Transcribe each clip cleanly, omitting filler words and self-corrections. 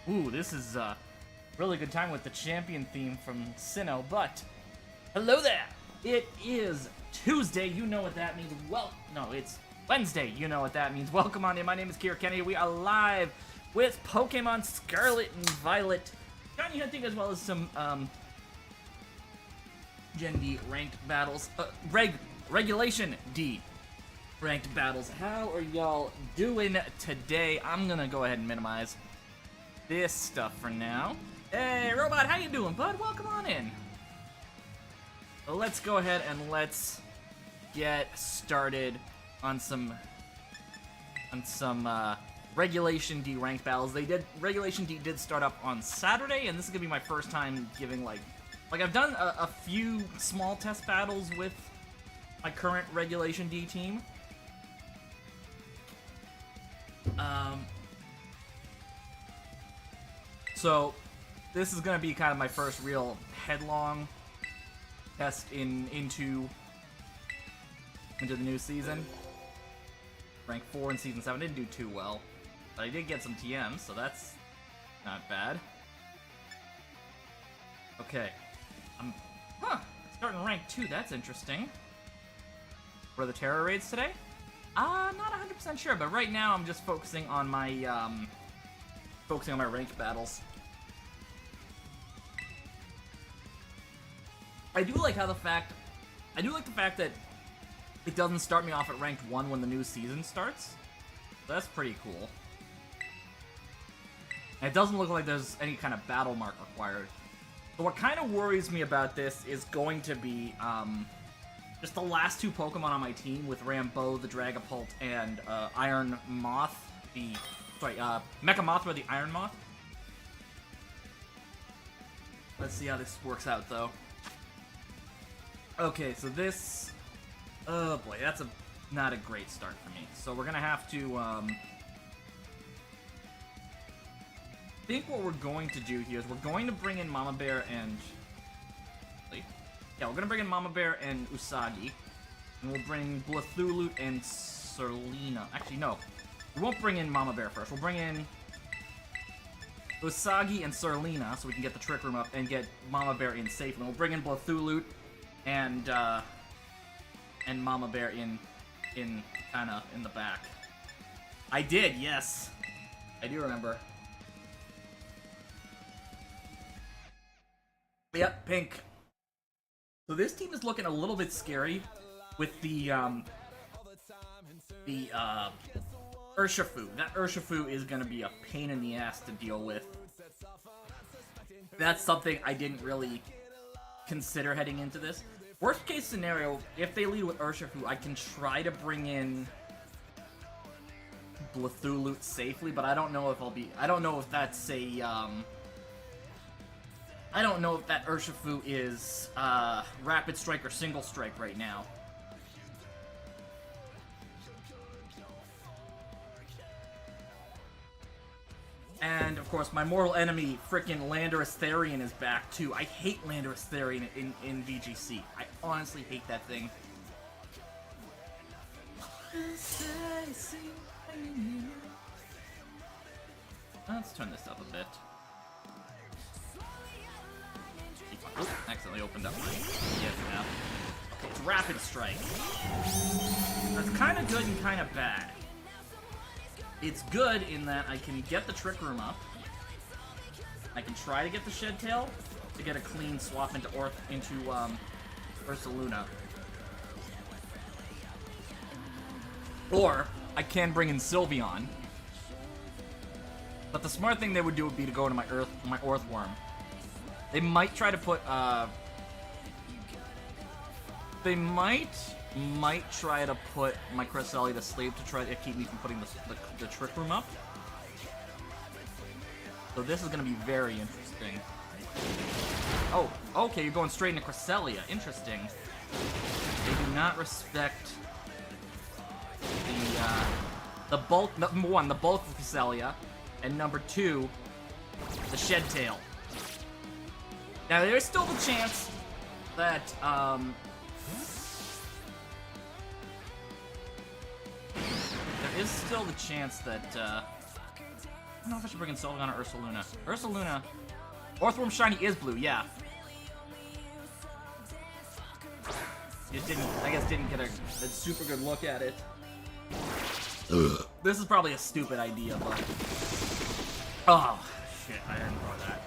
Ooh, this is a really good time with the champion theme from Sinnoh, but hello there! It is Tuesday, you know what that means. Well, no, it's Wednesday, you know what that means. Welcome on in, my name is Kira Kennedy. We are live with Pokemon Scarlet and Violet shiny hunting, as well as some, Gen D ranked battles. Regulation D ranked battles. How are y'all doing today? I'm gonna go ahead and minimize this stuff for now. Hey, Robot, how you doing, bud? Welcome on in. So let's go ahead and let's get started on some Regulation D ranked battles. Regulation D did start up on Saturday, and this is gonna be my first time giving like I've done a few small test battles with my current Regulation D team. So this is gonna be kind of my first real headlong test into the new season. Rank 4 in Season 7, didn't do too well, but I did get some TMs, so that's not bad. Okay, I'm starting rank 2, that's interesting. What are the Terror Raids today? Not 100% sure, but right now I'm just focusing on my ranked battles. I do like the fact that it doesn't start me off at ranked 1 when the new season starts. That's pretty cool. And it doesn't look like there's any kind of battle mark required. So what kind of worries me about this is going to be just the last two Pokemon on my team with Rambo, the Dragapult, and Iron Moth, Mecha Mothra, the Iron Moth. Let's see how this works out, though. Okay, so this... Oh boy, that's not a great start for me. So we're gonna have to, I think what we're going to do here is we're going to bring in Mama Bear and... Yeah, we're gonna bring in Mama Bear and Usagi. And we'll bring Blathulute and Serlina. Actually, no. We won't bring in Mama Bear first. We'll bring in Usagi and Serlina so we can get the Trick Room up and get Mama Bear in safely. And we'll bring in Blathulute and Mama Bear in the back. I did, yes. I do remember. Yep, pink. So this team is looking a little bit scary with the Urshifu. That Urshifu is gonna be a pain in the ass to deal with. That's something I didn't really consider heading into this. Worst case scenario, if they lead with Urshifu, I can try to bring in Blathulute safely, but I don't know if I don't know if that's a, I don't know if that Urshifu is, Rapid Strike or Single Strike right now. And, of course, my mortal enemy, frickin' Landorus Therian, is back, too. I hate Landorus Therian in VGC. I honestly hate that thing. Let's turn this up a bit. Oops, accidentally opened up my EF app. Okay, it's Rapid Strike. That's kind of good and kind of bad. It's good in that I can get the Trick Room up. I can try to get the Shed Tail to get a clean swap into Ursaluna. Or I can bring in Sylveon. But the smart thing they would do would be to go into my Earthworm. They might try to put they might try to put my Cresselia to sleep to try to keep me from putting the Trick Room up. So this is going to be very interesting. Oh, okay, you're going straight into Cresselia. Interesting. They do not respect the bulk. Number one, the bulk of Cresselia, and number two, the Shed Tail. Now there's still the chance that there is still the chance that don't know if I should bring in Sylveon or Ursaluna. Ursaluna. Orthworm Shiny is blue, yeah. Just didn't, I guess, didn't get a super good look at it. Ugh. This is probably a stupid idea, but... Oh, shit, I didn't throw that.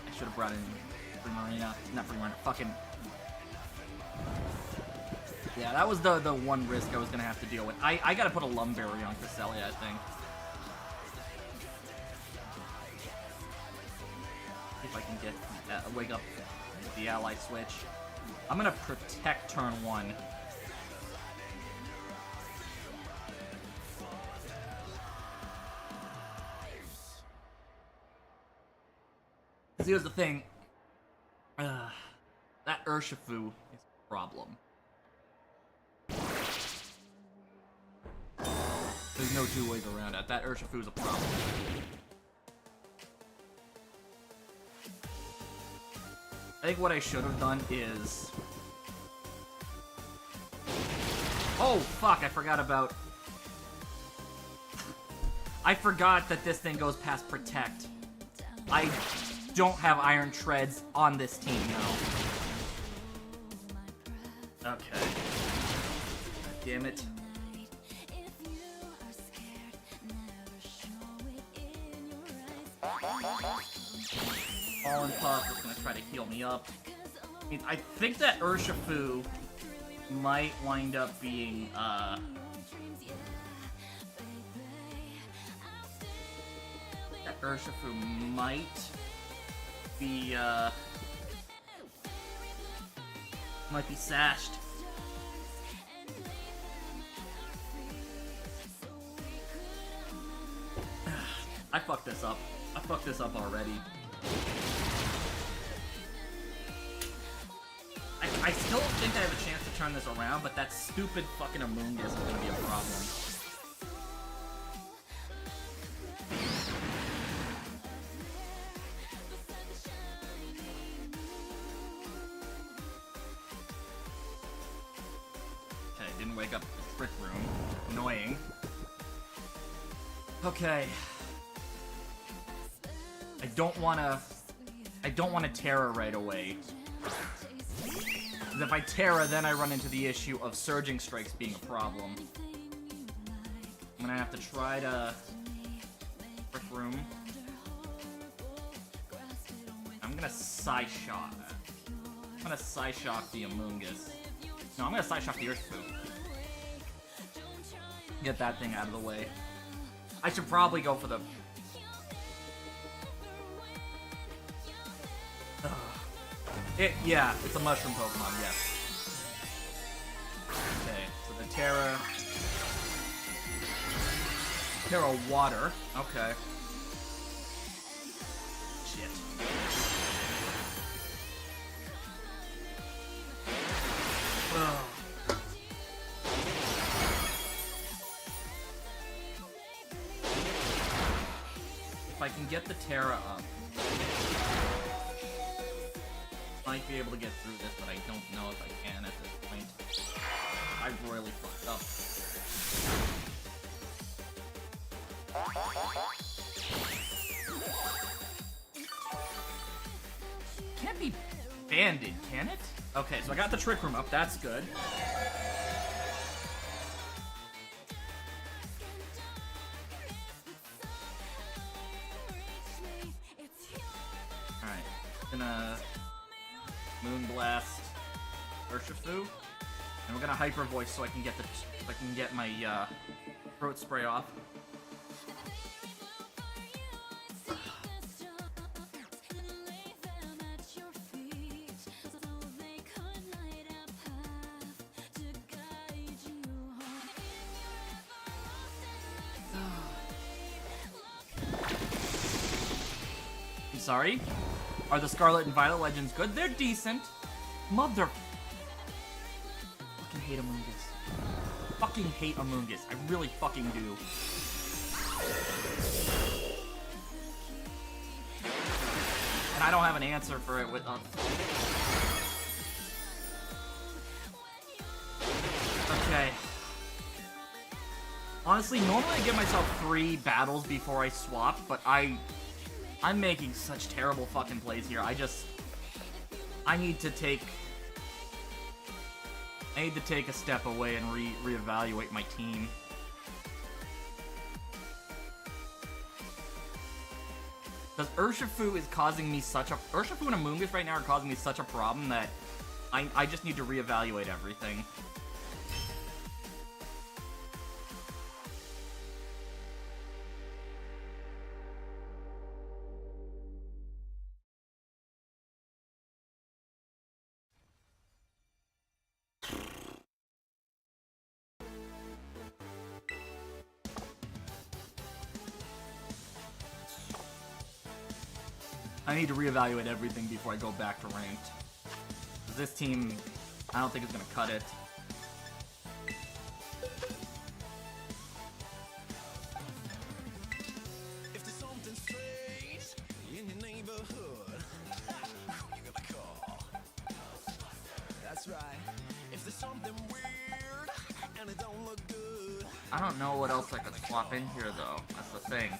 I should have brought in Primarina. Not Primarina, fucking... Yeah, that was the one risk I was gonna have to deal with. I gotta put a Lumberry on Cresselia, I think. If I can get wake up the ally switch. I'm gonna protect turn 1. Here's the thing. That Urshifu is a problem. There's no two ways around it. That Urshifu is a problem. I think what I should have done is... Oh, fuck, I forgot about... I forgot that this thing goes past Protect. I don't have Iron Treads on this team, no. Okay. God damn it. Fallen Puff is gonna try to heal me up. I think that Urshifu might wind up being, that Urshifu might be, might be sashed. I fucked this up. I fucked this up already. I still think I have a chance to turn this around, but that stupid fucking Amoonguss is gonna be a problem. Okay, didn't wake up the Trick Room. Annoying. Okay. I don't wanna Terra right away. If I Terra, then I run into the issue of Surging Strikes being a problem. I'm gonna have to try to... Trick Room. I'm gonna Psyshock. I'm gonna Psyshock the Amoonguss. No, I'm gonna Psyshock the Urshifu. Get that thing out of the way. I should probably go for the... Yeah, it's a mushroom Pokemon, yes. Okay, so the Terra Water. Okay. Shit. Ugh. If I can get the Terra up, might be able to get through this, but I don't know if I can at this point. I royally fucked up. Can't be banded, can it? Okay, so I got the Trick Room up. That's good. Alright, gonna Moonblast Urshifu, and we're gonna Hyper Voice so I can get my throat spray off. I'm sorry. Are the Scarlet and Violet Legends good? They're decent. Mother... Fucking hate Amoonguss. Fucking hate Amoonguss. I really fucking do. And I don't have an answer for it with... Okay. Honestly, normally I give myself 3 battles before I swap, but I'm making such terrible fucking plays here. I need to take a step away and reevaluate my team. Because Urshifu is causing me Urshifu and Amoonguss right now are causing me such a problem that I just need to reevaluate everything. I need to reevaluate everything before I go back to ranked. This team, I don't think is gonna cut it. If there's something strange in your neighborhood, who you gonna call? That's right. If there's something weird and it don't look good. I don't know what else I could swap in here though. That's the thing.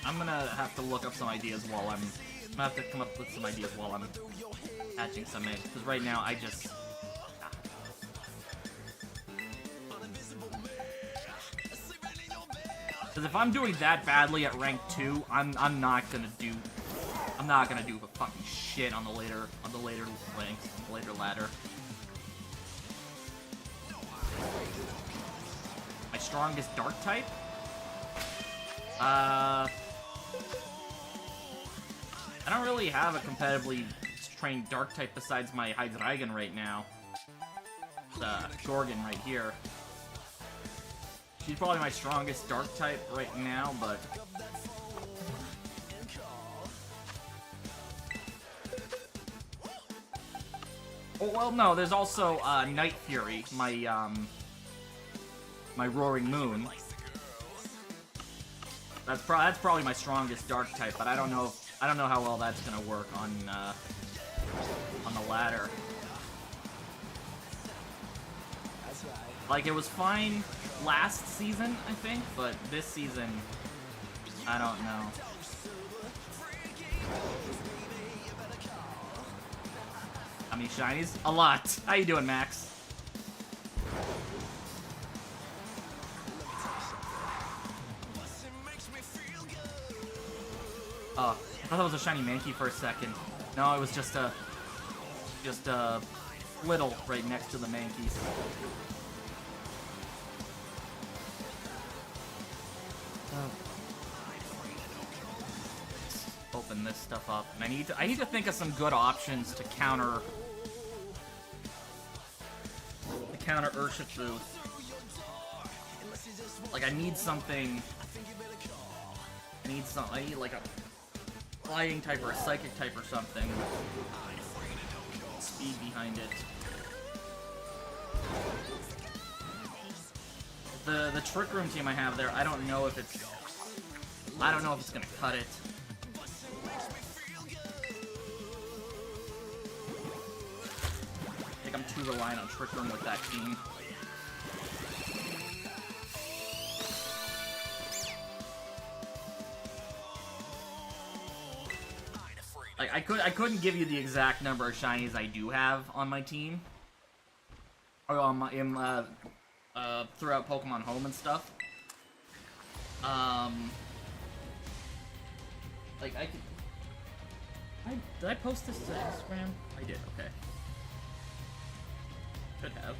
I'm gonna have to look up some ideas while I'm gonna have to come up with some ideas while I'm hatching some eggs, because right now I just... Because if I'm doing that badly at rank 2, I'm not gonna do fucking shit on the later ranks, on the later ladder. My strongest dark type? I don't really have a competitively trained dark type besides my Hydreigon right now. Gorgon right here. She's probably my strongest dark type right now, but... Oh, well, no, there's also, Night Fury, my Roaring Moon. That's probably my strongest dark type, but I don't know how well that's gonna work on the ladder. Like, it was fine last season, I think, but this season, I don't know. How many shinies? A lot. How you doing, Max? Oh, I thought it was a shiny Mankey for a second. No, it was just a little right next to the Mankeys. Open this stuff up. And I need to think of some good options to counter Urshifu. Like, I need something. I need like a flying type or a psychic type or something. Speed behind it. The Trick Room team I have there, I don't know if it's gonna cut it. I think I'm too reliant on Trick Room with that team. Like, I couldn't give you the exact number of shinies I do have on my team, or on my throughout Pokemon Home and stuff. Like, did I post this to Instagram? I did. Okay. Should have.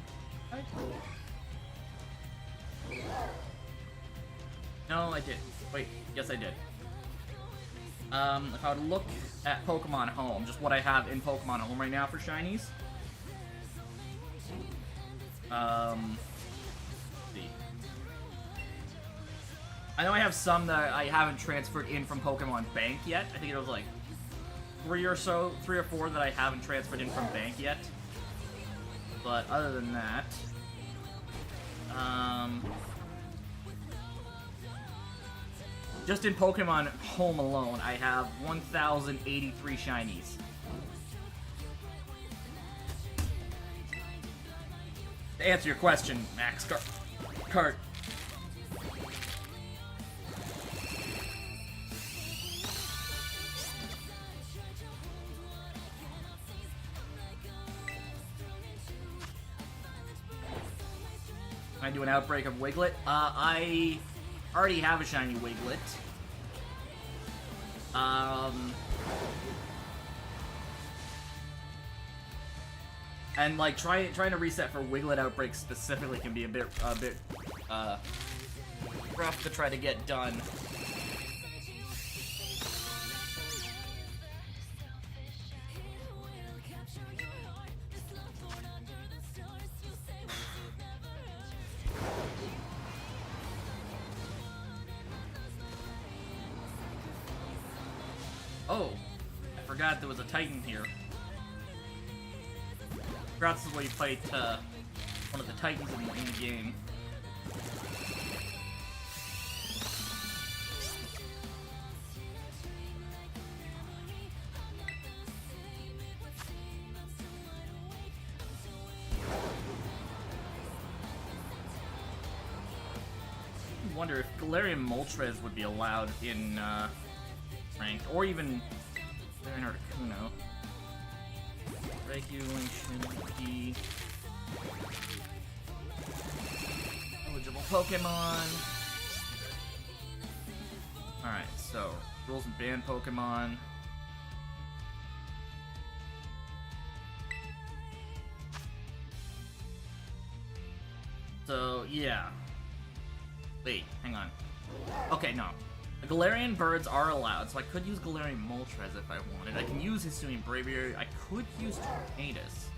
No, I did. Wait. Yes, I did. If I would look at Pokemon Home, just what I have in Pokemon Home right now for shinies. Let's see. I know I have some that I haven't transferred in from Pokemon Bank yet. I think it was like 3 or 4 that I haven't transferred in from Bank yet. But other than that, Just in Pokemon Home alone, I have 1,083 shinies. To answer your question, Max Cart. Can I do an outbreak of Wiglet? I already have a shiny Wiglet. And like trying to reset for Wiglet outbreak specifically can be a bit rough to try to get done. Oh, I forgot there was a Titan here. Forgot this is where you fight one of the Titans in the game. I wonder if Galarian Moltres would be allowed in Ranked, or even Galarian Articuno. Regulation D. Eligible Pokemon. Alright, so rules and ban Pokemon. So, yeah. Wait, hang on. Okay, no. The Galarian birds are allowed, so I could use Galarian Moltres if I wanted. I can use Hisuian Braviary. I could use Tornadus.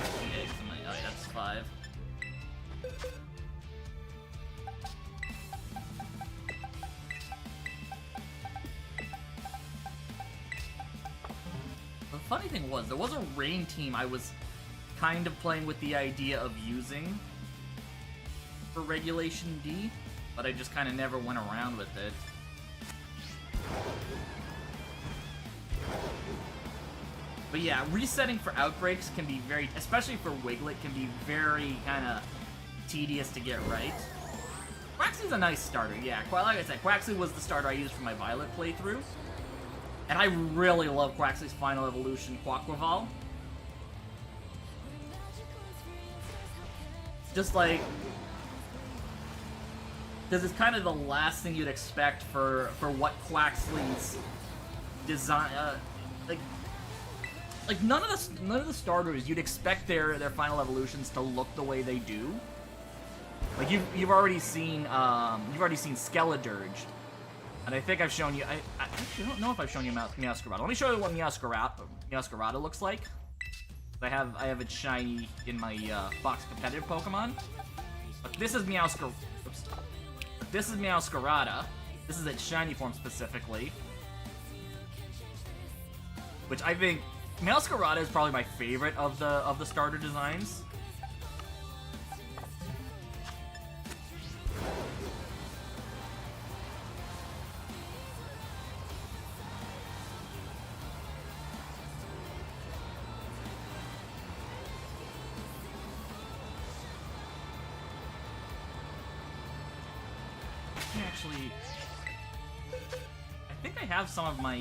Okay, oh, yeah, that's 5. The funny thing was, there was a rain team I was kind of playing with the idea of using for Regulation D, but I just kind of never went around with it. But yeah, resetting for outbreaks can be very, especially for Wiglet, can be very kind of tedious to get right. Quaxly's a nice starter, yeah. Like I said, Quaxly was the starter I used for my Violet playthrough. And I really love Quaxly's final evolution, Quaquaval. Just like, because it's kind of the last thing you'd expect for what Quaxly's design, like none of the starters you'd expect their final evolutions to look the way they do. Like you've already seen Skeledirge, and I think I've shown you. I actually don't know if I've shown you Meowscarada. Let me show you what Meowscarada looks like. I have it shiny in my box competitive Pokemon, but this is Meowscarada. This is Meowscarada. This is its shiny form specifically, which I think Meowscarada is probably my favorite of the starter designs. Actually, I think I have some of my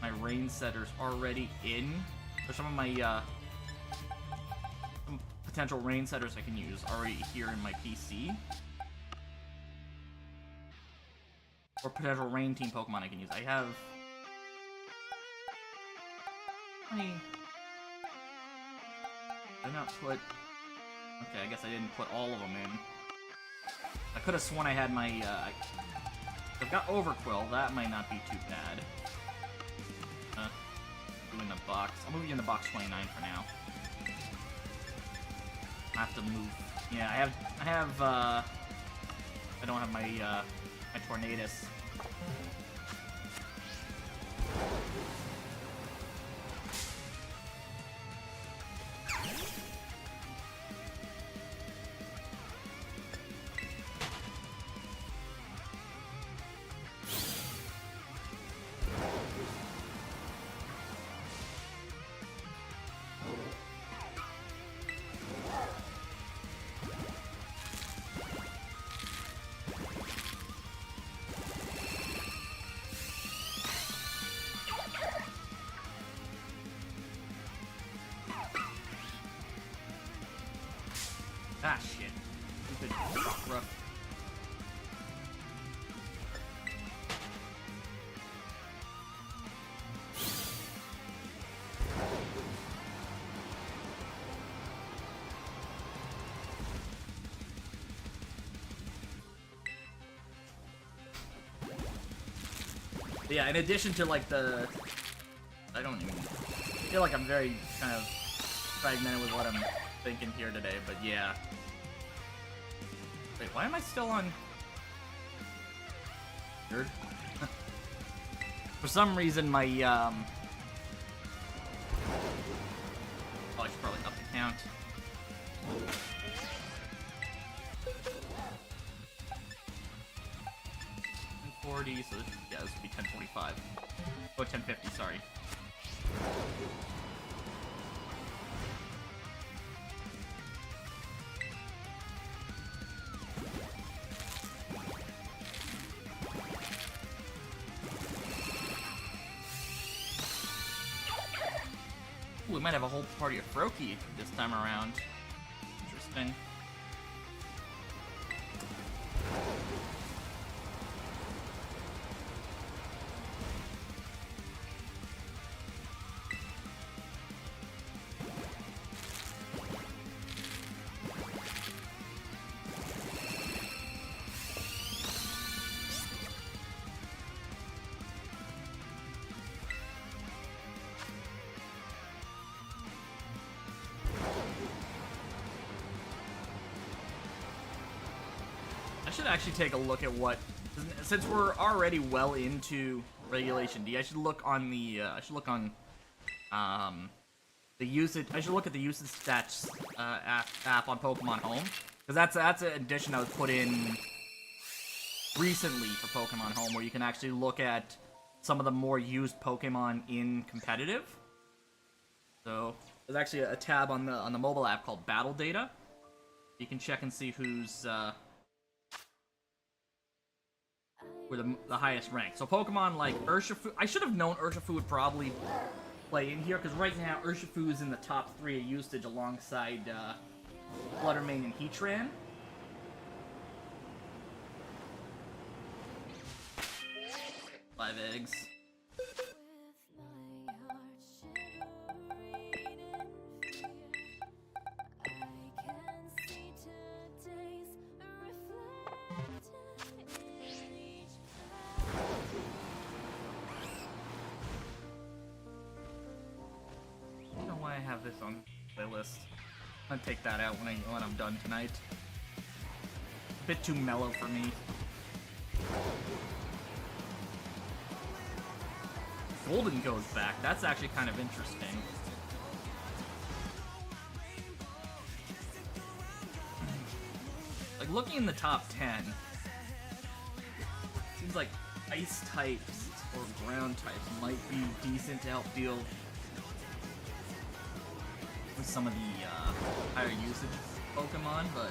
my rain setters already in, or some of my some potential rain setters I can use already here in my PC, or potential rain team Pokemon I can use. I have. Did I not put? Okay, I guess I didn't put all of them in. I could have sworn I had my, I've got Overquill, that might not be too bad. Doing the box. I'll move you in the box 29 for now. I have to move. Yeah, I don't have my, my Tornadus. But yeah, in addition to like the... I don't even... I feel like I'm very kind of fragmented with what I'm thinking here today, but yeah. Wait, why am I still on... Weird. For some reason, my, Oh, I should probably up the count. $1040, so this, yeah, this would be 1045. Oh, 1050, sorry. Ooh, we might have a whole party of Froakie this time around. Interesting. I should actually take a look at what, since we're already well into Regulation D, I should look on the, the usage, I should look at the usage stats, app on Pokemon Home, because that's an addition that was put in recently for Pokemon Home, where you can actually look at some of the more used Pokemon in competitive. So, there's actually a tab on the mobile app called Battle Data. You can check and see who's, were the highest ranked. So Pokemon like Urshifu, I should have known Urshifu would probably play in here, because right now Urshifu is in the top 3 of usage alongside Fluttermane and Heatran. Five eggs. I have this on playlist. I'm gonna take that out when I'm done tonight. A bit too mellow for me. Golden goes back. That's actually kind of interesting. Like looking in the top 10, seems like ice types or ground types might be decent to help deal with some of the higher usage Pokemon, but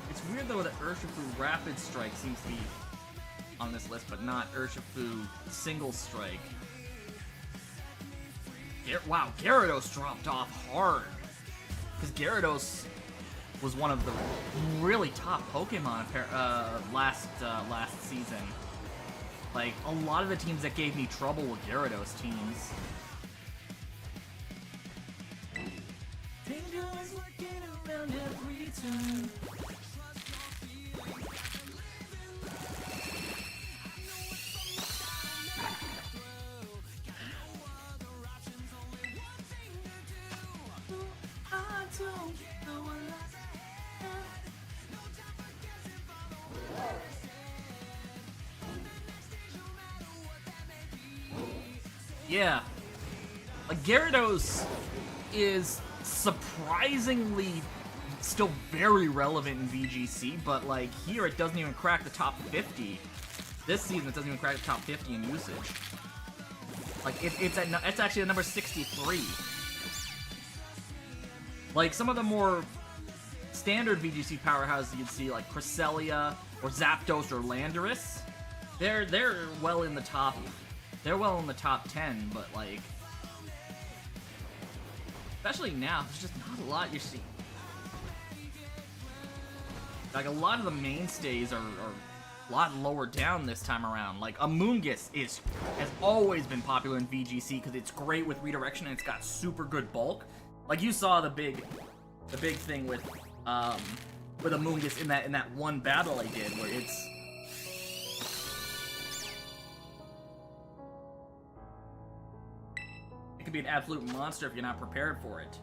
it's weird though that Urshifu Rapid Strike seems to be on this list, but not Urshifu Single Strike. Wow, Gyarados dropped off hard, because Gyarados was one of the really top Pokemon last season. Like, a lot of the teams that gave me trouble were Gyarados teams. Yeah. Like, Gyarados is surprisingly still very relevant in VGC, but, like, here it doesn't even crack the top 50. This season it doesn't even crack the top 50 in usage. Like, it's actually at number 63. Like, some of the more standard VGC powerhouses you'd see, like Cresselia or Zapdos or Landorus, they're well in the top. They're well in the top 10, but like, especially now, there's just not a lot you see. Like, a lot of the mainstays are a lot lower down this time around. Like, Amoonguss has always been popular in VGC because it's great with redirection and it's got super good bulk. Like you saw the big thing with Amoonguss in that one battle I did, where it could be an absolute monster if you're not prepared for it.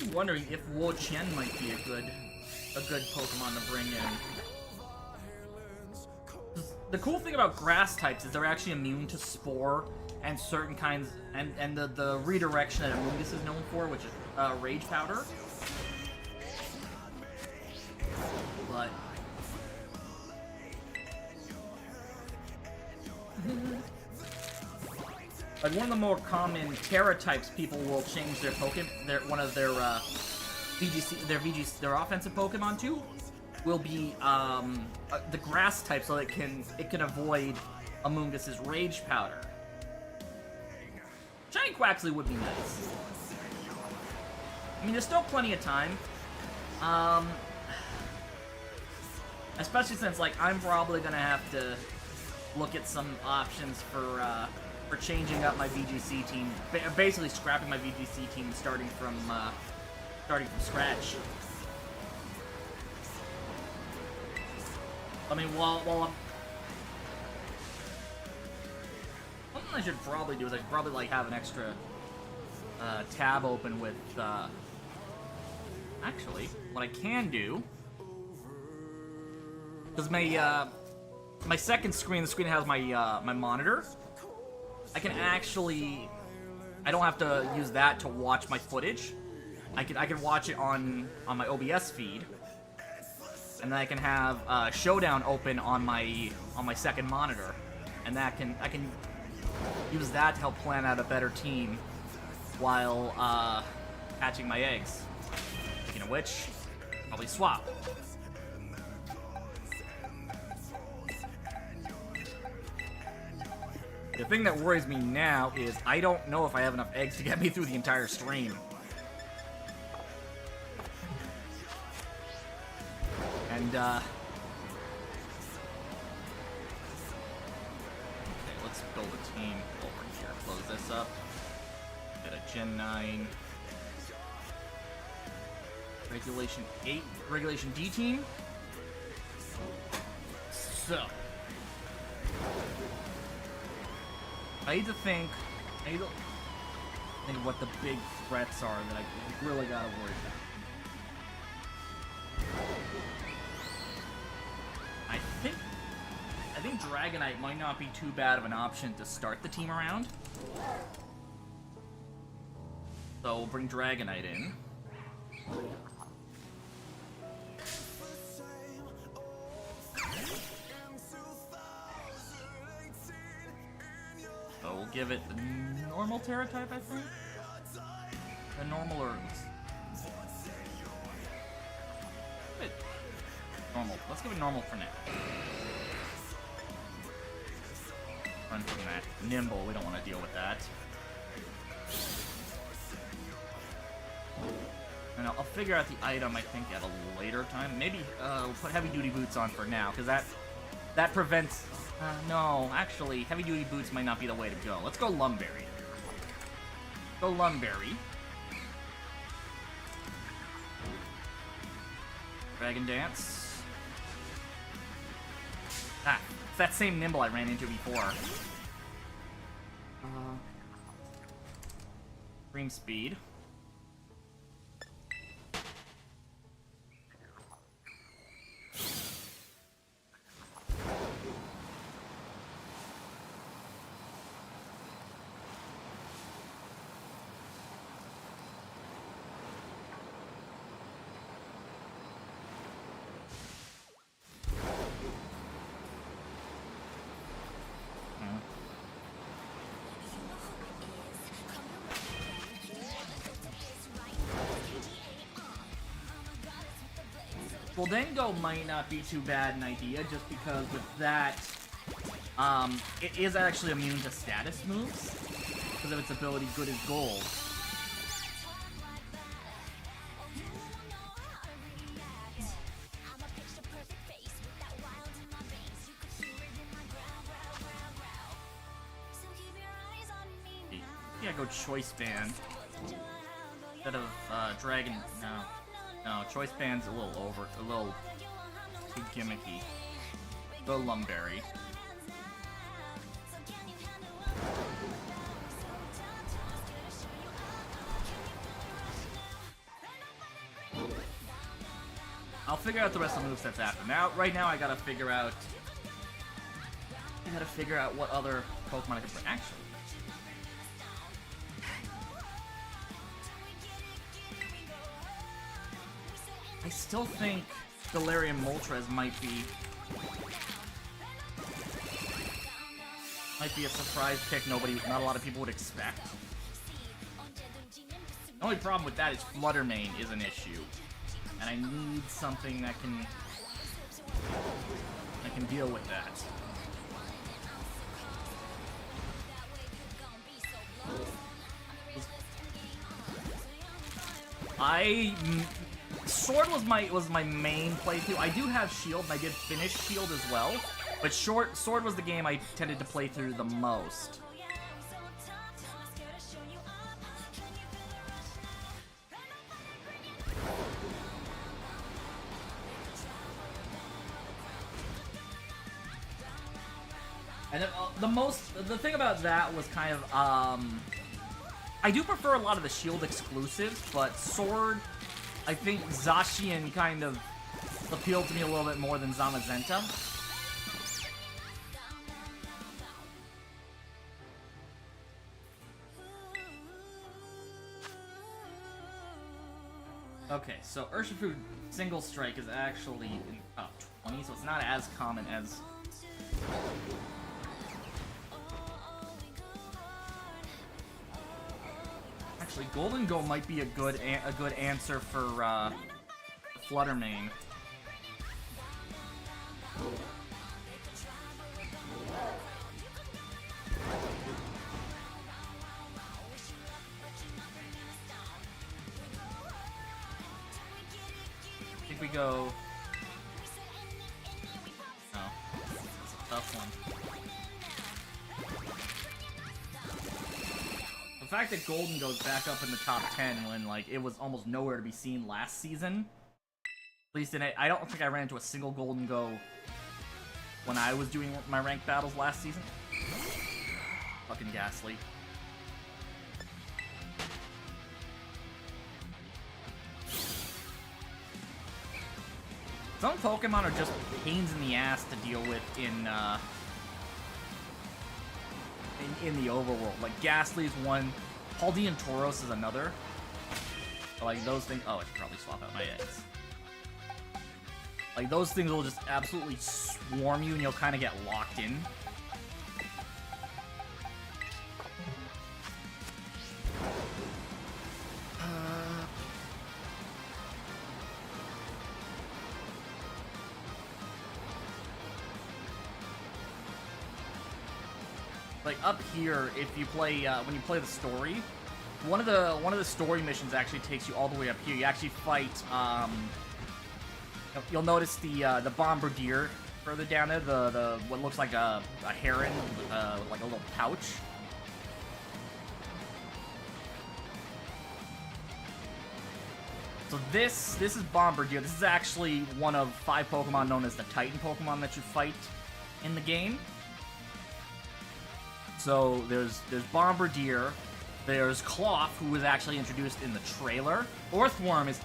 I'm wondering if Wo Chen might be a good Pokemon to bring in. The cool thing about grass types is they're actually immune to Spore and certain kinds, and the redirection that Amoonguss is known for, which is Rage Powder. But like one of the more common Terra types, people will change their one of their their offensive Pokemon to will be the grass type, so it can avoid Amoonguss's Rage Powder. Giant Quaxley would be nice. I mean, there's still plenty of time. Especially since, like, I'm probably gonna have to look at some options for changing up my VGC team, basically scrapping my VGC team and starting from scratch. I mean, while something I should probably do is I should probably like have an extra tab open with. Actually, what I can do, because my second screen, the screen that has my my monitor, I can actually, I don't have to use that to watch my footage. I can watch it on my OBS feed, and then I can have Showdown open on my second monitor, and I can use that to help plan out a better team while hatching my eggs. Speaking of which, probably swap. The thing that worries me now is I don't know if I have enough eggs to get me through the entire stream. And, okay, let's build a team over here. Close this up. Get a Gen 9. Regulation 8, Regulation D team. So, I need to think of what the big threats are that I really gotta worry about. I think Dragonite might not be too bad of an option to start the team around. So we'll bring Dragonite in. So we'll give it the normal Terra type, I think. The normal herbs. Normal. Let's give it normal for now. Run from that. Nimble, we don't want to deal with that. And I'll figure out the item, I think, at a later time. Maybe we'll put Heavy Duty Boots on for now, because that prevents... no, actually, Heavy Duty Boots might not be the way to go. Let's go Lumberry. Go Lumberry. Dragon Dance. Ah, it's that same Nimble I ran into before. Extreme Speed. Well, Dengo might not be too bad an idea, just because with that, it is actually immune to status moves, because of its ability Good as Gold. Yeah, go Choice Band. Instead of, Dragon... No. No, Choice Band's a little too gimmicky. Go Lumberry. I'll figure out the rest of the movesets after. Right now, I gotta figure out what other Pokemon I can bring. Actually, I still think Galarian Moltres might be a surprise pick. Not a lot of people would expect. The only problem with that is Flutter Mane is an issue, and I need something that can deal with that. Sword was my main playthrough. I do have Shield, and I did finish Shield as well, but Sword was the game I tended to play through the most. And then, the thing about that was kind of, I do prefer a lot of the Shield exclusives, but Sword, I think Zacian kind of appealed to me a little bit more than Zamazenta. Okay, so Urshifu Single Strike is actually in top 20, so it's not as common as... Actually, Golden Go might be a good answer for Flutter Mane. I think we go... Oh, it's a tough one. The fact that Golden goes back up in the top 10 when, like, it was almost nowhere to be seen last season. At least I don't think I ran into a single Golden Go when I was doing my ranked battles last season. Fucking ghastly. Some Pokemon are just pains in the ass to deal with in the overworld. Like, Ghastly is one, Paldean Tauros is another. But, like, those things... Oh, I should probably swap out my eggs. Like, those things will just absolutely swarm you and you'll kind of get locked in. Like, up here, if you play, when you play the story, one of the story missions actually takes you all the way up here. You actually fight, you'll notice the Bombardier further down there, the what looks like a heron, like a little pouch. So this is Bombardier. This is actually one of 5 Pokemon known as the Titan Pokemon that you fight in the game. So there's Bombardier, there's Cloth, who was actually introduced in the trailer. Orthworm is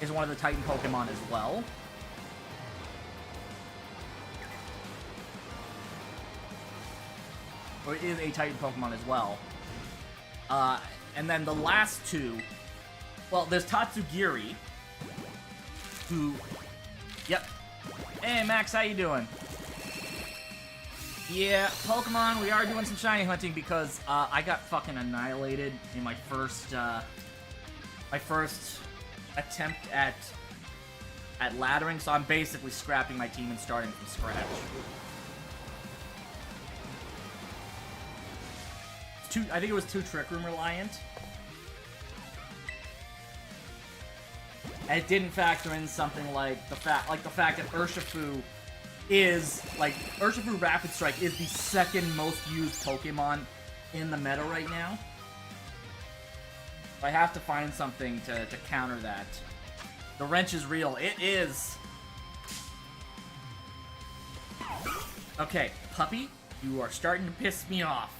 one of the Titan Pokemon as well. Or it is a Titan Pokemon as well. And then the last 2, well, there's Tatsugiri, who, yep. Hey Max, how you doing? Yeah, Pokemon, we are doing some shiny hunting because I got fucking annihilated in my first attempt at laddering, so I'm basically scrapping my team and starting from scratch. I think it was 2 Trick Room reliant. And it didn't factor in something like the fact that Urshifu is, like, Urshifu Rapid Strike is the second most used Pokemon in the meta right now. I have to find something to counter that. The wrench is real. It is. Okay, puppy, you are starting to piss me off.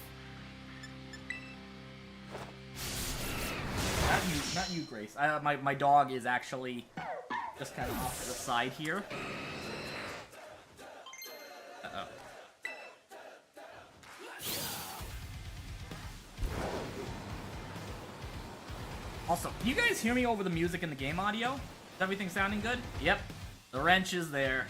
Not you, Grace. My dog is actually just kind of off to the side here. Uh-oh. Also, can you guys hear me over the music in the game audio? Is everything sounding good? Yep. The wrench is there.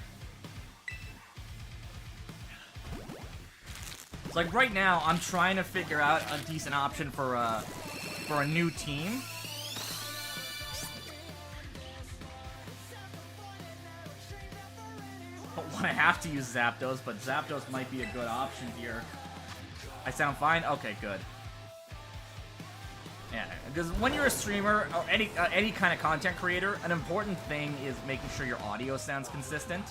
So, like, right now, I'm trying to figure out a decent option for a new team. Don't want to have to use Zapdos, but Zapdos might be a good option here. I sound fine? Okay, good. Yeah, because when you're a streamer or any kind of content creator, an important thing is making sure your audio sounds consistent.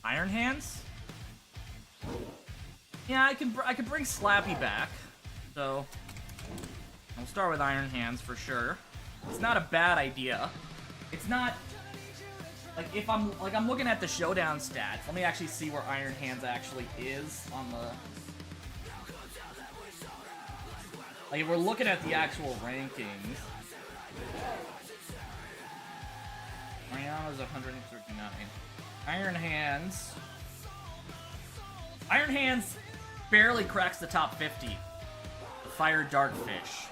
Iron Hands? Yeah, I could bring Slappy back. So I'll start with Iron Hands for sure. It's not a bad idea. It's not like if I'm looking at the showdown stats. Let me actually see where Iron Hands actually is on the. Like if we're looking at the actual rankings. Mariana's 139. Iron Hands barely cracks the top 50. The Fire Darkfish.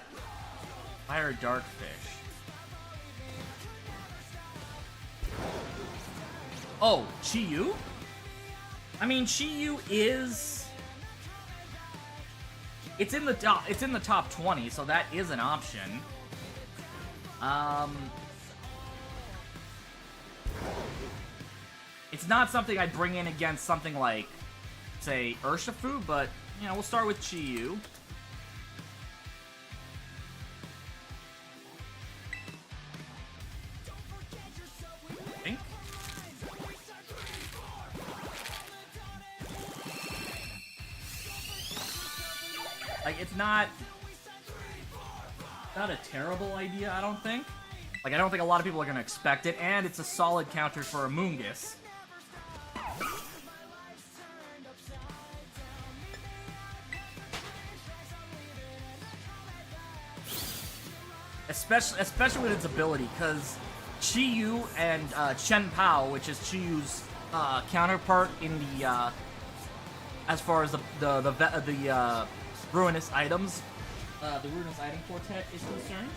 Fire Darkfish. Oh, Chi-Yu? I mean, Chi-Yu is... It's in the top 20, so that is an option. It's not something I'd bring in against something like, say, Urshifu, but, you know, we'll start with Chi-Yu. I think. Like, it's not a terrible idea, I don't think. Like, I don't think a lot of people are going to expect it, and it's a solid counter for a Moongus. Especially with its ability, because Chi-Yu and Chen Pao, which is Chi-Yu's counterpart in the as far as the ruinous items, the ruinous item quartet is concerned.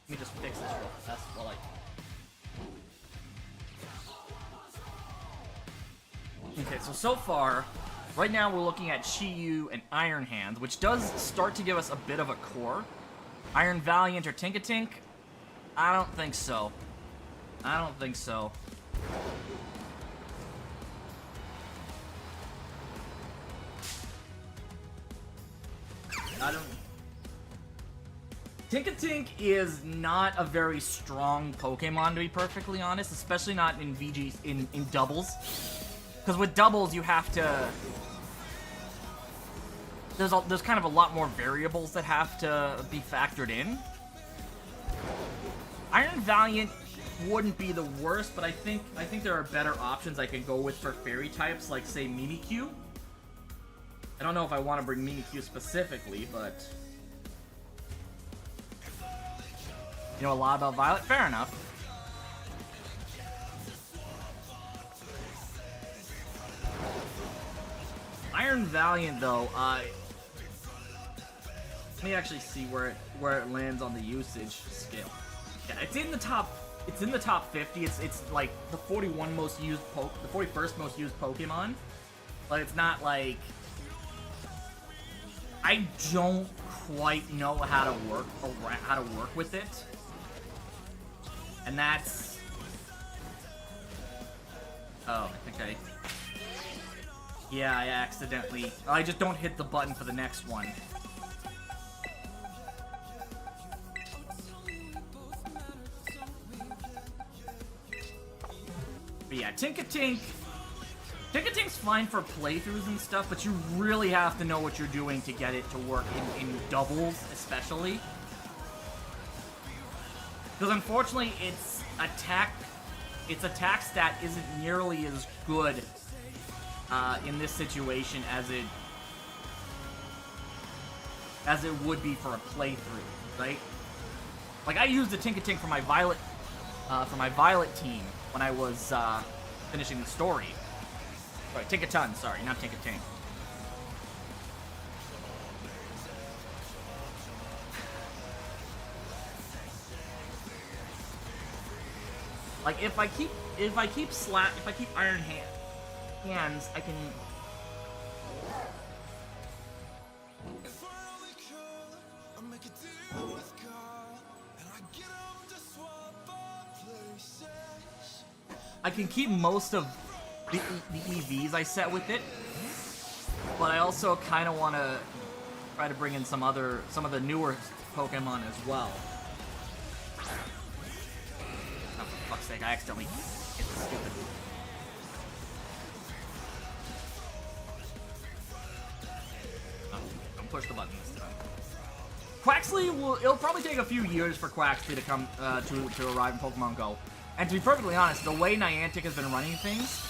Let me just fix this real fast while Okay, so far, right now we're looking at Chi-Yu and Iron Hands, which does start to give us a bit of a core. Iron Valiant or Tinkatink? I don't think so. I don't think so. Tinkatink is not a very strong Pokemon, to be perfectly honest, especially not in in doubles. Because with doubles, you have to... There's kind of a lot more variables that have to be factored in. Iron Valiant wouldn't be the worst, but I think there are better options I can go with for fairy types, like, say, Mimikyu. I don't know if I want to bring Mimikyu specifically, but... You know a lot about Violet? Fair enough. Iron Valiant, though, let me actually see where it lands on the usage scale. Yeah, it's in the top it's in the top 50. It's like the 41 most used the 41st most used Pokemon, but it's not like I don't quite know how to work with it, and that's I think I accidentally I just don't hit the button for the next one. But yeah, Tinkatink's fine for playthroughs and stuff, but you really have to know what you're doing to get it to work in doubles, especially. Because unfortunately, its attack stat isn't nearly as good in this situation as it would be for a playthrough, right? Like I used the Tinkatink for my Violet team when I was finishing the story. Sorry, Tinkaton, sorry, not Tinkatink. Like if I keep Iron Hands, I can. If I only could, I'd make a deal with God, and I'd get him to swap our places. I can keep most of the EVs I set with it, but I also kind of want to try to bring in some of the newer Pokemon as well. Oh, for fuck's sake! I accidentally hit the stupid. Don't push the button this time. Quaxley it'll probably take a few years for Quaxley to come to arrive in Pokemon Go. And to be perfectly honest, the way Niantic has been running things,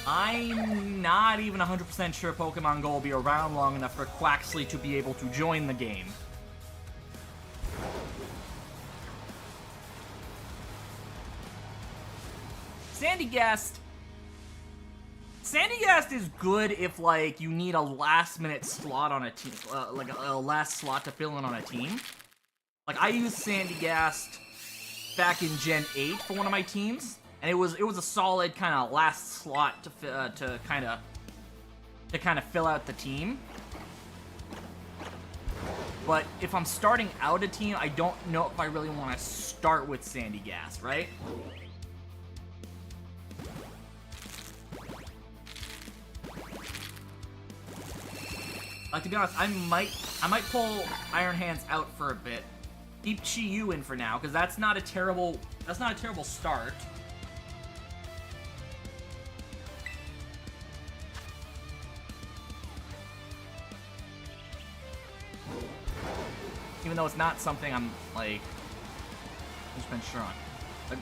I'm not even 100% sure Pokemon Go will be around long enough for Quaxley to be able to join the game. Sandygast is good if, like, you need a last-minute slot on a team, like a last slot to fill in on a team. Like, I used Sandygast back in Gen 8 for one of my teams, and it was a solid kind of last slot to kind of fill out the team. But if I'm starting out a team, I don't know if I really want to start with Sandygast, right? Like, to be honest, I might pull Iron Hands out for a bit. Keep Chi-Yu in for now, because that's not a terrible start. Even though it's not something I'm like 100% sure on. But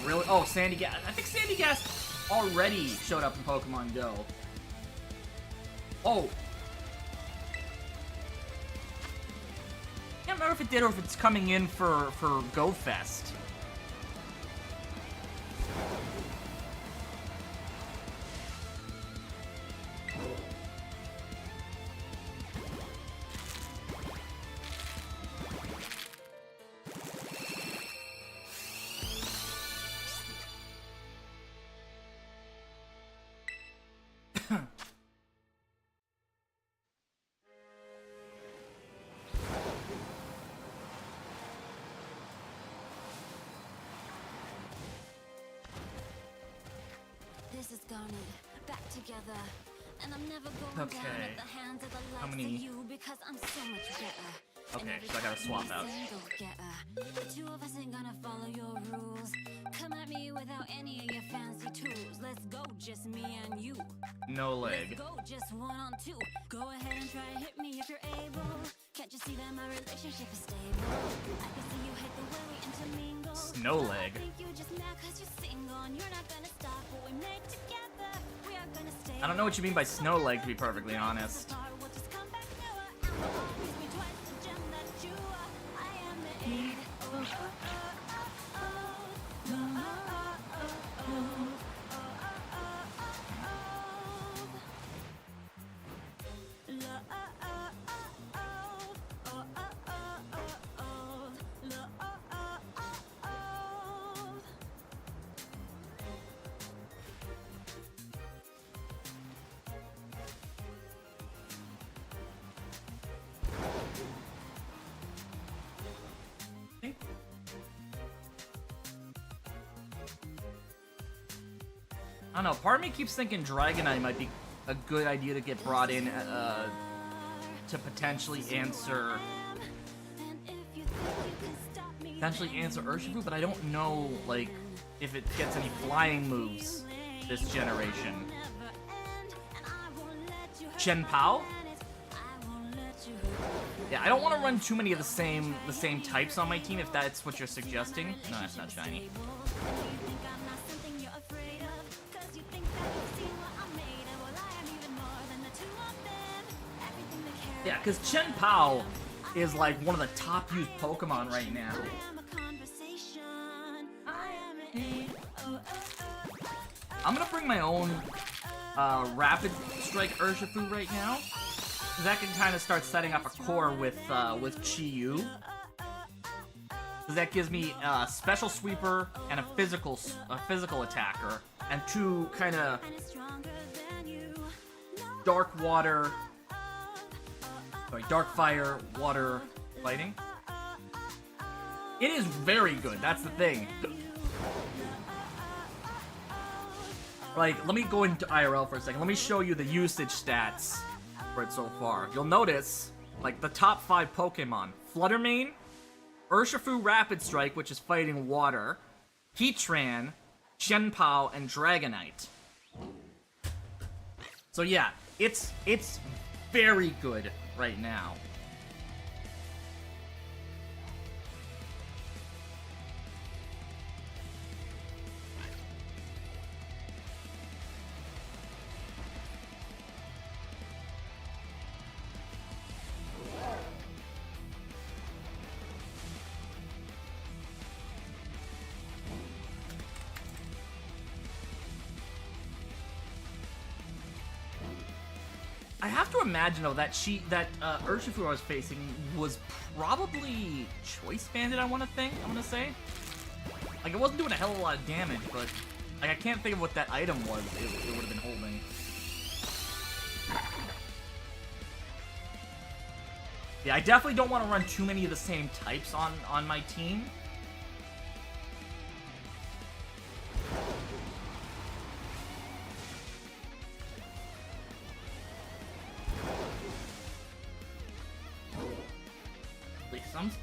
really? Oh, Sandygast. I think Sandygast already showed up in Pokemon Go. Oh. I can't remember if it did or if it's coming in for Go Fest. This is gonna back together, and I'm never going Okay. down at the hands of the How likes many- of you because I'm so much better. Okay, so I gotta swap out. The two of us ain't gonna follow your rules. Come at me without any of your fancy tools. Let's go, just me and you. No Let's leg. go, just 1-on-2. Go ahead and try hit me if you're able. Can't you see that my relationship is stable? I can see you hate the way we intermingle. Snow leg. I think you just mad 'cause you're single and you're not gonna stop what we make together. We are gonna stay. I don't know what you mean by snow leg, to be perfectly honest. We'll just come back newer. I'll always be twice the gem that you are. I am the aid. Oh, oh, oh, oh, oh, oh, oh, oh, oh, oh, oh, oh, oh. I don't know, part of me keeps thinking Dragonite might be a good idea to get brought in to potentially answer Urshifu, but I don't know, like, if it gets any flying moves this generation. Shenpao? Yeah, I don't want to run too many of the same types on my team, if that's what you're suggesting. No, that's not shiny. Yeah, because Shenpao is like one of the top used Pokemon right now. I'm gonna bring my own Rapid Strike Urshifu right now. That can kind of start setting up a core with Chi-Yu. Because that gives me a special sweeper and a physical attacker, and two kind of dark fire, water fighting. It is very good. That's the thing. Like, let me go into IRL for a second. Let me show you the usage stats for it so far. You'll notice, like, the top 5 Pokemon. Fluttermane, Urshifu Rapid Strike, which is fighting water, Heatran, Shenpao, and Dragonite. So yeah, it's very good right now. I have to imagine, though, that Urshifu I was facing was probably Choice Banded, I want to say. Like, it wasn't doing a hell of a lot of damage, but, like, I can't think of what that item was it would have been holding. Yeah, I definitely don't want to run too many of the same types on my team.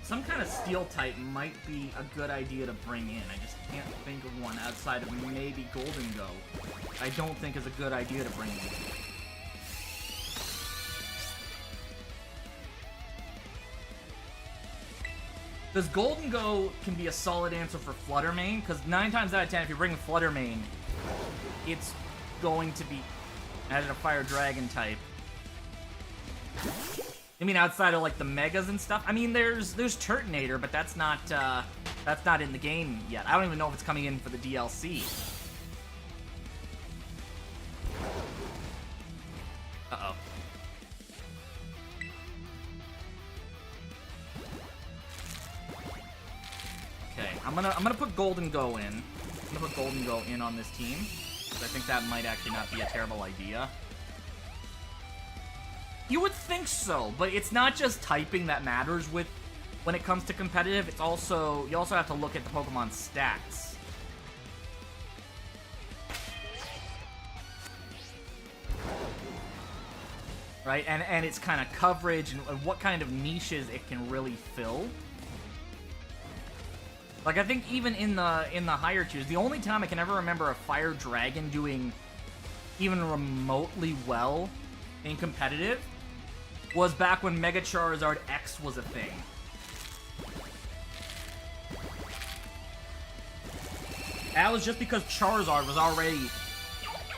Some kind of steel type might be a good idea to bring in. I just can't think of one outside of maybe Golden Go. I don't think is a good idea to bring in. Because Golden Go can be a solid answer for Fluttermane, because 9 times out of 10, if you bring Fluttermane, it's going to be added a Fire Dragon type. I mean, outside of, like, the Megas and stuff? I mean, there's Turtonator, but that's not in the game yet. I don't even know if it's coming in for the DLC. Uh-oh. Okay, I'm gonna put Golden Go in. I'm gonna put Golden Go in on this team, because I think that might actually not be a terrible idea. You would think so, but it's not just typing that matters when it comes to competitive. It's also, you also have to look at the Pokemon stats. Right, and its kind of coverage and what kind of niches it can really fill. Like, I think even in the higher tiers, the only time I can ever remember a Fire Dragon doing even remotely well in competitive was back when Mega Charizard X was a thing. That was just because Charizard was already...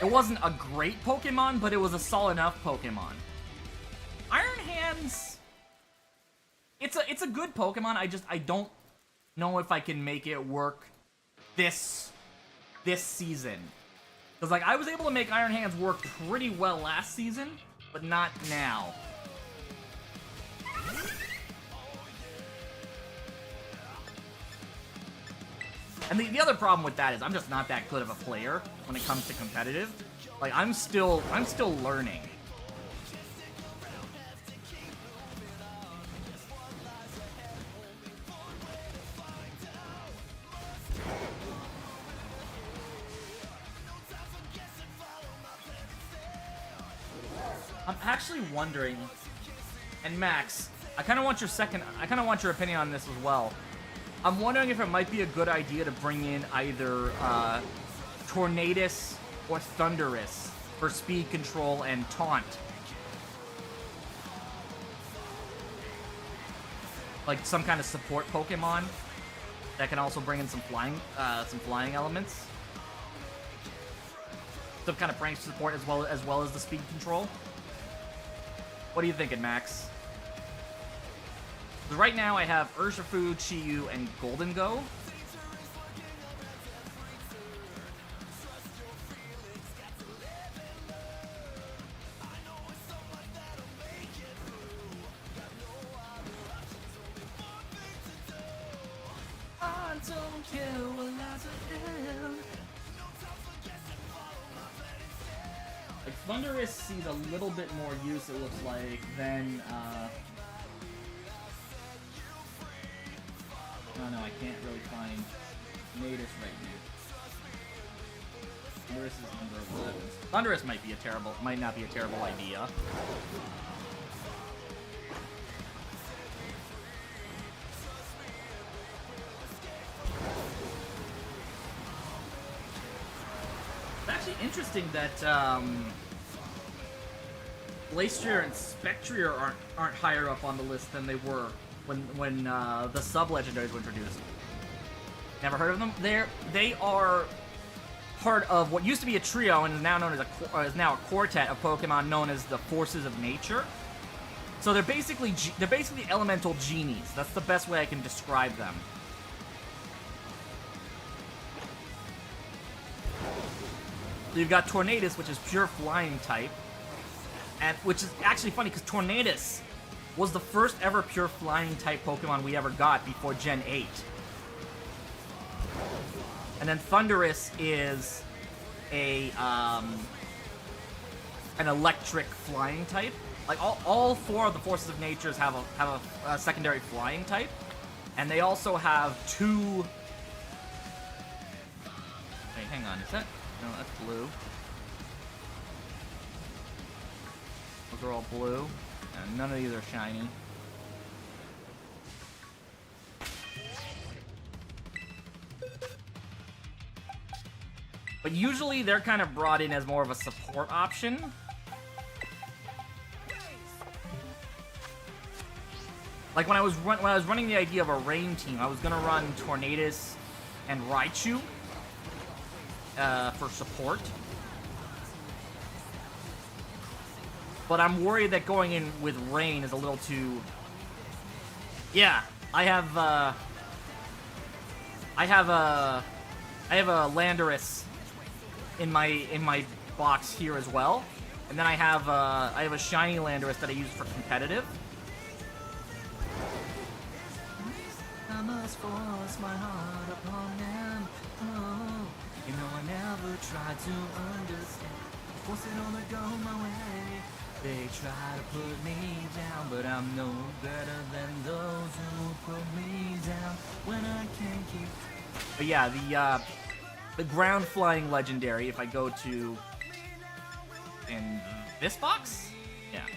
It wasn't a great Pokemon, but it was a solid enough Pokemon. Iron Hands... It's a good Pokemon, I don't know if I can make it work this season. Because, like, I was able to make Iron Hands work pretty well last season, but not now. And the other problem with that is I'm just not that good of a player when it comes to competitive. Like, I'm still learning. actually wondering, and Max, I kind of want your opinion on this as well. I'm wondering if it might be a good idea to bring in either Tornadus or Thundurus for speed control and taunt. Like some kind of support Pokemon that can also bring in some flying elements. Some kind of prank support as well as the speed control. What are you thinking, Max? Right now I have Urshifu, Chi-Yu, and Golden Go. I don't care what lies ahead. Like, Thundurus sees a little bit more use, it looks like, than, no, I can't really find Natus right now. Thundurus is number 11. Thundurus might not be a terrible idea. It's actually interesting that Glacier and Spectrier aren't higher up on the list than they were when the sub-legendaries were introduced. Never heard of them? They are part of what used to be a trio and is now known as is now a quartet of Pokemon known as the Forces of Nature. So they're basically elemental genies. That's the best way I can describe them. So you've got Tornadus, which is pure flying type, and which is actually funny because Tornadus was the first ever pure flying type Pokemon we ever got before Gen 8. And then Thundurus is an electric flying type. Like all four of the Forces of Nature have a secondary flying type, and they also have two. Wait, hang on. Is that? No, that's blue. Those are all blue. And none of these are shiny. But usually they're kind of brought in as more of a support option. Like when I was running the idea of a rain team, I was gonna run Tornadus and Raichu for support. But I'm worried that going in with rain is a little too. Yeah, I have a Landorus in my box here as well, and then I have a shiny Landorus that I use for competitive. I must force my heart upon them. Oh, you know I never tried to understand. Force it on to go my way. They try to put me down, but I'm no better than those who put me down when I can't keep. But yeah, the ground flying legendary. If I go to in this box, yeah,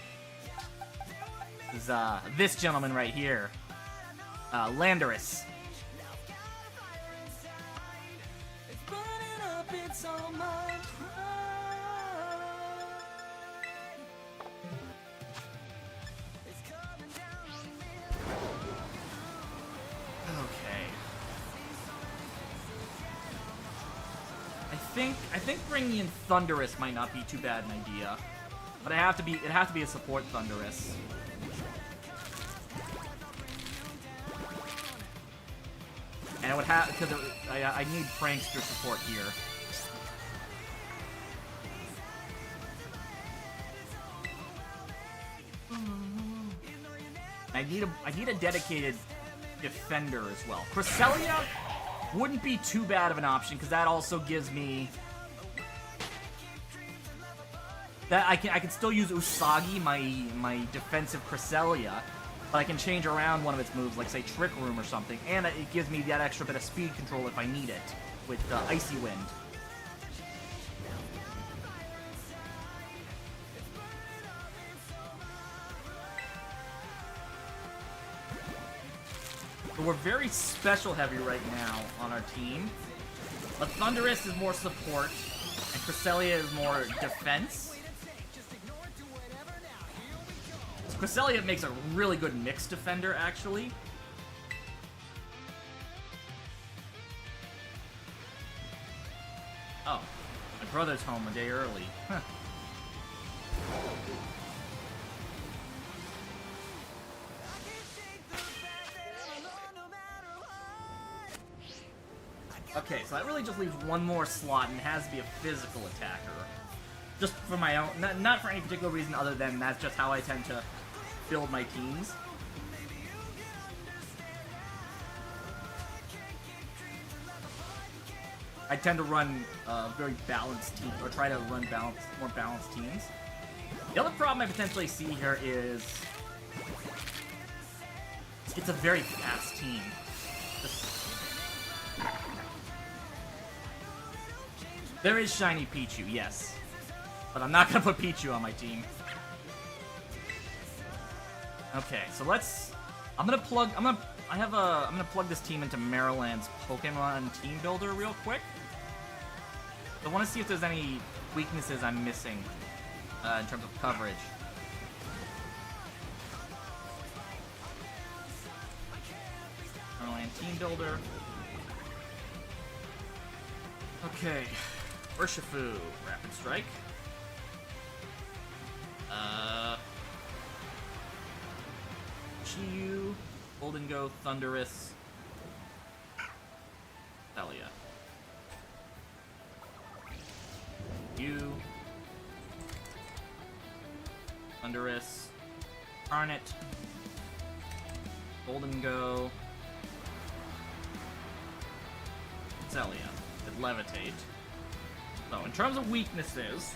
is this gentleman right here, Landorus. It's burning up, it's all my pride. I think bringing in Thundurus might not be too bad an idea, but it has to be a support Thundurus. And it would have because I need Prankster support here. I need a dedicated defender as well. Cresselia wouldn't be too bad of an option because that also gives me that I can still use Usagi, my defensive Cresselia, but I can change around one of its moves, like say Trick Room or something, and it gives me that extra bit of speed control if I need it with Icy Wind. So we're very special heavy right now on our team. But Thunderous is more support, and Cresselia is more defense. Cresselia makes a really good mixed defender, actually. Oh, my brother's home a day early. Huh. Okay, so that really just leaves one more slot, and it has to be a physical attacker. Just for my own, not for any particular reason other than that's just how I tend to build my teams. I tend to run very balanced teams, or try to run more balanced teams. The other problem I potentially see here is it's a very fast team. There is shiny Pichu, yes, but I'm not gonna put Pichu on my team. Okay, so let's. I'm gonna plug this team into Maryland's Pokemon Team Builder real quick. I want to see if there's any weaknesses I'm missing in terms of coverage. Maryland Team Builder. Okay, Urshifu, Rapid Strike. Chiyu, Golden Go, Thunderous, Celia. You, Thunderous, Carnet, Golden Go, Celia, with Levitate. So, in terms of weaknesses,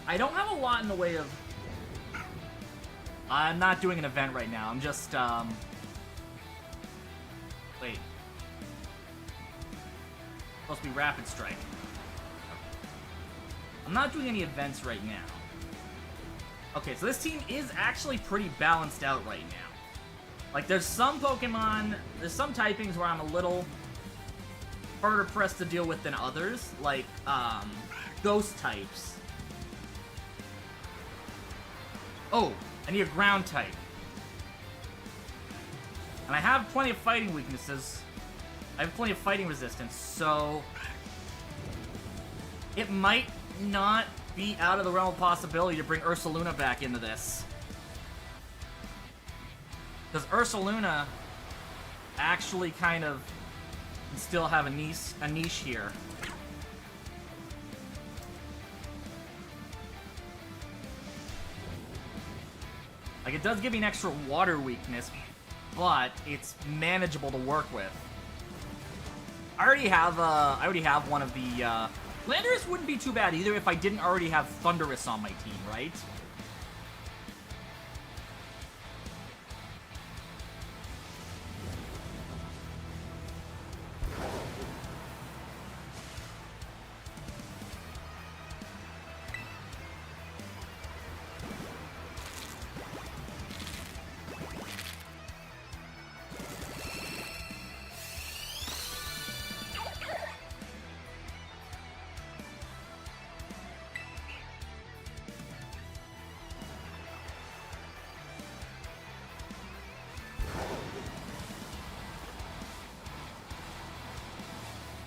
I don't have a lot in the way of... I'm not doing an event right now, I'm just, wait. Supposed to be Rapid Strike. I'm not doing any events right now. Okay, so this team is actually pretty balanced out right now. Like, there's some Pokemon, there's some typings where I'm a little harder pressed to deal with than others, like, Ghost types. Oh, I need a Ground type. And I have plenty of fighting weaknesses. I have plenty of fighting resistance, so it might not be out of the realm of possibility to bring Ursaluna back into this. Because Ursaluna actually kind of can still have a niche here. Like, it does give me an extra water weakness, but it's manageable to work with. I already have one of the, Landorus wouldn't be too bad either if I didn't already have Thunderous on my team, right?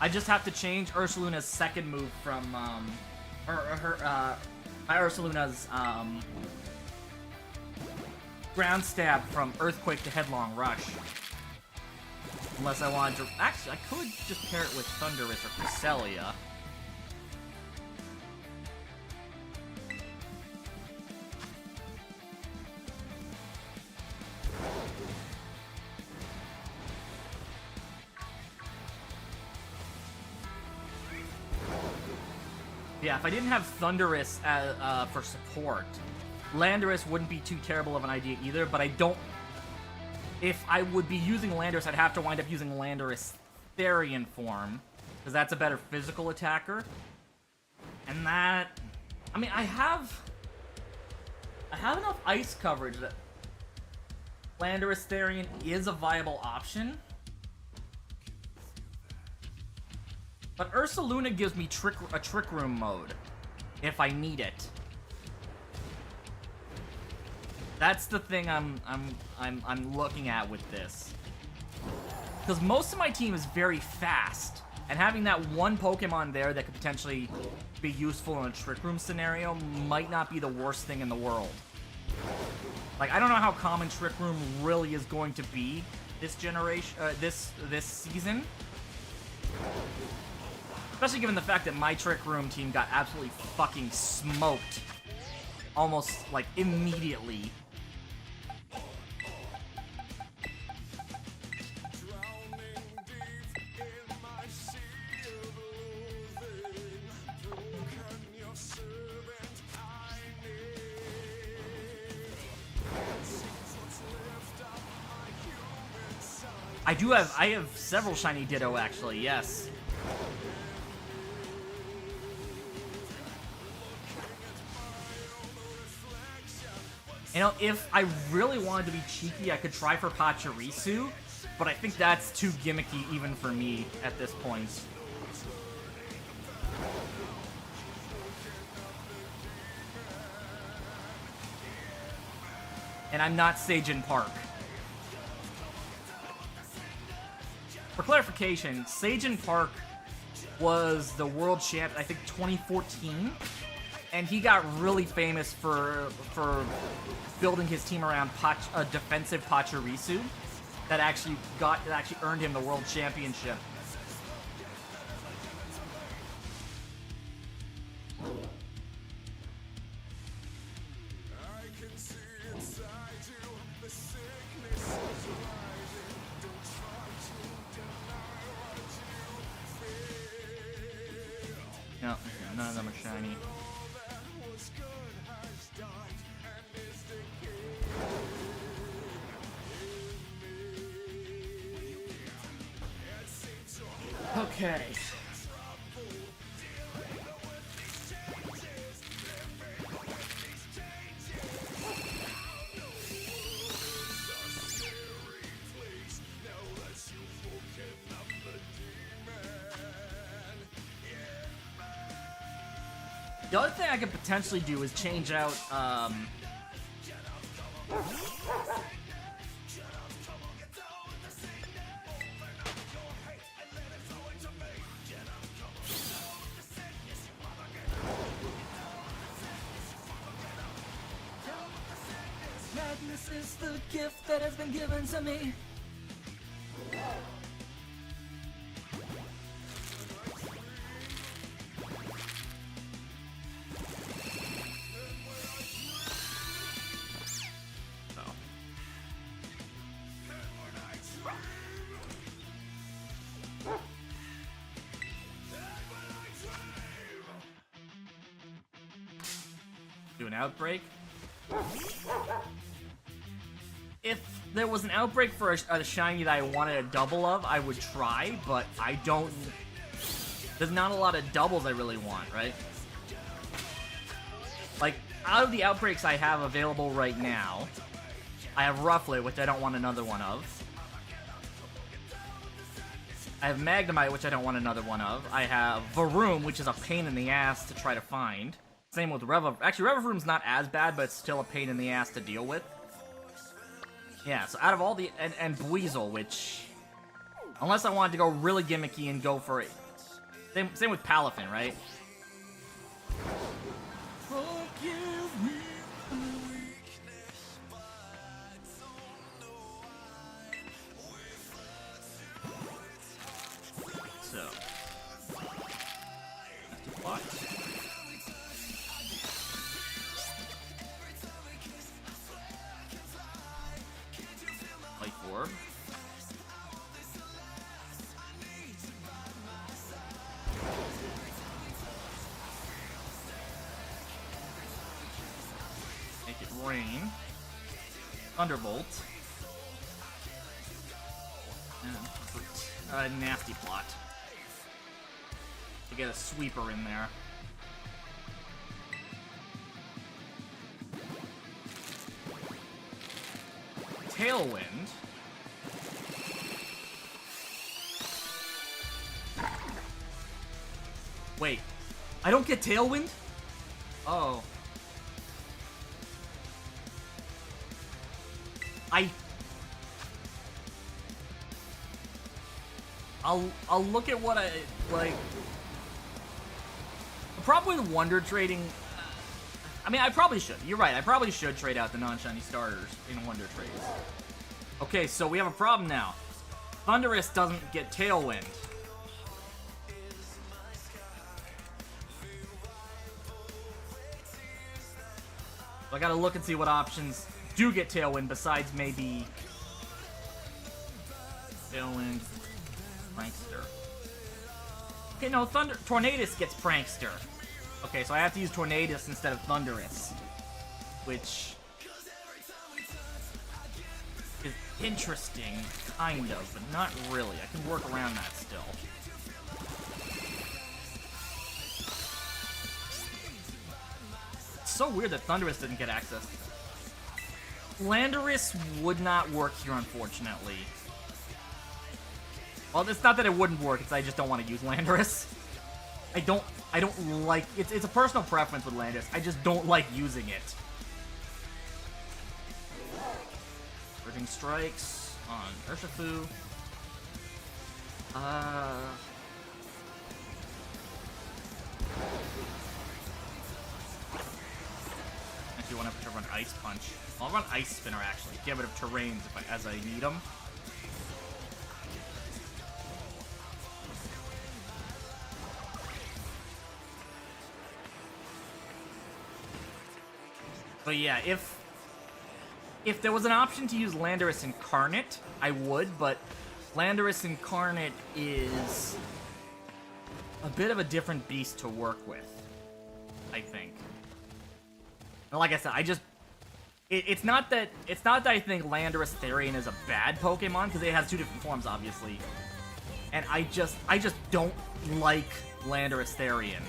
I just have to change Ursaluna's second move from, Ursaluna's, Ground Stab from Earthquake to Headlong Rush. Unless I wanted to... Actually, I could just pair it with Thunderous or Cresselia. Yeah, if I didn't have Thunderous for support, Landorus wouldn't be too terrible of an idea either, but I don't... If I would be using Landorus, I'd have to wind up using Landorus Therian form, because that's a better physical attacker. And that... I mean, I have enough ice coverage that... Landorus Therian is a viable option. But Ursaluna gives me a Trick Room mode if I need it. That's the thing I'm looking at with this. Because most of my team is very fast, and having that one Pokemon there that could potentially be useful in a Trick Room scenario might not be the worst thing in the world. Like, I don't know how common Trick Room really is going to be this generation, this season. Especially given the fact that my Trick Room team got absolutely fucking smoked. Almost, like, immediately. I have several shiny Ditto, actually, yes. You know, if I really wanted to be cheeky, I could try for Pachirisu, but I think that's too gimmicky even for me at this point. And I'm not Sajin Park. For clarification, Sajin Park was the world champ, I think, 2014, and he got really famous for building his team around a defensive Pachirisu that actually earned him the world championship. No, none of them are shiny. Okay. The other thing I could potentially do is change out, Madness is the gift that has been given to me. Do an outbreak. If there was an outbreak for a shiny that I wanted a double of, I would try, but I don't... There's not a lot of doubles I really want, right? Like, out of the outbreaks I have available right now, I have Rufflet, which I don't want another one of. I have Magnemite, which I don't want another one of. I have Varoom, which is a pain in the ass to try to find. Same with Actually, Revavroom's not as bad, but it's still a pain in the ass to deal with. Yeah, so out of all the... And Buizel, which... Unless I wanted to go really gimmicky and go for it. Same with Palafin, right? So... What? Orb. Make it rain. Thunderbolt. And nasty plot. To get a sweeper in there. Tailwind. Wait, I don't get Tailwind? Oh. I'll look at what I like. The problem with Wonder trading, I mean, I probably should. You're right. I probably should trade out the non-shiny starters in Wonder trades. Okay, so we have a problem now. Thunderous doesn't get Tailwind. So I gotta look and see what options do get Tailwind besides maybe Tailwind, Prankster. Okay, no, Tornadus gets Prankster. Okay, so I have to use Tornadus instead of Thunderous, which is interesting, kind of, but not really. I can work around that still. It's so weird that Thunderous didn't get access. Landorus would not work here, unfortunately. Well, it's not that it wouldn't work, it's I just don't want to use Landorus. I don't like... It's a personal preference with Landorus. I just don't like using it. Urging Strikes on Urshifu. If you want to run Ice Punch. I'll run Ice Spinner, actually. Get rid of terrains as I need them. But yeah, if there was an option to use Landorus Incarnate, I would, but Landorus Incarnate is a bit of a different beast to work with, I think. And like I said, it's not that I think Landorus Therian is a bad Pokemon, because it has two different forms, obviously. And I just don't like Landorus Therian.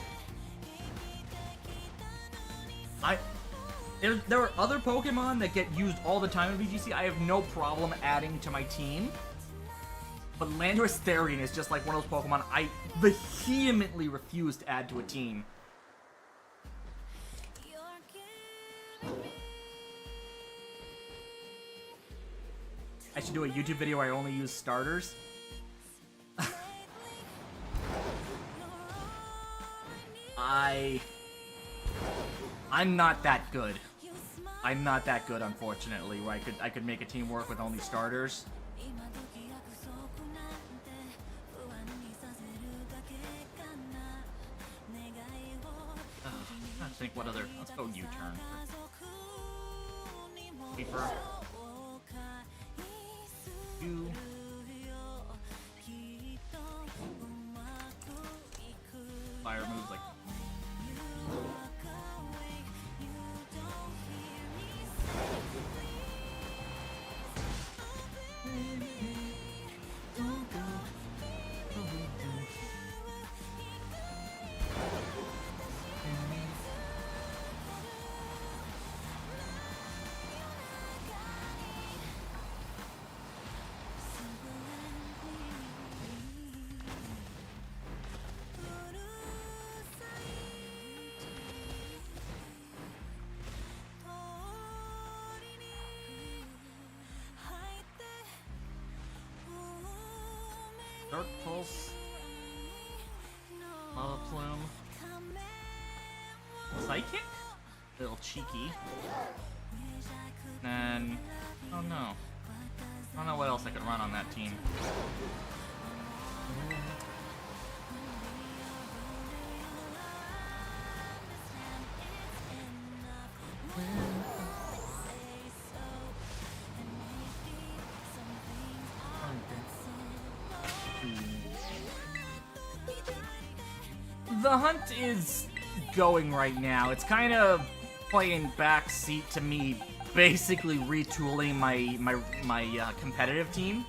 There are other Pokemon that get used all the time in VGC. I have no problem adding to my team. But Landorus Therian is just like one of those Pokemon I vehemently refuse to add to a team. I should do a YouTube video where I only use starters. I'm not that good. I'm not that good, unfortunately, where I could make a team work with only starters. I'm trying to think what other. Let's go U-turn. Keeper. U. Fire moves like. Dark Pulse, Lava Plume, Psychic? A little cheeky. And oh no. I don't know what else I could run on that team. The hunt is going right now. It's kind of playing backseat to me, basically retooling my competitive team.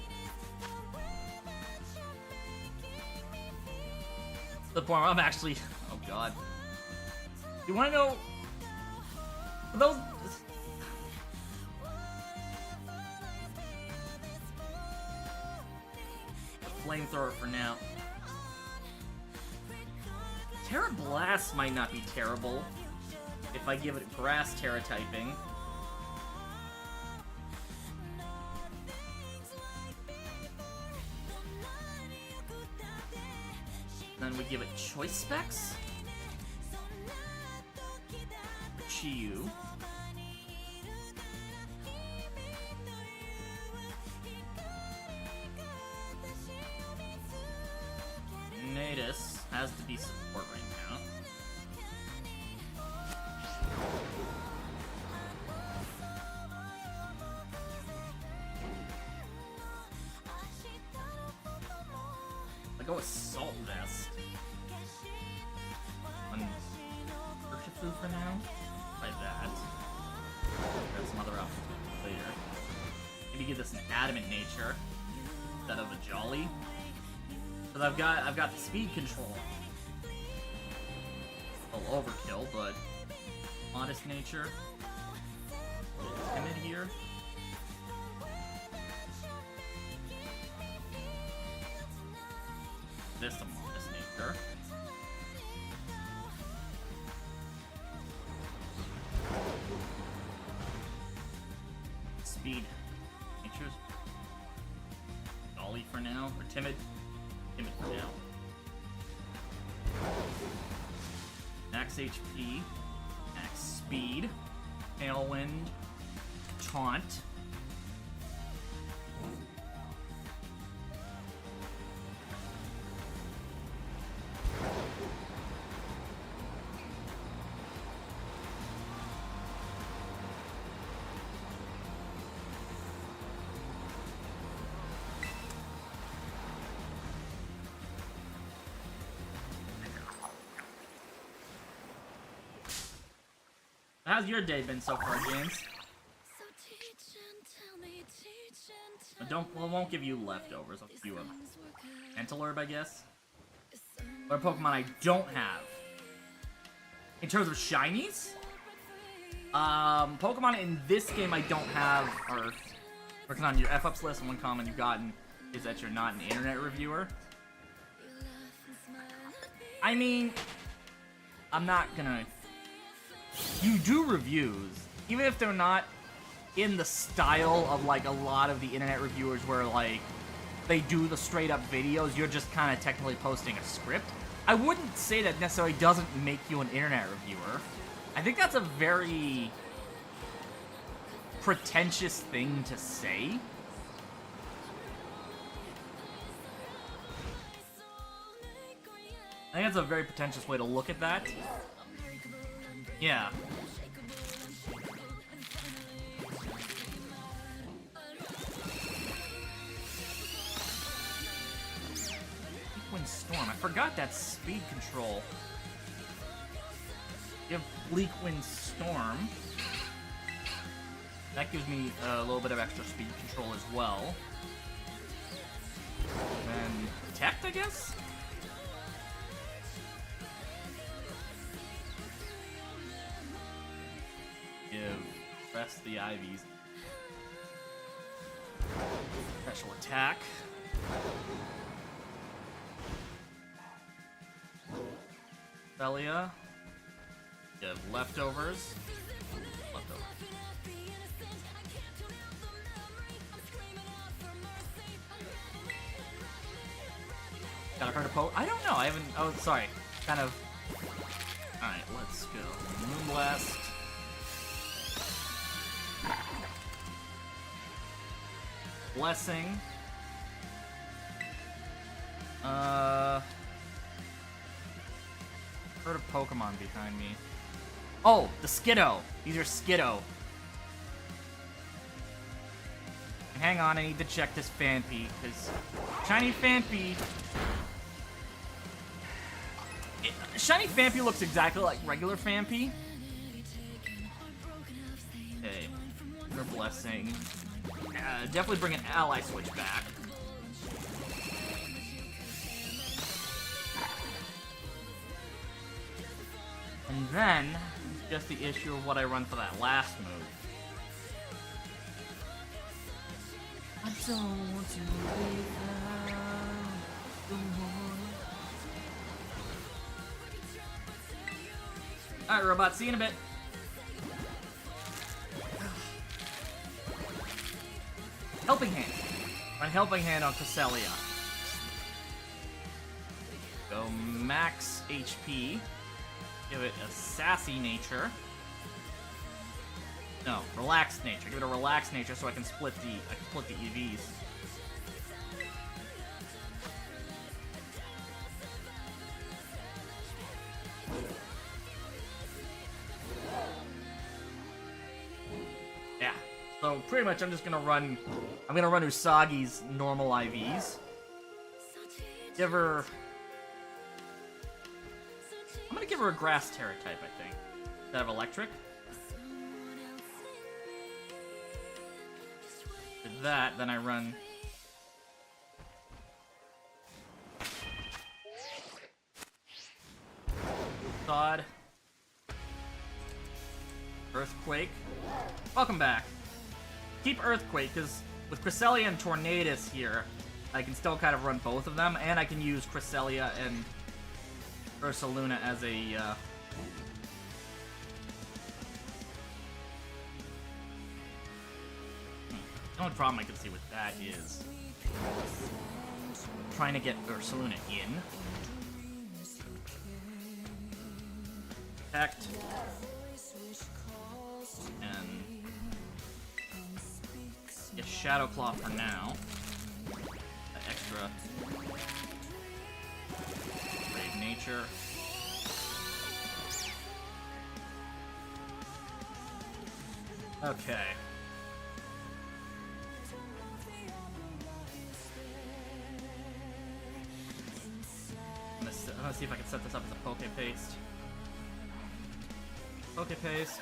To the point where I'm actually, oh god. You want to know those? flamethrower for now. Terra Blast might not be terrible if I give it grass Terra typing. Then we give it choice specs. Chiyu. Natus has to be support right now. I go with Salt Vest. On Urshifu for now. Like that. Grab some other options later. Maybe give this an Adamant Nature instead of a Jolly. Because I've got the speed control. A little overkill, but Modest Nature. A little timid here. This a Modest Nature. Speed Natures. Jolly for now, or Timid. Timid for now. Max HP, max speed, Tailwind, Taunt. How's your day been so far, James? I won't give you leftovers. I'll give you a Antelorb, I guess. What a Pokemon I don't have. In terms of shinies? Pokemon in this game I don't have are working on your F-Ups list, and one comment you've gotten is that you're not an internet reviewer. I mean, I'm not gonna... You do reviews, even if they're not in the style of, like, a lot of the internet reviewers where, like, they do the straight-up videos, you're just kind of technically posting a script. I wouldn't say that necessarily doesn't make you an internet reviewer. I think that's a very pretentious thing to say. I think that's a very pretentious way to look at that. Yeah. Bleak Storm. I forgot that speed control. You have Bleak Wind Storm. That gives me a little bit of extra speed control as well. And then Protect, I guess? Give rest the Ivies. Special attack. Belia. Give leftovers. Leftovers. Got a hard to poke? I don't know. I haven't. Oh, sorry. Kind of. Alright, let's go. Moonblast. Blessing. Heard a Pokemon behind me. Oh, the Skiddo. These are Skiddo. Hang on, I need to check this Phanpy, because Shiny Phanpy... Shiny Phanpy looks exactly like regular Phanpy. Okay, for Blessing. Definitely bring an Ally Switch back. And then, it's just the issue of what I run for that last move. I don't want to be found. Alright, robot, see you in a bit. Helping Hand. My Helping Hand on Cresselia. Go max HP. Give it a sassy nature. No, relaxed nature. Give it a relaxed nature so I can split the EVs. Yeah. So pretty much I'm gonna run Usagi's normal IVs. Give her I'm gonna give her a grass terra type, I think. Instead of electric. With that, then I run Thawed. Earthquake. Welcome back. Keep Earthquake, because with Cresselia and Tornadus here, I can still kind of run both of them, and I can use Cresselia and Ursaluna as a, The only problem I can see with that is trying to get Ursaluna in. Protect. And get Shadow Claw for now. That extra Brave Nature. Okay. I'm gonna see if I can set this up as a Poke Paste. Poke Paste.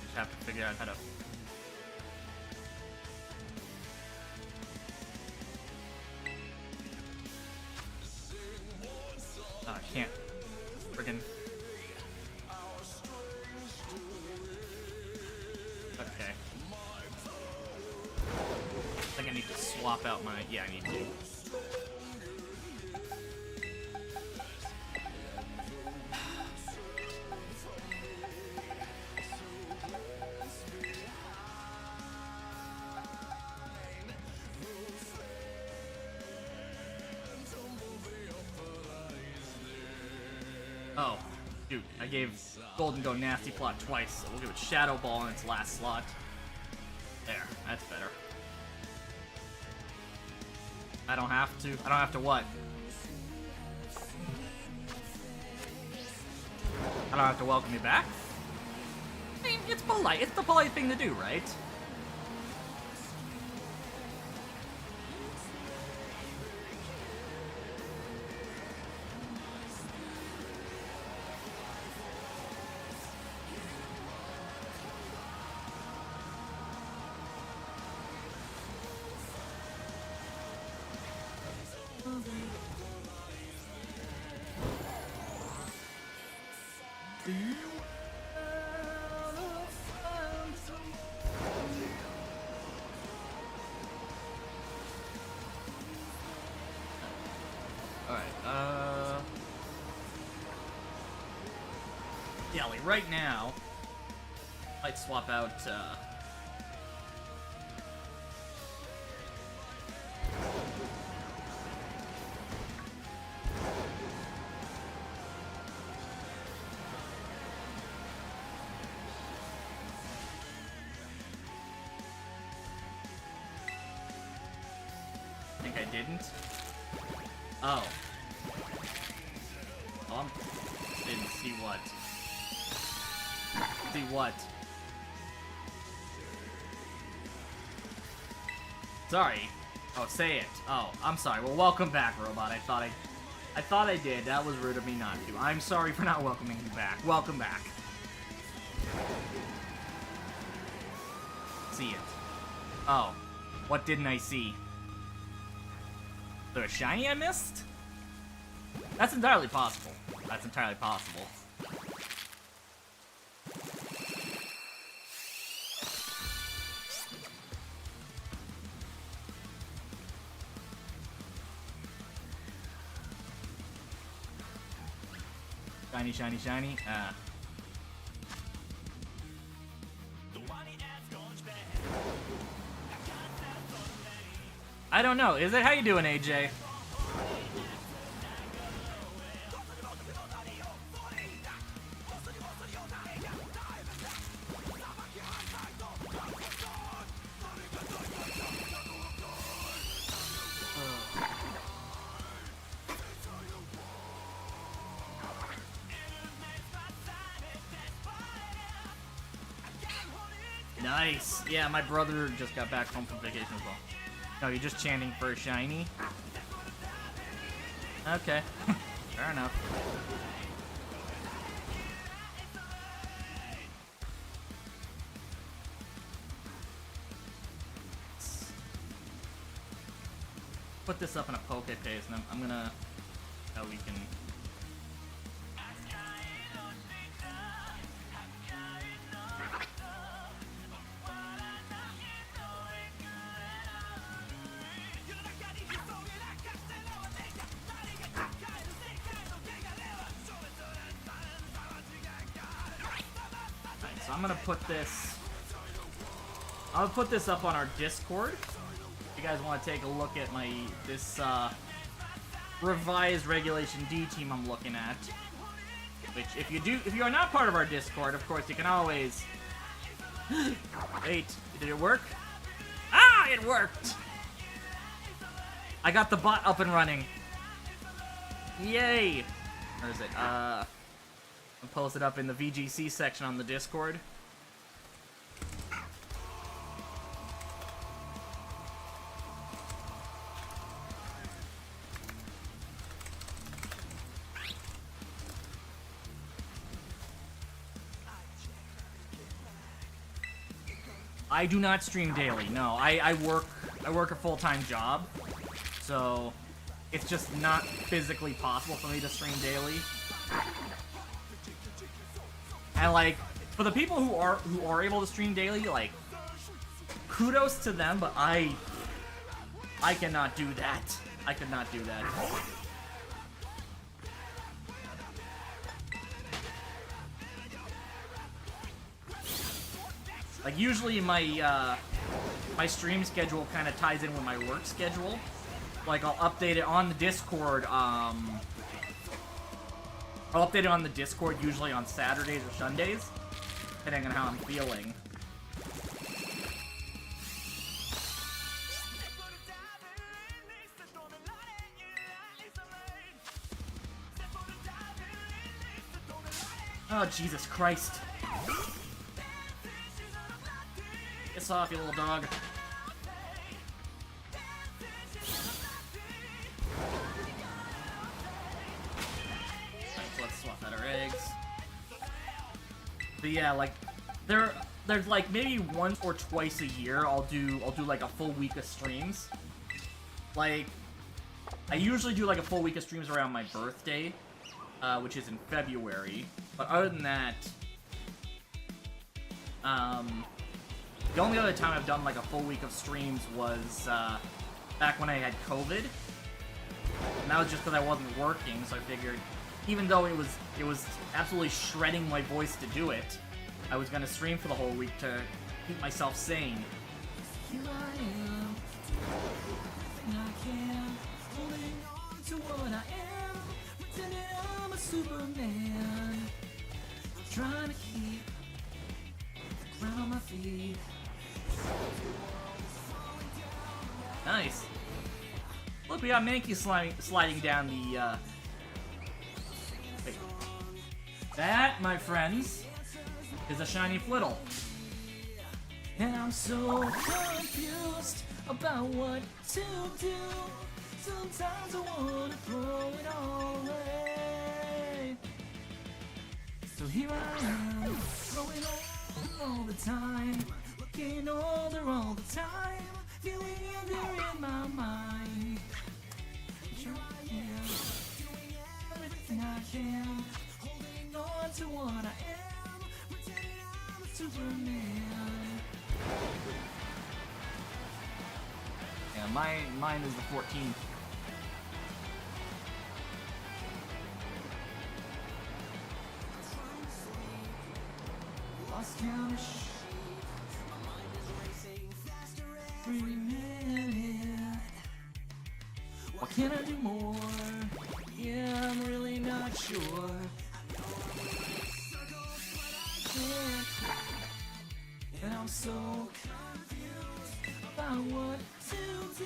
Just have to figure out how to... Oh, I can't. Friggin'... Okay. I think I need to swap out my... Yeah, I need to. Oh, shoot. I gave Golden Go Nasty Plot twice, so we'll give it Shadow Ball in its last slot. There, that's better. I don't have to what? I don't have to welcome you back? I mean, it's polite. It's the polite thing to do, right? Yeah, like right now, I might swap out, I think I didn't. Oh. Oh, I didn't see what. See what? Sorry. Oh, say it. Oh, I'm sorry. Well, welcome back, robot. I thought I did. That was rude of me not to. I'm sorry for not welcoming you back. Welcome back. See it. Oh. What didn't I see? Is there a shiny I missed? That's entirely possible. That's entirely possible. Shiny, shiny, shiny. Ah. I don't know. Is it? How you doing, AJ? Nice. Yeah, my brother just got back home from vacation as well. No, you're just chanting for a shiny? Okay. Fair enough. Put this up in a poke paste, and I'm gonna... How we can... So I'm gonna put this. I'll put this up on our Discord. If you guys want to take a look at this revised Regulation D team I'm looking at. Which, if you are not part of our Discord, of course you can always. Wait, did it work? Ah, it worked! I got the bot up and running. Yay! Where is it? I'll post it up in the VGC section on the Discord. I do not stream daily. No, I work a full-time job, so it's just not physically possible for me to stream daily. And like, for the people who are able to stream daily, like, kudos to them, but I cannot do that. I could not do that. Like, usually my my stream schedule kind of ties in with my work schedule. Like, I'll update it on the Discord. I'll update it on the Discord usually on Saturdays or Sundays, depending on how I'm feeling. Oh, Jesus Christ. Piss off, you little dog. Let's swap out our eggs. But yeah, like, there's like maybe once or twice a year I'll do like a full week of streams. Like, I usually do like a full week of streams around my birthday, which is in February. But other than that, the only other time I've done like a full week of streams was back when I had COVID, and that was just because I wasn't working. So I figured, even though it was absolutely shredding my voice to do it, I was gonna stream for the whole week to keep myself sane. Here I am, I can, holding on to what I am, pretending I'm a Superman, trying to keep the ground on my feet. Nice. Look, we got Mankey sliding down the, Wait. That, my friends, is a shiny Flittle. And I'm so confused about what to do. Sometimes I wanna throw it all away. So here I am, throwing all the time, looking older all the time, feeling younger in my mind. Here I am, doing everything I can, holding on to what I am, pretending I'm a Superman. Yeah, mine is the 14th. lost count of every minute. What can I do more? Yeah, I'm really not sure. And I'm so confused about what to do.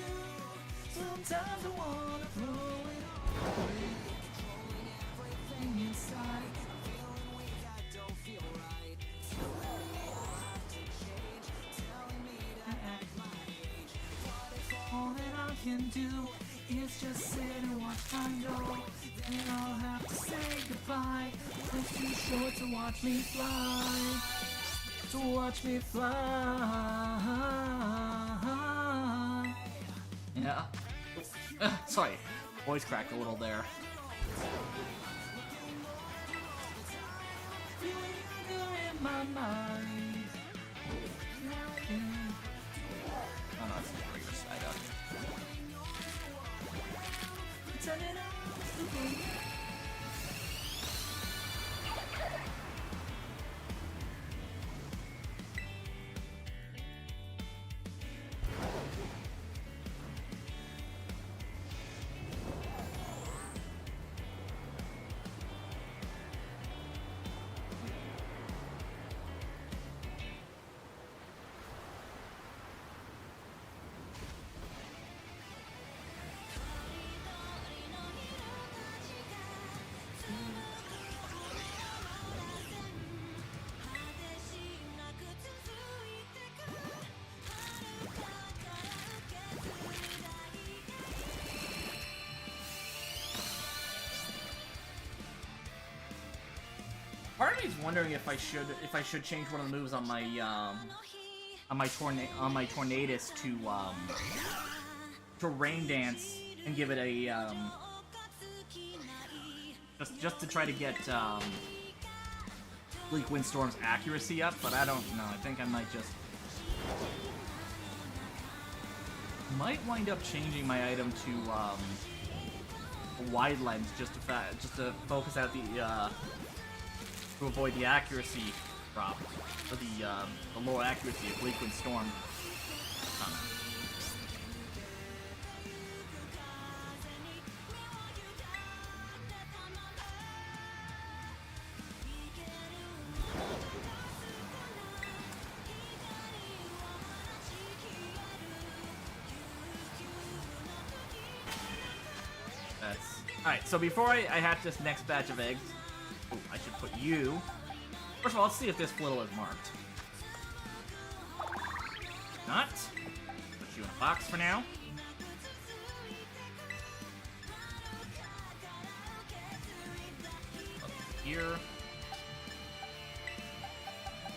Sometimes I wanna throw it all away. Controlling everything inside. Feeling weak, I don't feel right. Telling me I'll have to change. Telling me to act my age. What if all that I can do is just sit and watch time go? Then I'll have to say goodbye. It's too short to watch me fly. To watch me fly. Yeah. Sorry, voice cracked a little there. In my mind. Oh no, it's the regular side up. Turn it on. Part of me's wondering if I should change one of the moves on my Tornadus to Rain Dance and give it a just to try to get Bleak Windstorm's accuracy up, but I don't know. I think I might wind up changing my item to a wide lens just to focus out the to avoid the accuracy drop, or the lower accuracy of Bleak Windstorm. Alright, so before I hatch this next batch of eggs, I should put you. First of all, let's see if this Flittle is marked. Not. Put you in a box for now. Here.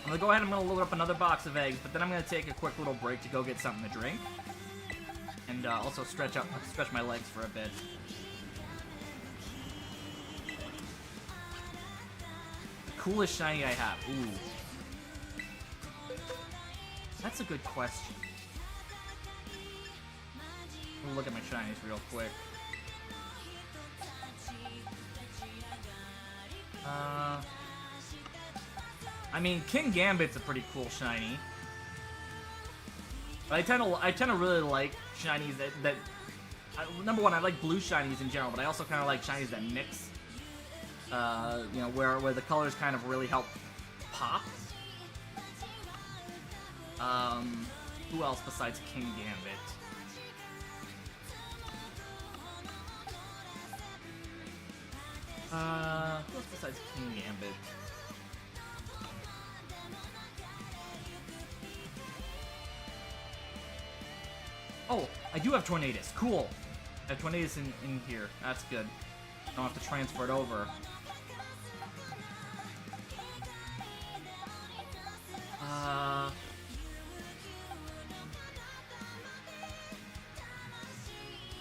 I'm gonna go ahead and I'm gonna load up another box of eggs, but then I'm gonna take a quick little break to go get something to drink. And also stretch my legs for a bit. Coolest shiny I have. Ooh. That's a good question. Let me look at my shinies real quick. I mean, King Gambit's a pretty cool shiny. But I tend to really like shinies that number one, I like blue shinies in general, but I also kind of like shinies that mix. You know, where the colors kind of really help pop. Who else besides King Gambit? Who else besides King Gambit? Oh, I do have Tornadus. Cool. I have Tornadus in here. That's good. I don't have to transfer it over.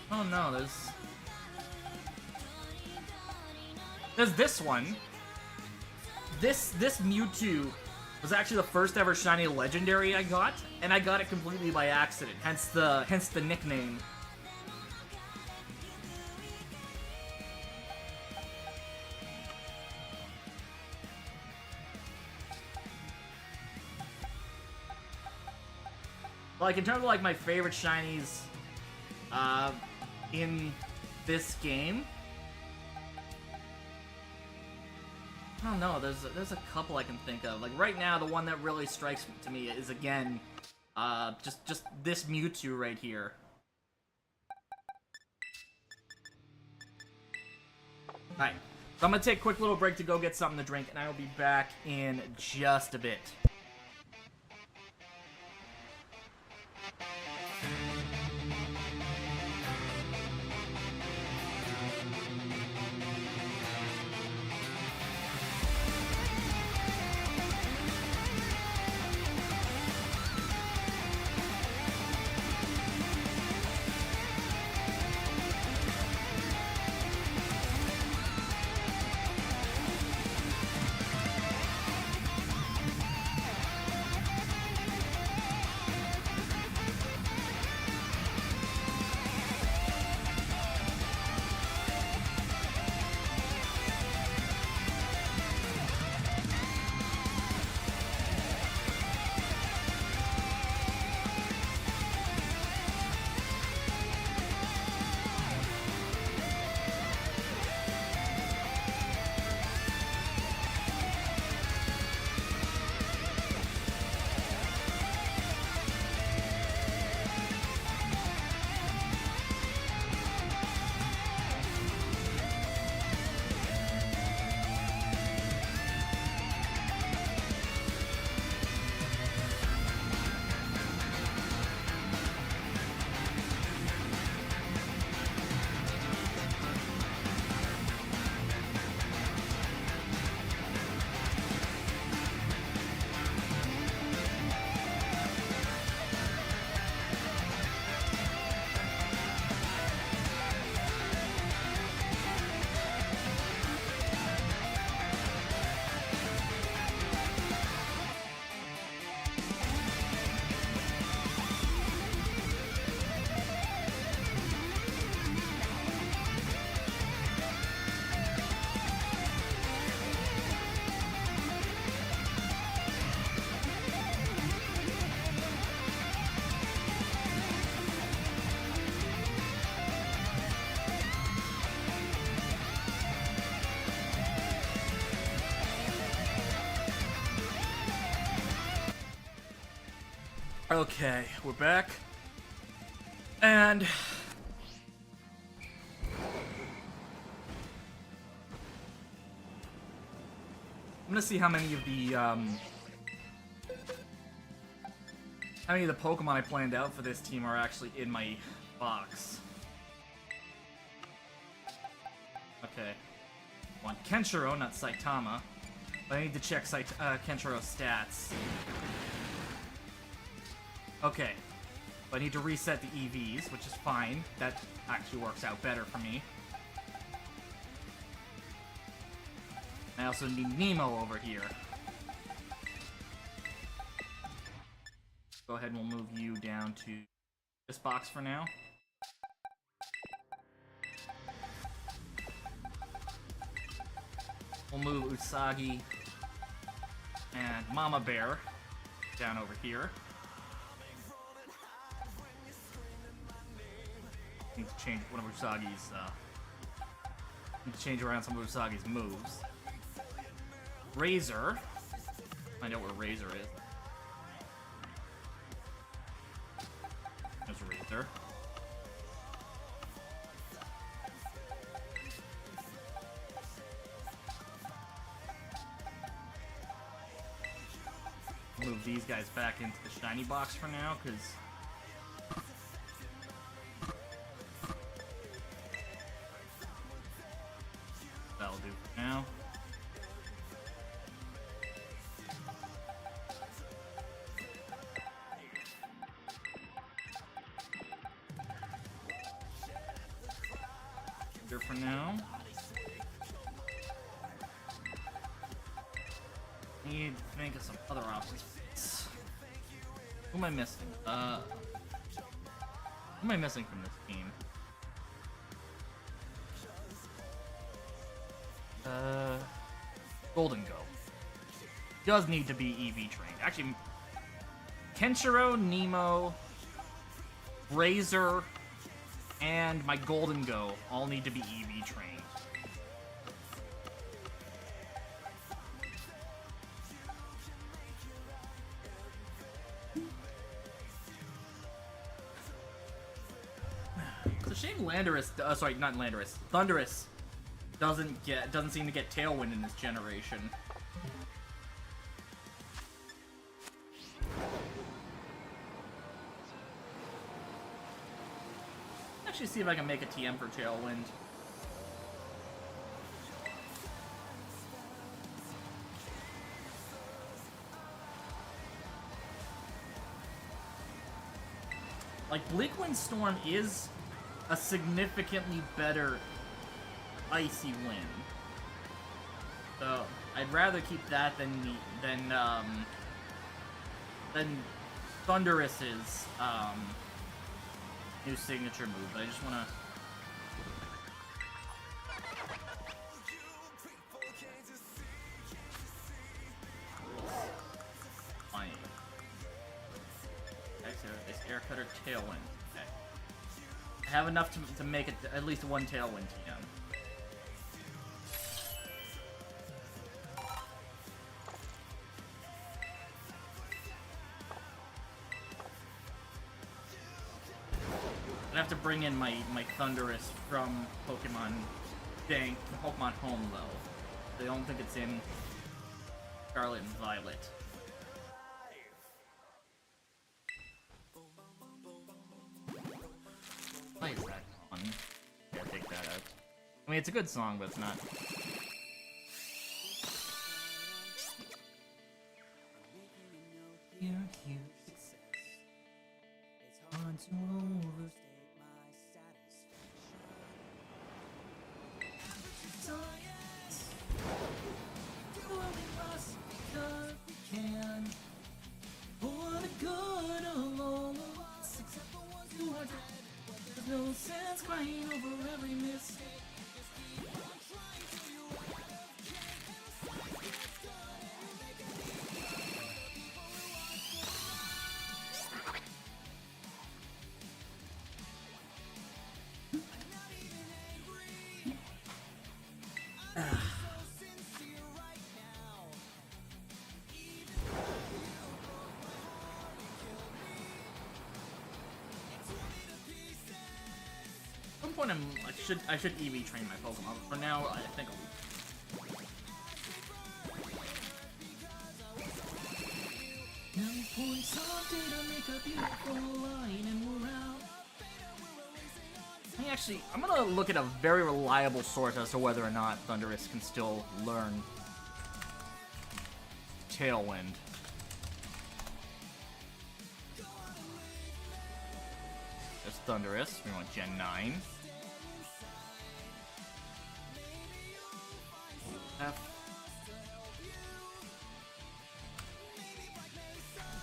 Oh no, there's this one. This Mewtwo was actually the first ever shiny legendary I got, and I got it completely by accident. Hence the nickname. like in terms of like my favorite shinies, in this game, I don't know. There's a couple I can think of. Like right now, the one that really strikes to me is again, just this Mewtwo right here. Alright, so I'm gonna take a quick little break to go get something to drink, and I will be back in just a bit. Okay, we're back. And I'm gonna see how many of the Pokemon I planned out for this team are actually in my box. Okay. Want Kenshiro, not Saitama. But I need to check Kenshiro's stats. Okay. But I need to reset the EVs, which is fine. That actually works out better for me. I also need Nemo over here. Go ahead and we'll move you down to this box for now. We'll move Usagi and Mama Bear down over here. Need to change one of Usagi's, need to change around some of Usagi's moves. Razor. Find out where Razor is. There's Razor. Move these guys back into the shiny box for now, because that'll do for now. Good for now. Need to think of some other options. Who am I missing? Who am I missing from this team? Golden Go. Does need to be EV trained. Actually, Kenshiro, Nemo, Razor and my Golden Go all need to be EV trained. It's a shame Landorus, sorry, not Landorus, Thundurus doesn't seem to get Tailwind in this generation. Actually, see if I can make a TM for Tailwind. Like, Bleakwind Storm is a significantly better Icy Wind. So, I'd rather keep that than Thundurus's, new signature move, but I just wanna... Fine. Okay, so this Air Cutter Tailwind. Okay. I have enough to make it at least one Tailwind TM. I have to bring in my Thundurus from Pokemon Home, though. I don't think it's in Scarlet and Violet. Why is that on? Yeah, take that out. I mean, it's a good song, but it's not. You're a huge success. It's hard to overstate. No sense crying over every mistake. I should EV train my Pokemon, but for now, I think I'm gonna look at a very reliable source as to whether or not Thundurus can still learn Tailwind. There's Thundurus. We want Gen 9.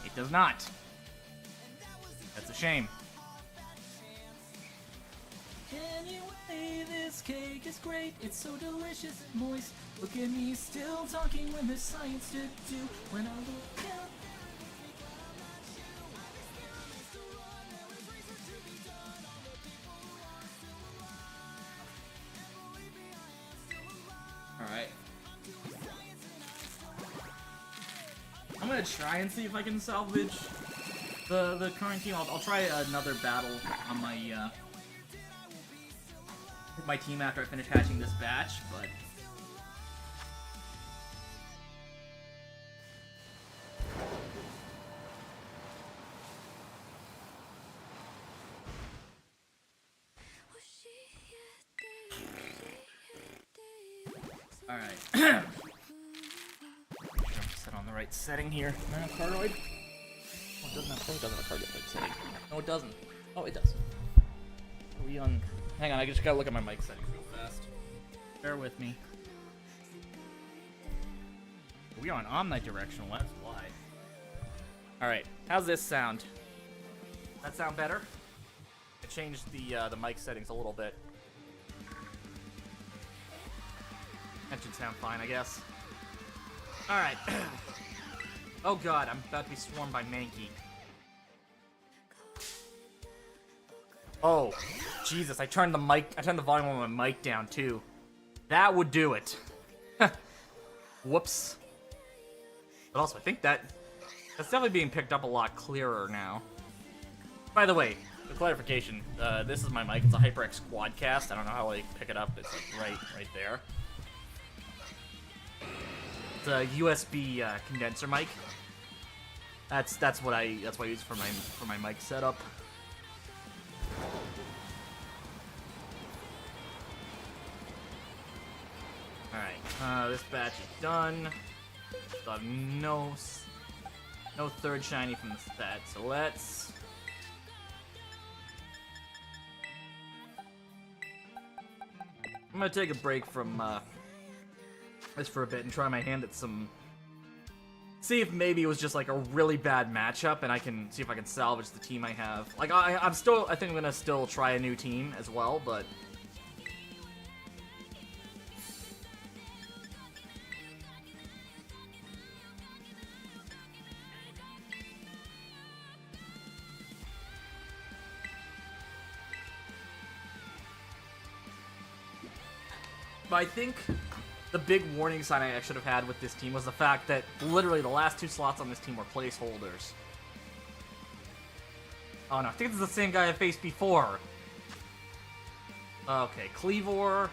It does not. That's a shame. Anyway, this cake is great. It's so delicious and moist. Look at me still talking when there's science to do. When I look out. Alright. I'm gonna try and see if I can salvage the current team. I'll try another battle on my team after I finish hatching this batch, but... Alright. Make sure I'm set on the right setting here. Cardioid? Oh, it doesn't have a cardioid setting. No, it doesn't. Oh, it does. Are we on... Hang on, I just gotta look at my mic settings real fast. Bear with me. We are on omnidirectional, that's why. Alright, how's this sound? That sound better? I changed the mic settings a little bit. That should sound fine, I guess. Alright. Oh god, I'm about to be swarmed by Mankey. Oh, Jesus! I turned the volume on my mic down too. That would do it. Whoops. But also, I think that's definitely being picked up a lot clearer now. By the way, for clarification, this is my mic. It's a HyperX Quadcast. I don't know how I pick it up. It's like right there. It's a USB condenser mic. That's what I use for my mic setup. All right, this batch is done. Still have no third shiny from the set, so let's. I'm gonna take a break from this for a bit and try my hand at some. See if maybe it was just like a really bad matchup, and I can see if I can salvage the team I have. Like I think I'm gonna still try a new team as well, but. But I think the big warning sign I should have had with this team was the fact that literally the last 2 slots on this team were placeholders. Oh no, I think this is the same guy I faced before. Okay, Cleavor.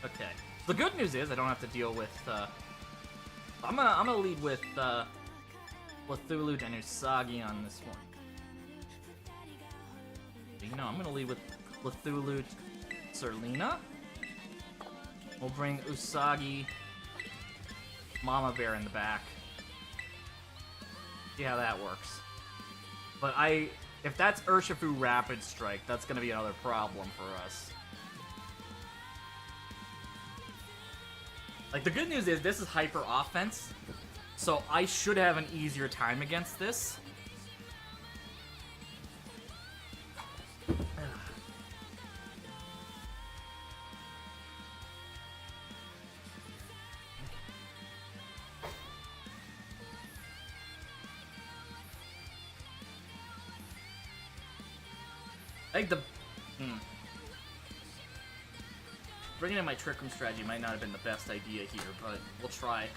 Okay. The good news is I don't have to deal with. I'm gonna lead with Cthulhu and Usagi on this one. You know, I'm gonna lead with Cthulhu, Serlina. We'll bring Usagi, Mama Bear in the back. See how that works. But if that's Urshifu Rapid Strike, that's gonna be another problem for us. Like, the good news is this is hyper offense, so I should have an easier time against this. I think bringing in my Trick Room strategy might not have been the best idea here, but we'll try.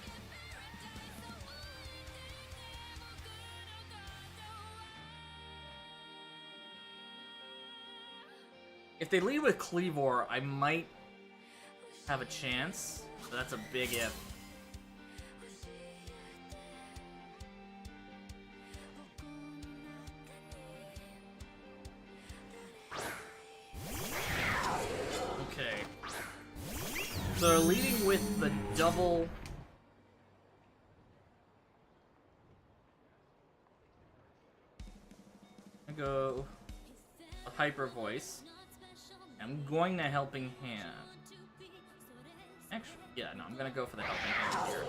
If they lead with Cleavor, I might have a chance, but that's a big if. So they're leading with the double. I go a Hyper Voice. I'm going to Helping Hand. Actually, yeah, no, I'm gonna go for the Helping Hand here.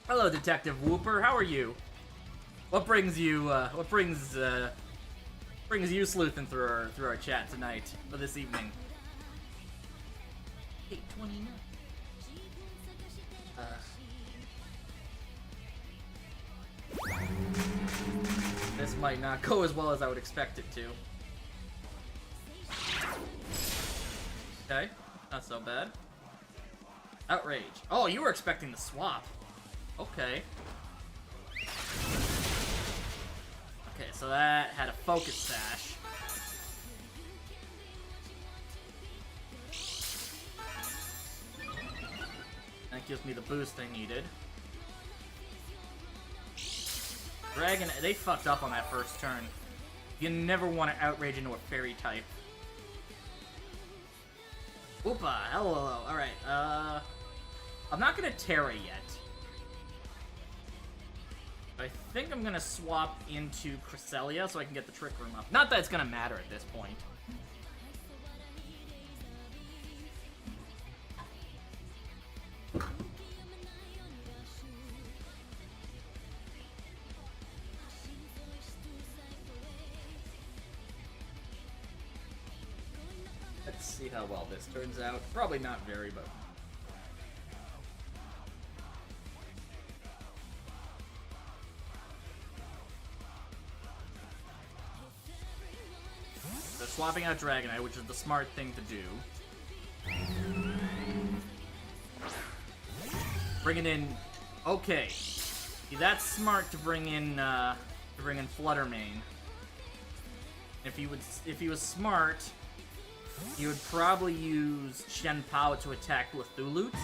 Hello, Detective Whooper. How are you? What brings you sleuthing through our chat tonight or this evening? 8:29. This might not go as well as I would expect it to. Okay, not so bad. Outrage. Oh, you were expecting the swap. Okay. Okay, so that had a Focus Sash. That gives me the boost I needed. Dragon, they fucked up on that first turn. You never want to outrage into a fairy type. Oopa, hello. Alright, I'm not gonna Terra yet. I think I'm gonna swap into Cresselia so I can get the Trick Room up. Not that it's gonna matter at this point. Let's see how well this turns out. Probably not very, but They're swapping out Dragonite, which is the smart thing to do. Bringing in... Okay. See, that's smart to bring in Fluttermane. If he was smart, he would probably use Shen Pao to attack with Thulute.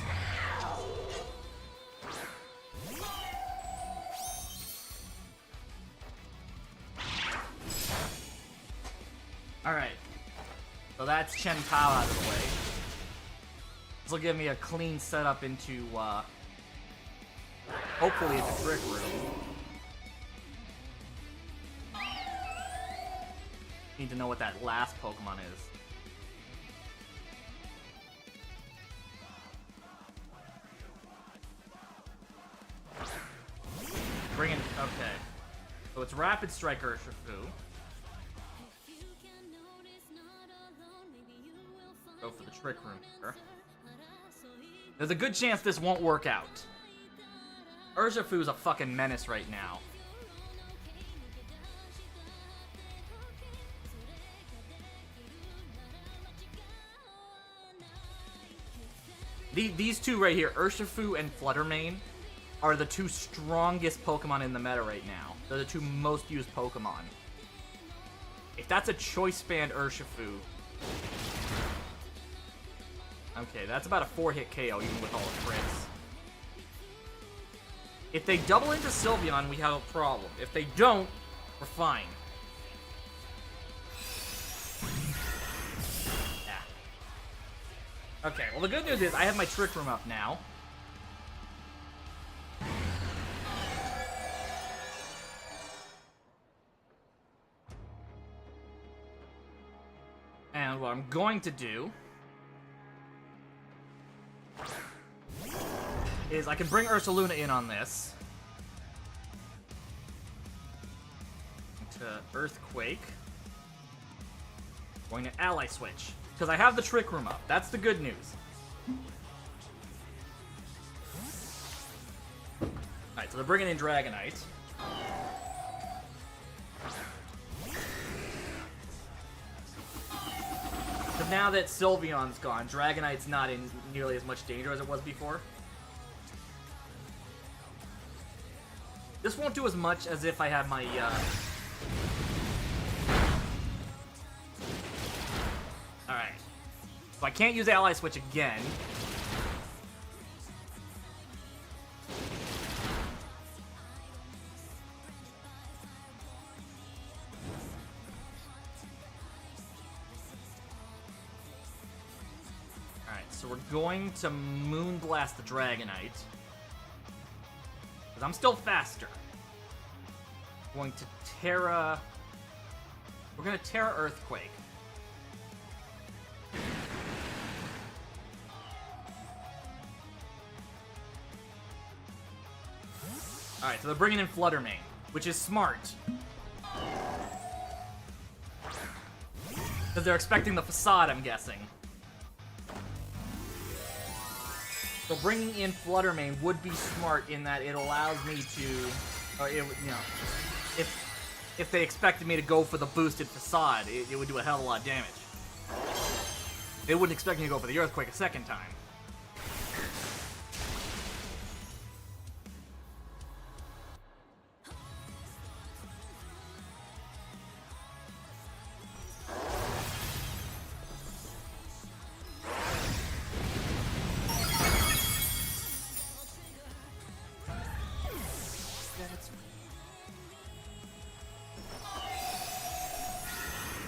Alright. So that's Chen Pao out of the way. This will give me a clean setup into, hopefully it's a Trick Room. Need to know what that last Pokemon is. Bring in... Okay. So it's Rapid Strike Urshifu. Go for the Trick Room here. There's a good chance this won't work out. Urshifu's a fucking menace right now. These two right here, Urshifu and Fluttermane, are the two strongest Pokemon in the meta right now. They're the two most used Pokemon. If that's a Choice Band Urshifu... Okay, that's about a 4-hit KO, even with all the crits. If they double into Sylveon, we have a problem. If they don't, we're fine. Yeah. Okay, well the good news is I have my Trick Room up now. And what I'm going to do is I can bring Ursaluna in on this. To Earthquake. Going to Ally Switch. Because I have the Trick Room up. That's the good news. Alright, so they're bringing in Dragonite. But now that Sylveon's gone, Dragonite's not in nearly as much danger as it was before. This won't do as much as if I had my, Alright. So I can't use Ally Switch again. Alright, so we're going to Moonblast the Dragonite. I'm still faster. Going to Terra... We're going to Terra Earthquake. Alright, so they're bringing in Fluttermane, which is smart. Because they're expecting the Facade, I'm guessing. So bringing in Fluttermane would be smart in that it allows me to, you know, if they expected me to go for the boosted Facade, it would do a hell of a lot of damage. They wouldn't expect me to go for the Earthquake a second time.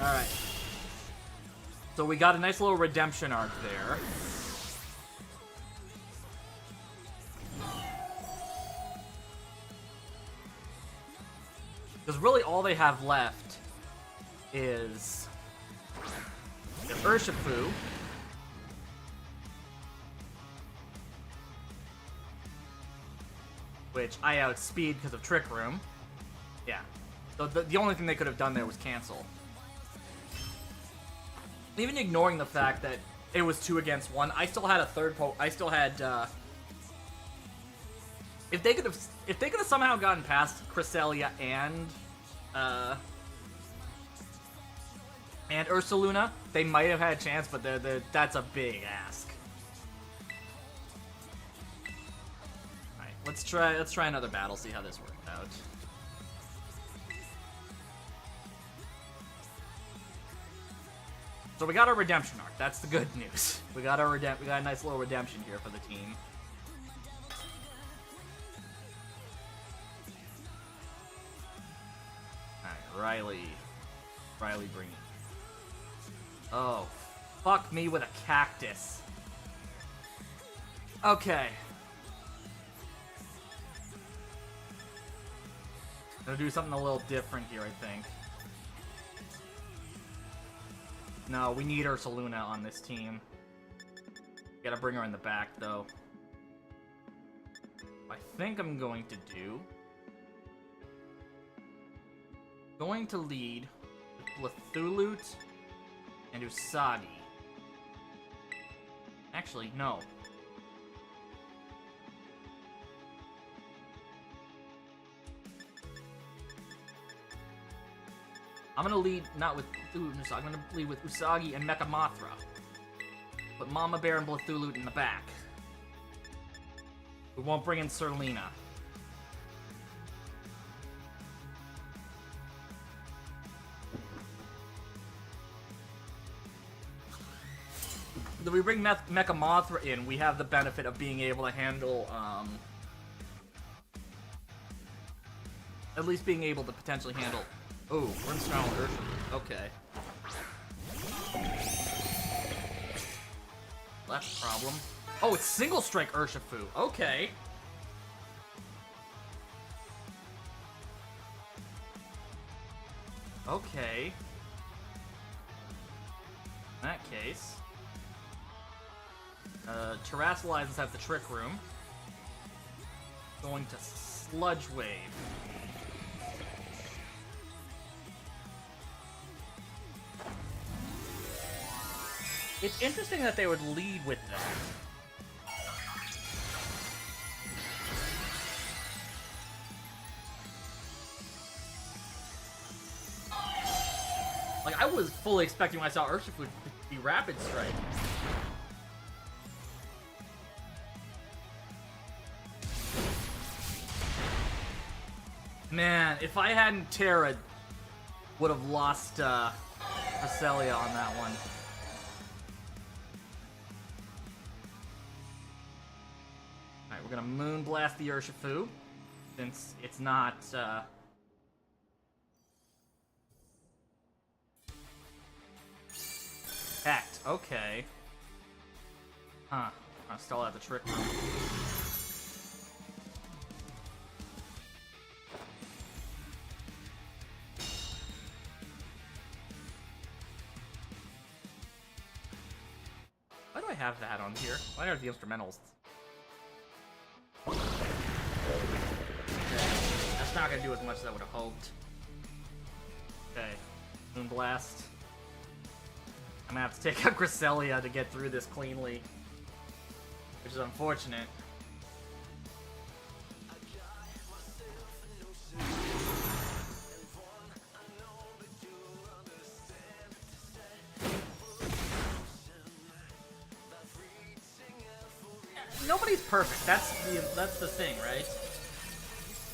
Alright. So we got a nice little redemption arc there. Because really all they have left is the Urshifu, which I outspeed because of Trick Room. Yeah. So the only thing they could have done there was cancel. Even ignoring the fact that it was 2 against 1, I still had a third I still had, if they could have somehow gotten past Cresselia and and Ursaluna, they might have had a chance, but that's a big ask. Alright, let's try another battle, see how this works out. So we got our redemption arc. That's the good news. We got a nice little redemption here for the team. Alright, Riley bring it. Oh, fuck me with a cactus. Okay. Gonna do something a little different here, I think. No, we need Ursaluna on this team. Gotta bring her in the back, though. I think I'm going to do... Going to lead with Blithulute and Usagi. Actually, no. I'm gonna lead not with Blithulute and Usagi, I'm gonna lead with Usagi and Mecha Mothra. Put Mama Bear and Blithulute in the back. We won't bring in Serlina. If we bring Mecha Mothra in, we have the benefit of being able to handle, at least being able to potentially handle... Oh, Brimstone Urshifu. Okay. That's a problem. Oh, it's Single Strike Urshifu. Okay. Okay. In that case... Terrasilize us at the Trick Room. Going to Sludge Wave. It's interesting that they would lead with that. Like, I was fully expecting when I saw Urshifu to be Rapid Strike. Man, if I hadn't Terra, would have lost Cresselia on that one. Alright, we're gonna Moonblast the Urshifu, since it's not hacked. Okay. Huh. I'm still at the Trick Room. Why do I have that on here? Why are the instrumentals? Okay. That's not gonna do as much as I would have hoped. Okay. Moonblast. I'm gonna have to take out Cresselia to get through this cleanly. Which is unfortunate. Nobody's perfect. That's the thing, right?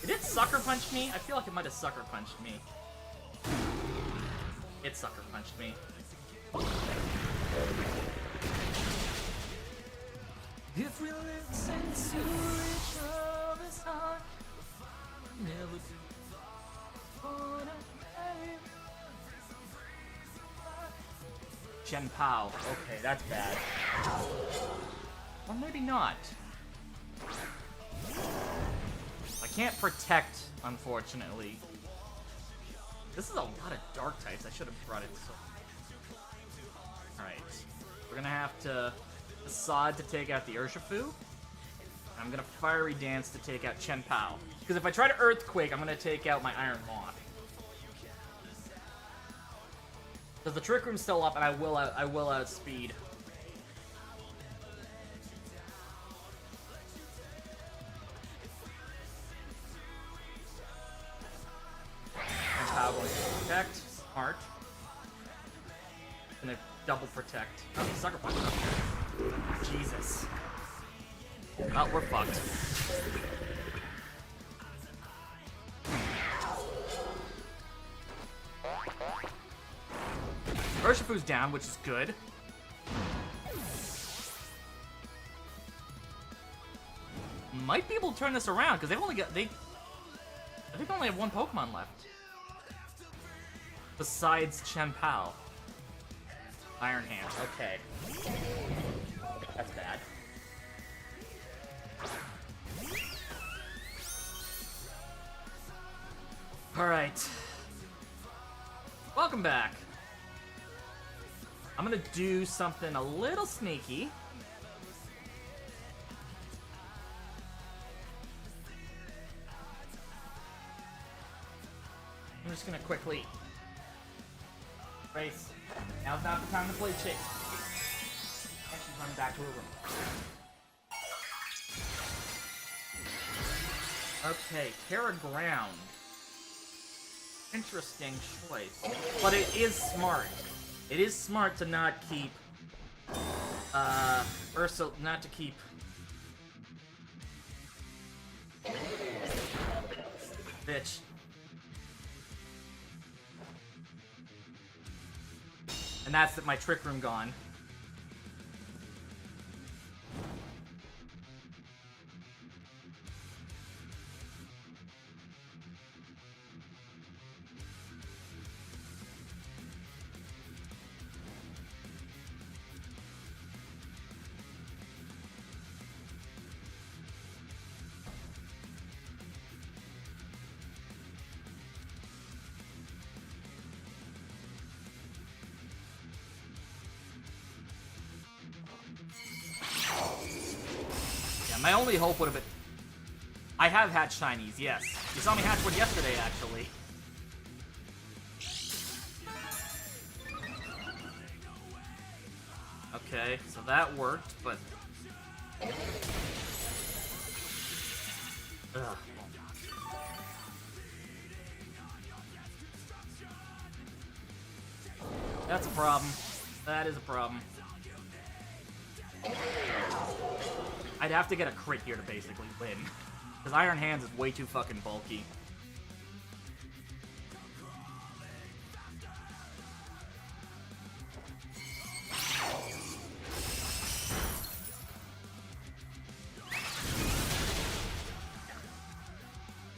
Did it sucker punch me? I feel like it might have sucker punched me. It sucker punched me. If we listen to each other's heart, never do for Chen Pao. Okay, that's bad. Or maybe not. I can't protect, unfortunately. This is a lot of dark types. I should have brought it so. Alright. We're gonna have to decide to take out the Urshifu. I'm gonna Fiery Dance to take out Chen Pao. Because if I try to Earthquake, I'm gonna take out my Iron Moth. Because the Trick Room's still up, and I will outspeed. Chen Pao going to protect. Smart. Gonna double protect. Oh, sucker punch up here. Jesus. Oh, we're fucked. Urshifu's down, which is good. Might be able to turn this around because they've only got I think they only have one Pokemon left. Besides Chien-Pao. Iron Hands, okay. That's bad. Alright. Welcome back. I'm gonna do something a little sneaky. I'm just gonna quickly race. Now's not the time to play chase. And she's running back to her room. Okay, Terra Ground. Interesting choice. But it is smart. It is smart to not keep not to keep bitch. And that's my Trick Room gone. My only hope would have been... I have had shinies, yes. You saw me hatch one yesterday, actually. Okay, so that worked, but... Ugh. That's a problem. That is a problem. I'd have to get a crit here to basically win. Because Iron Hands is way too fucking bulky.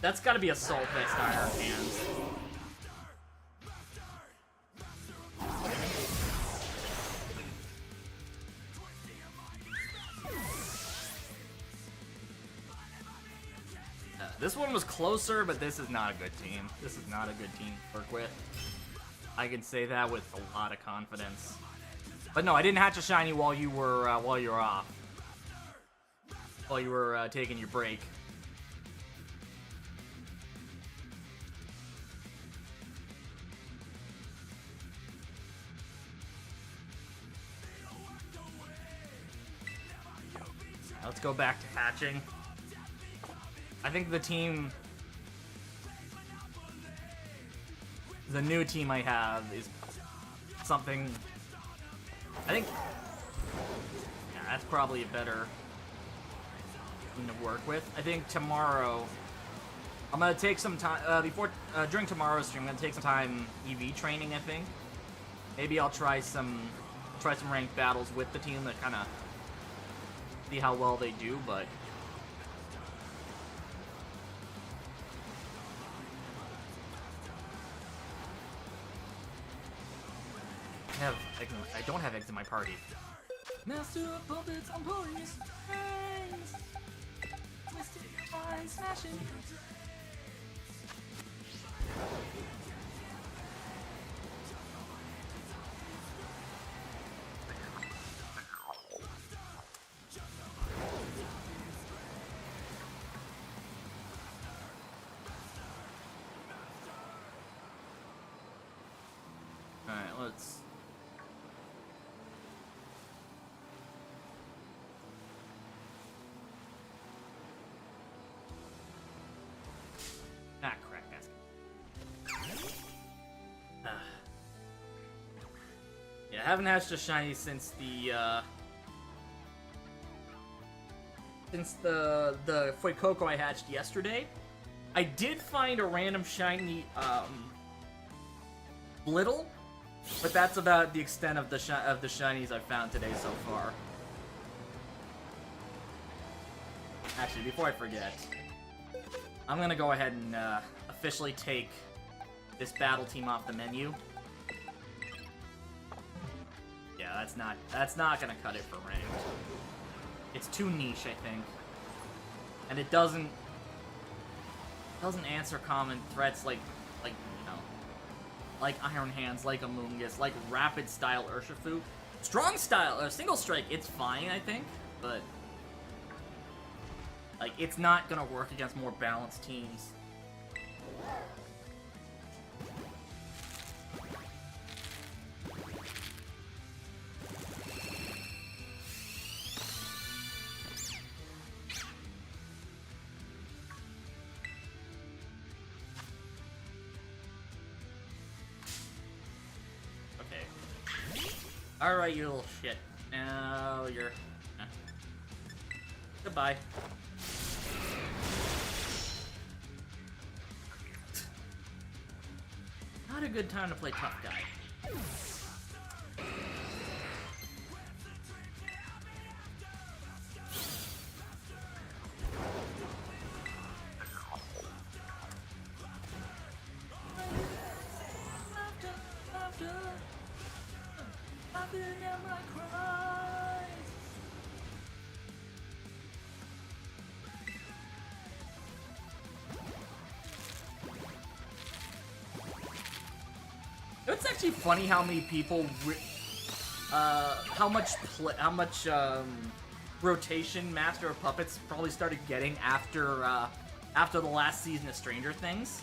That's gotta be Assault Vest Iron Hands. This one was closer, but this is not a good team. This is not a good team to work with. I can say that with a lot of confidence. But no, I didn't hatch a shiny while you were off. While you were taking your break. Let's go back to hatching. I think the new team I have is something, I think, yeah, that's probably a better team to work with. I think tomorrow, I'm going to take some time, during tomorrow's stream, I'm going to take some time EV training, I think. Maybe I'll try some ranked battles with the team to kind of see how well they do, but I don't have eggs in my party. Master of puppets on ponies, hands, twisted mind smashing. All right, let's. Ah, crack basket. Yeah, I haven't hatched a shiny since the Fuecoco I hatched yesterday. I did find a random shiny Blittle, but that's about the extent of the shinies I've found today so far. Actually, before I forget, I'm gonna go ahead and officially take this battle team off the menu. Yeah, that's not gonna cut it for ranked. It's too niche, I think, and it doesn't answer common threats like you know, like Iron Hands, like Amoonguss, like Rapid Style Urshifu. Strong Style, Single Strike, it's fine, I think, but like it's not gonna work against more balanced teams. Alright, you little shit. Now you're... Goodbye. Not a good time to play tough guy. It's actually funny how many people, how much rotation Master of Puppets probably started getting after after the last season of Stranger Things.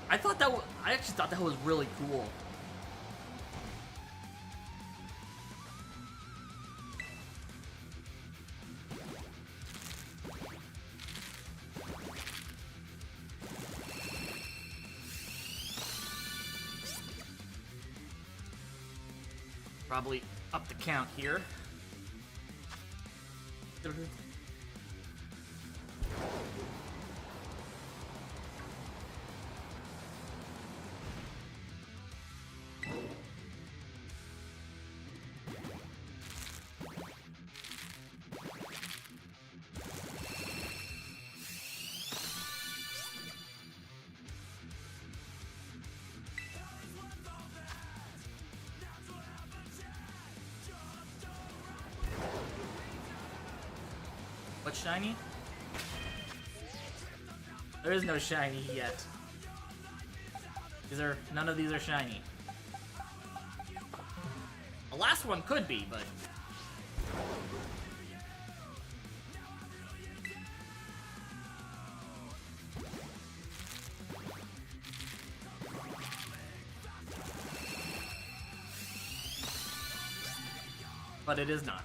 I actually thought that was really cool. Probably up the count here. What's shiny? There is no shiny yet. None of these are shiny. The last one could be, but it is not.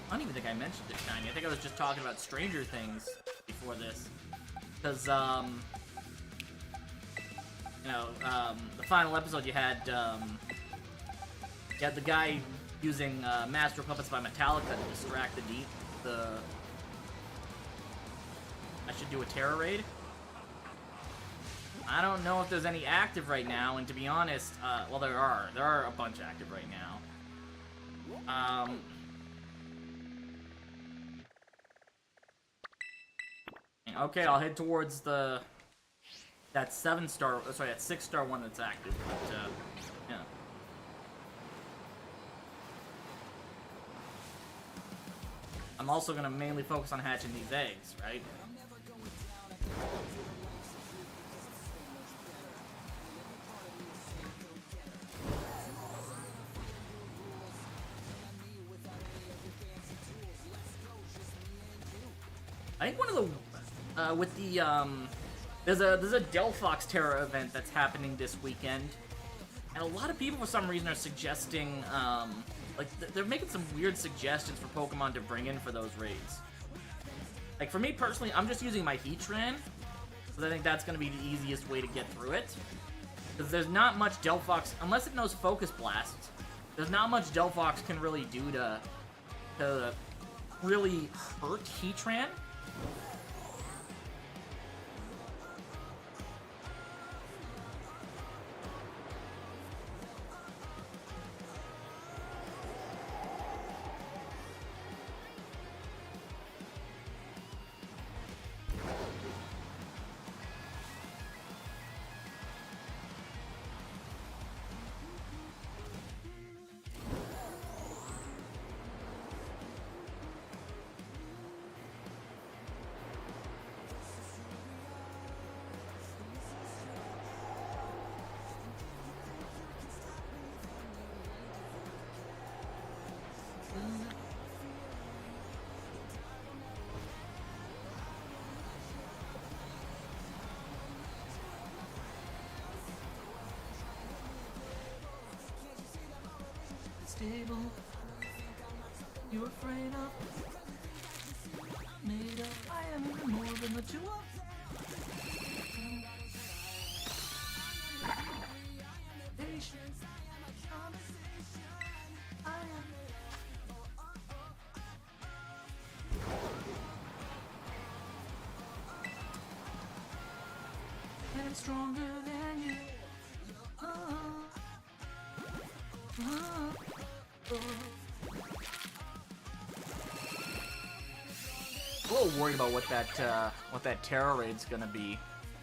I don't even think I mentioned it, shiny. I think I was just talking about Stranger Things before this. Because, you know, the final episode you had the guy using Master of Puppets by Metallica to distract the I should do a Terror Raid? I don't know if there's any active right now, and to be honest, well, there are a bunch active right now. Okay, I'll head towards that 6-star one that's active, but, yeah. I'm also gonna mainly focus on hatching these eggs, right? I think one of the with the there's a Delphox Terra event that's happening this weekend, and a lot of people for some reason are suggesting like they're making some weird suggestions for Pokemon to bring in for those raids. Like for me personally, I'm just using my Heatran, because I think that's going to be the easiest way to get through it. Because there's not much Delphox, unless it knows Focus Blast, there's not much Delphox can really do to really hurt Heatran. Stable, you're afraid of. Made up, I am even more than the two of them. Patience, I am. I'm stronger than you. A little worried about what that Terra raid's gonna be,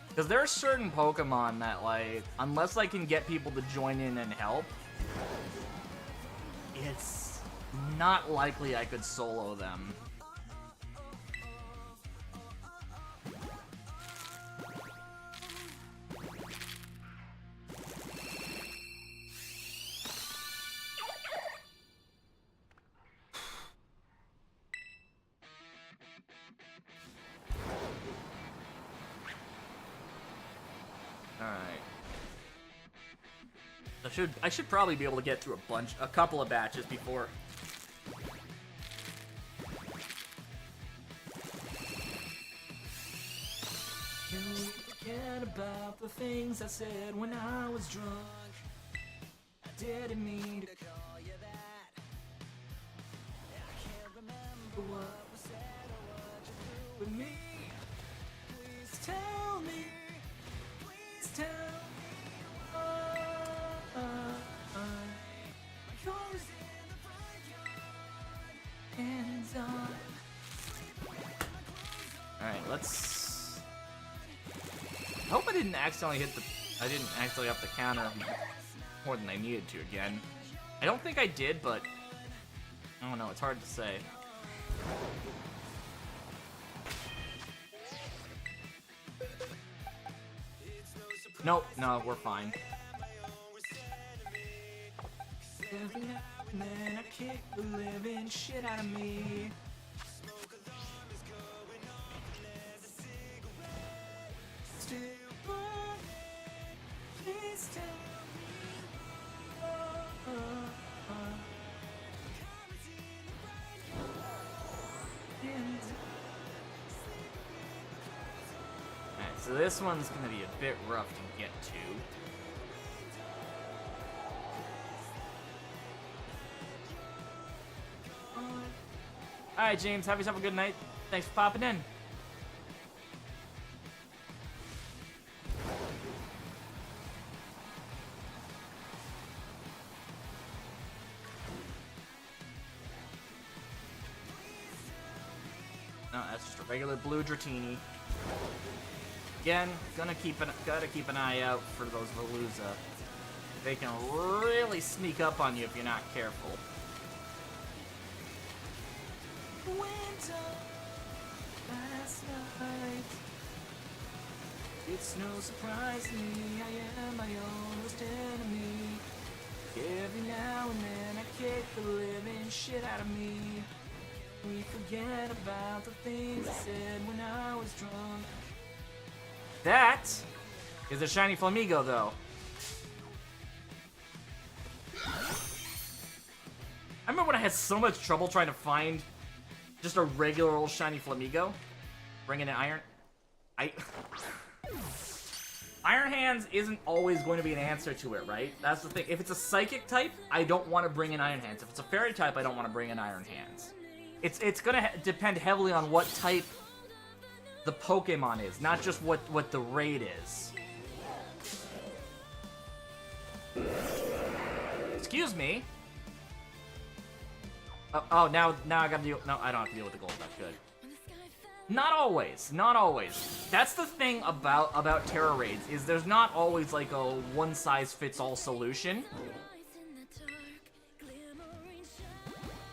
because there are certain Pokemon that, like, unless I can get people to join in and help, it's not likely I could solo them. I should probably be able to get through a couple of batches before. You forget about the things I said when I was drunk. I didn't mean to call you that. I can't remember what was said or what you threw with me. Please tell me. Please tell me. Alright, let's... I hope I didn't accidentally up the counter more than I needed to again. I don't think I did, but I don't know, it's hard to say. Nope, no, we're fine. Every now and then I kick the living shit out of me. Still burning, please tell me. Alright, so this one's gonna be a bit rough to get to. Alright, James, have yourself a good night. Thanks for popping in. No, that's just a regular blue Dratini. Again, gotta keep an eye out for those Veluza. They can really sneak up on you if you're not careful. Winter last night. It's no surprise to me, I am my own worst enemy. Every now and then I kick the living shit out of me. We forget about the things I said when I was drunk. That is a shiny Flamigo, though. I remember when I had so much trouble trying to find just a regular old shiny Flamigo. Bringing in Iron... Iron Hands isn't always going to be an answer to it, right? That's the thing. If it's a Psychic type, I don't want to bring in Iron Hands. If it's a Fairy type, I don't want to bring in Iron Hands. It's gonna depend heavily on what type the Pokemon is, not just what the raid is. Excuse me. Oh, now I gotta deal... No, I don't have to deal with the gold. That's good. Not always. Not always. That's the thing about Terra raids, is there's not always like a one-size-fits-all solution.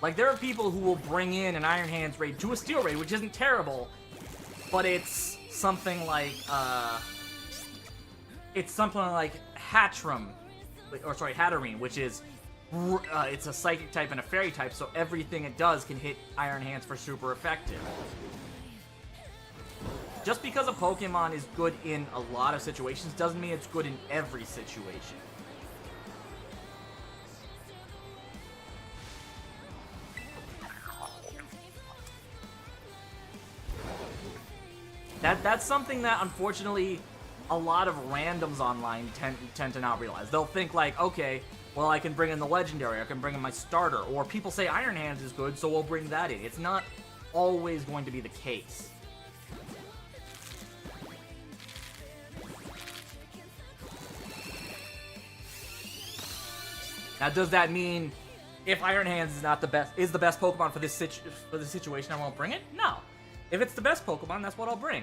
Like, there are people who will bring in an Iron Hands raid to a Steel raid, which isn't terrible, but it's something like, Hatterene, which is, it's a Psychic type and a Fairy type, so everything it does can hit Iron Hands for super effective. Just because a Pokemon is good in a lot of situations doesn't mean it's good in every situation. That's something that, unfortunately, a lot of randoms online tend to not realize. They'll think like, okay, well, I can bring in the Legendary, I can bring in my starter, or people say Iron Hands is good, so we'll bring that in. It's not always going to be the case. Now, does that mean if Iron Hands is not the best Pokemon for this situation, I won't bring it? No. If it's the best Pokemon, that's what I'll bring.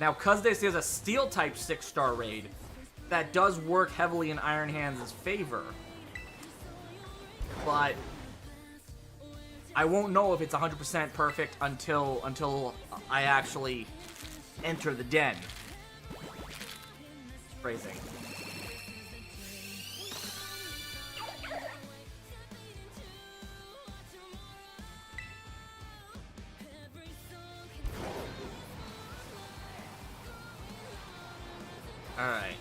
Now, cause this is a Steel-type 6-star raid, that does work heavily in Iron Hands' favor. But I won't know if it's 100% perfect until I actually enter the den. Phrasing. Alright.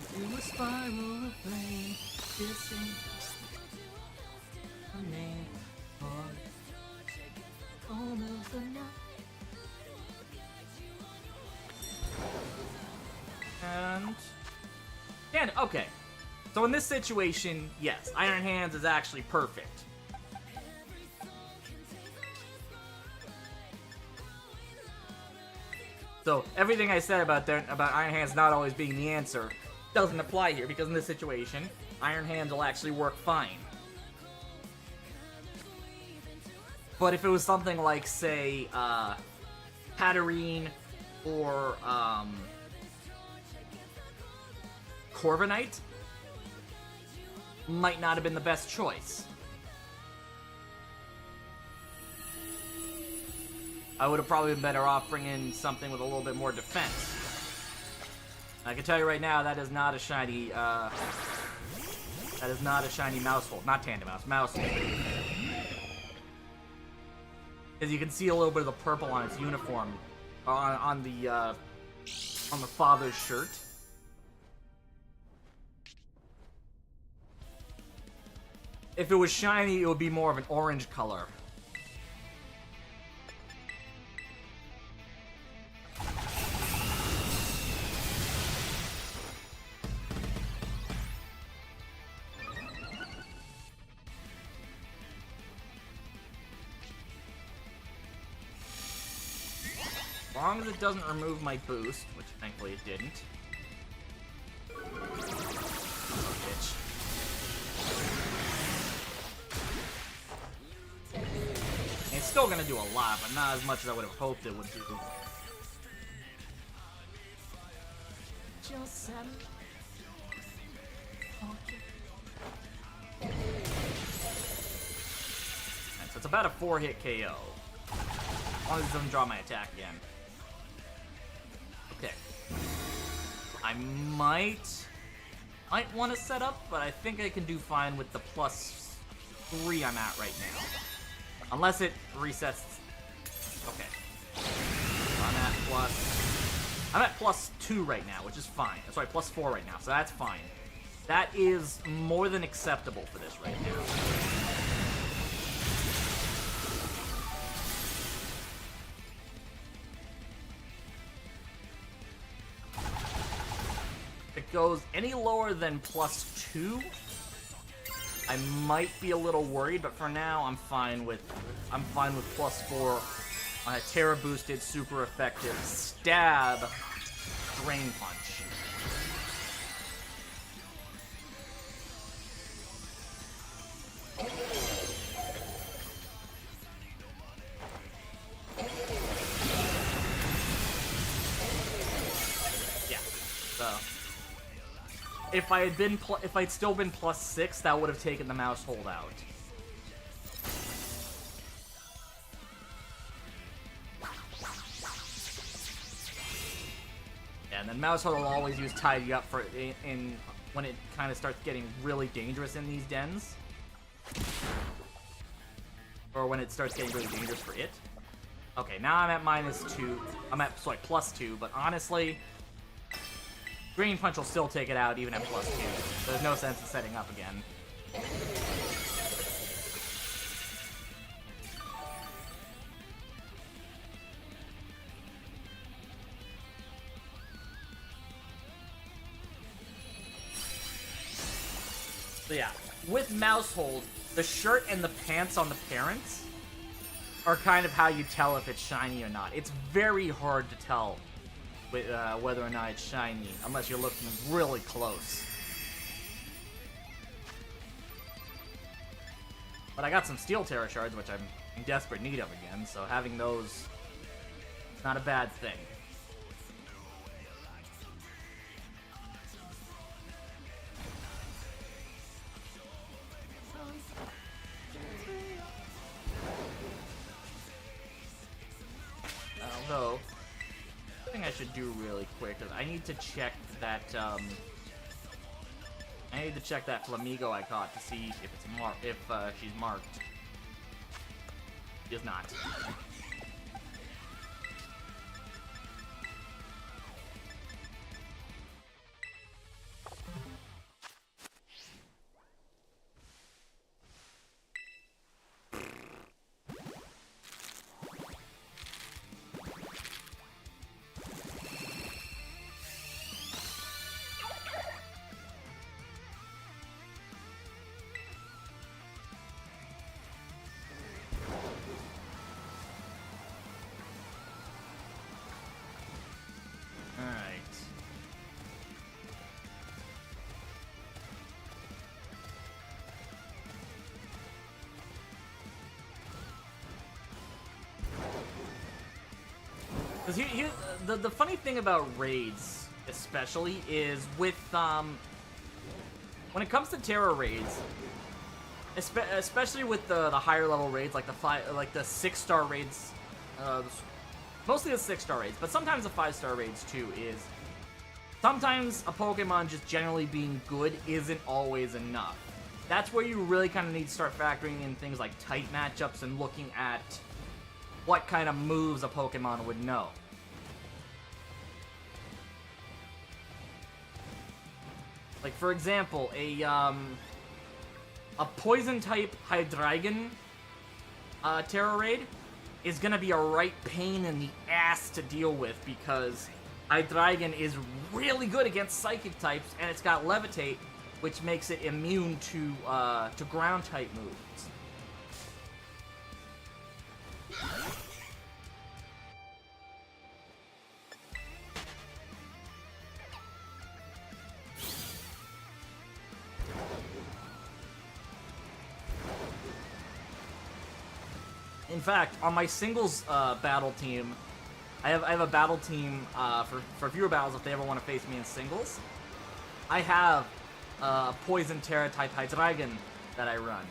Through a spiral of flame, kissing her name, almost enough. And okay. So in this situation, yes, Iron Hands is actually perfect. So everything I said about Iron Hands not always being the answer doesn't apply here, because in this situation, Iron Hands will actually work fine. But if it was something like, say, Hatterene or Corviknight, might not have been the best choice. I would have probably been better off bringing something with a little bit more defense. I can tell you right now, that is not a shiny, Mousehold. Not Tandemaus, Mousehold. As you can see a little bit of the purple on its uniform, on the father's shirt. If it was shiny, it would be more of an orange color. As long as it doesn't remove my boost, which thankfully it didn't. Oh, bitch. It's still gonna do a lot, but not as much as I would have hoped it would do. Right, so it's about a 4-hit KO. As long as it doesn't draw my attack again. Okay. I might want to set up, but I think I can do fine with the +3 I'm at right now. Unless it resets. Okay. I'm at +2 right now, which is fine. Sorry, +4 right now, so that's fine. That is more than acceptable for this right now. If it goes any lower than +2, I might be a little worried, but for now I'm fine with +4 on a Terra boosted, super effective stab drain punch. Yeah. So if I'd still been +6, that would have taken the mouse hold out. And then mouse hold will always use tidy up for in when it kind of starts getting really dangerous in these dens, or when it starts getting really dangerous for it. Okay, now I'm at -2. I'm at +2, but honestly, Green Punch will still take it out even at +2. So there's no sense in setting up again. So yeah, with mouse hold, the shirt and the pants on the parents are kind of how you tell if it's shiny or not. It's very hard to tell whether or not it's shiny, unless you're looking really close. But I got some Steel Terra shards, which I'm in desperate need of again, so having those is not a bad thing. Although, I think I should do really quick, because I need to check that, I need to check that Flamigo I caught to see if it's she's marked. She is not. Because the funny thing about raids, especially, is with when it comes to Terra raids, especially with the higher level raids, like the 6-star raids, mostly the 6-star raids, but sometimes the 5-star raids too. Is sometimes a Pokemon just generally being good isn't always enough. That's where you really kind of need to start factoring in things like tight matchups and looking at what kind of moves a Pokemon would know. Like, for example, a Poison-type Hydreigon Terra Raid is gonna be a right pain in the ass to deal with, because Hydreigon is really good against Psychic types, and it's got Levitate, which makes it immune to Ground-type moves. In fact, on my singles battle team, I have a battle team for viewer battles if they ever want to face me in singles. I have Poison Terra type Hydreigon that I run.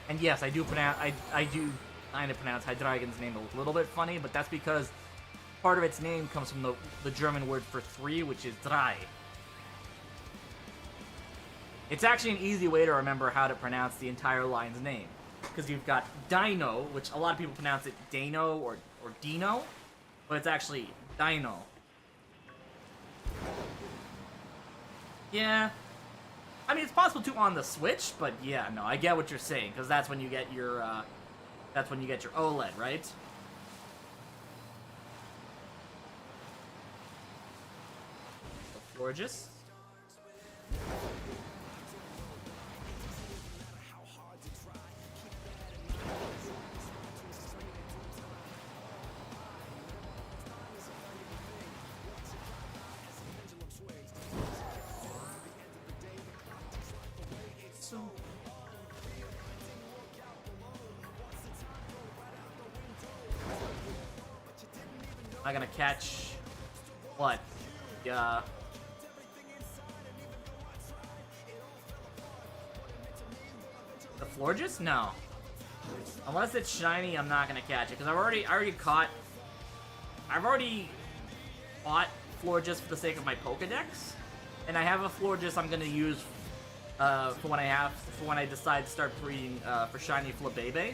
And yes, I do kind of pronounce Hydreigon's name a little bit funny, but that's because part of its name comes from the German word for 3, which is drei. It's actually an easy way to remember how to pronounce the entire line's name. Because you've got Dino, which a lot of people pronounce it Dano or Dino, but it's actually Dino. Yeah. I mean, it's possible to on the Switch, but yeah, no, I get what you're saying, because that's when you get your, OLED, right? Gorgeous. Am I gonna catch what? The Florges? No. Unless it's shiny, I'm not gonna catch it because I've already caught Florges for the sake of my Pokedex, and I have a Florges I'm gonna use for when I decide to start breeding for shiny Flabebe.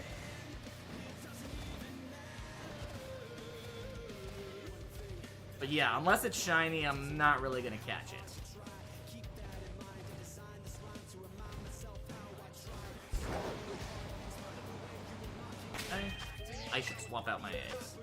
But yeah, unless it's shiny, I'm not really gonna catch it. I should swap out my eggs.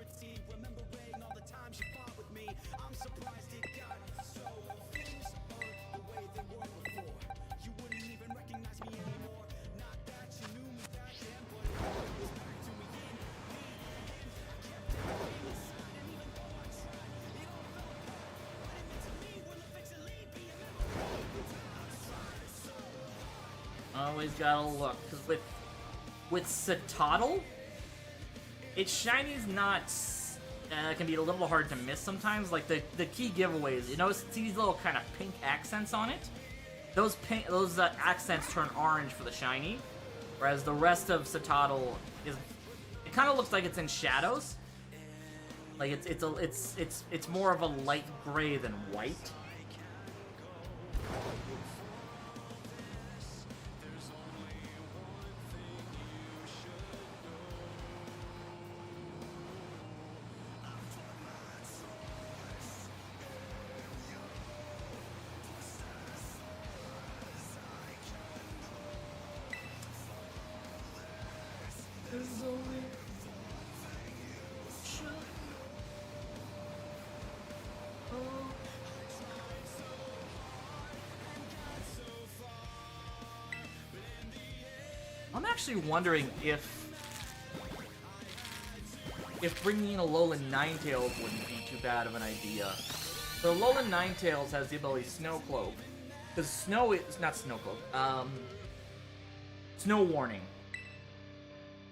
Always gotta look, because with Citadel, its shiny's not can be a little hard to miss sometimes. Like the key giveaways, you notice see these little kind of pink accents on it. Those accents turn orange for the shiny, whereas the rest of Citadel is it kind of looks like it's in shadows. Like it's more of a light gray than white. I'm actually wondering if bringing in a Alolan Ninetales wouldn't be too bad of an idea. The Alolan Ninetales has the ability Snow Cloak, because Snow is not Snow Cloak. Snow Warning,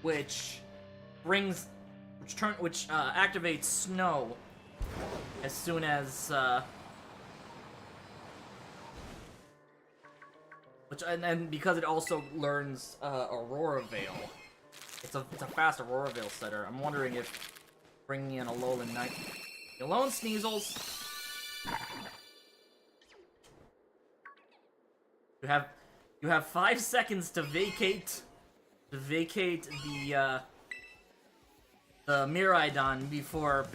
which activates Snow as soon as and because it also learns Aurora Veil, it's a fast Aurora Veil setter. I'm wondering if bringing in a Alolan Night, Alolan Sneasels. You have 5 seconds to vacate the Miraidon before.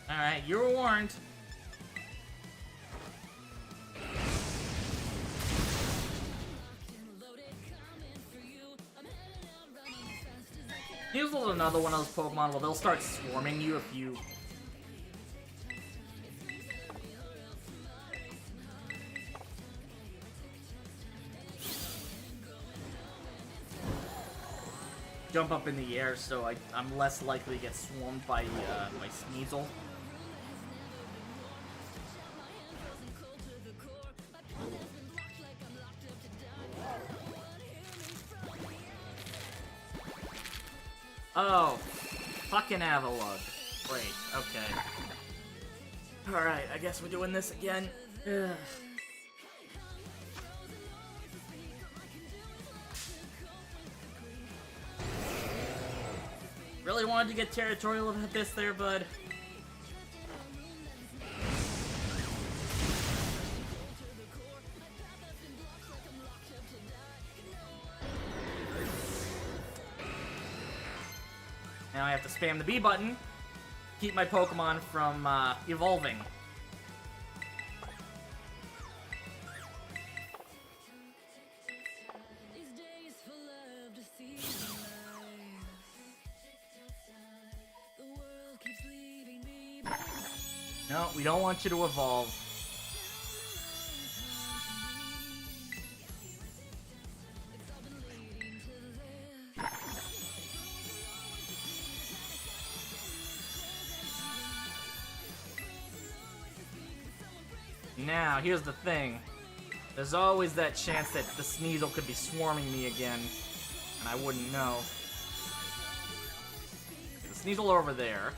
All right, you were warned. Sneasel's another one of those Pokemon where they'll start swarming you if you jump up in the air, so I'm less likely to get swarmed by my Sneasel. Oh, fucking Avalugg. Great, okay. Alright, I guess we're doing this again. Ugh. Really wanted to get territorial with this there, bud. Now I have to spam the B button, keep my Pokemon from evolving. No, we don't want you to evolve. Now, here's the thing. There's always that chance that the Sneasel could be swarming me again, and I wouldn't know. The Sneasel over there.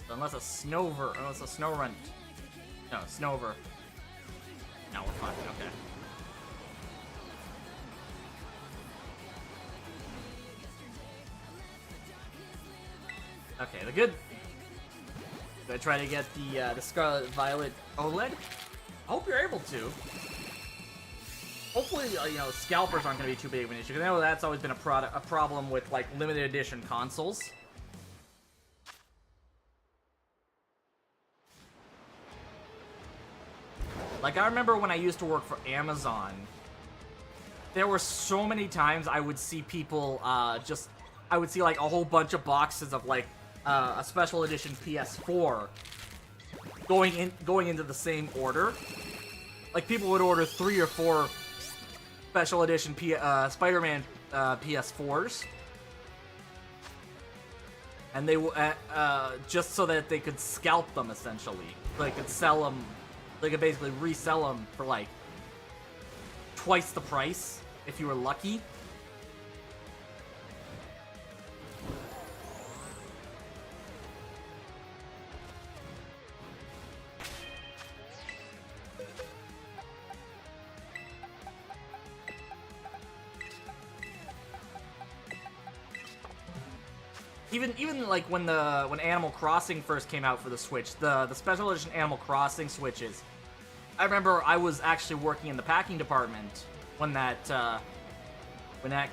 Unless a Snover, unless a Snorunt. No, Snover. No, we're fine, okay. Okay, the good. Gonna try to get the Scarlet Violet OLED. I hope you're able to. Hopefully, you know, scalpers aren't gonna be too big of an issue. Because I know that's always been a problem with like limited edition consoles. Like, I remember when I used to work for Amazon, there were so many times I would see people, I would see, like, a whole bunch of boxes of, like, a special edition PS4 going into the same order. Like, people would order 3 or 4 special edition Spider-Man PS4s. And they just so that they could scalp them, essentially. They could sell them. They could basically resell them for like twice the price if you were lucky. Even like when Animal Crossing first came out for the Switch, the special edition Animal Crossing Switches, I remember I was actually working in the packing department when that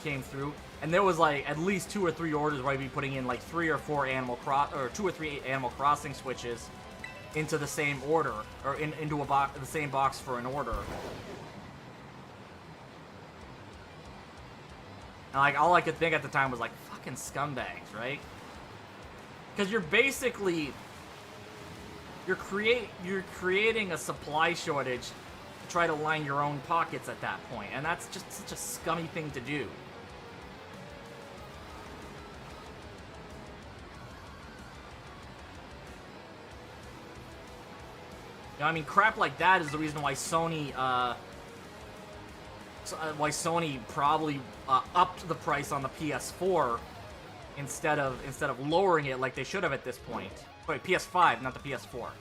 came through, and there was like at least 2 or 3 orders where I'd be putting in like 3 or 4 or 2 or 3 Animal Crossing Switches into the same order, or into the same box for an order. And like all I could think at the time was like, fucking scumbags, right? Because you're basically you're creating a supply shortage to try to line your own pockets at that point, and that's just such a scummy thing to do. You know, I mean, crap like that is the reason why Sony probably upped the price on the PS4 instead of lowering it like they should have at this point. Wait, PS5, not the PS4. Well,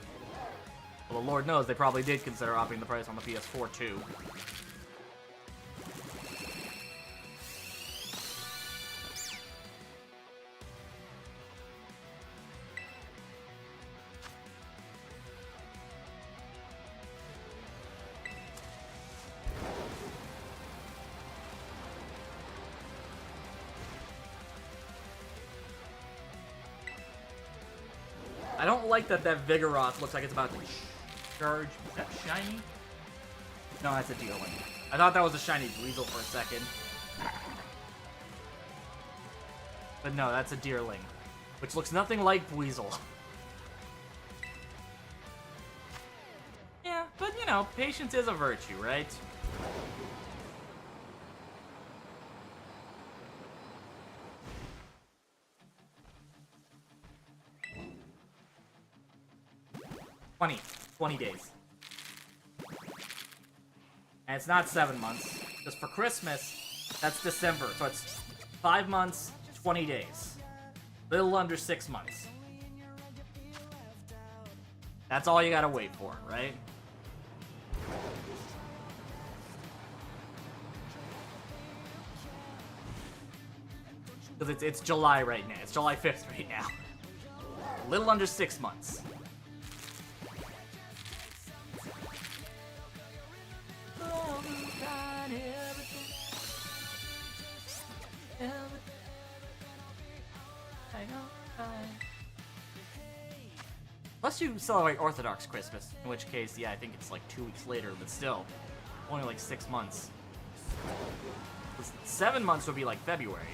the Lord knows they probably did consider upping the price on the PS4 too. I don't like that Vigoroth looks like it's about to charge. Is that shiny? No, that's a Deerling. I thought that was a shiny Weasel for a second. But no, that's a Deerling. Which looks nothing like Weasel. Yeah, but you know, patience is a virtue, right? $20 days. And it's not 7 months. Because for Christmas, that's December. So it's 5 months, 20 days. Little under 6 months. That's all you gotta wait for, right? Because it's July right now. It's July 5th right now. A little under 6 months. Unless you celebrate Orthodox Christmas, in which case, yeah, I think it's like 2 weeks later, but still, only like 6 months. 7 months would be like February.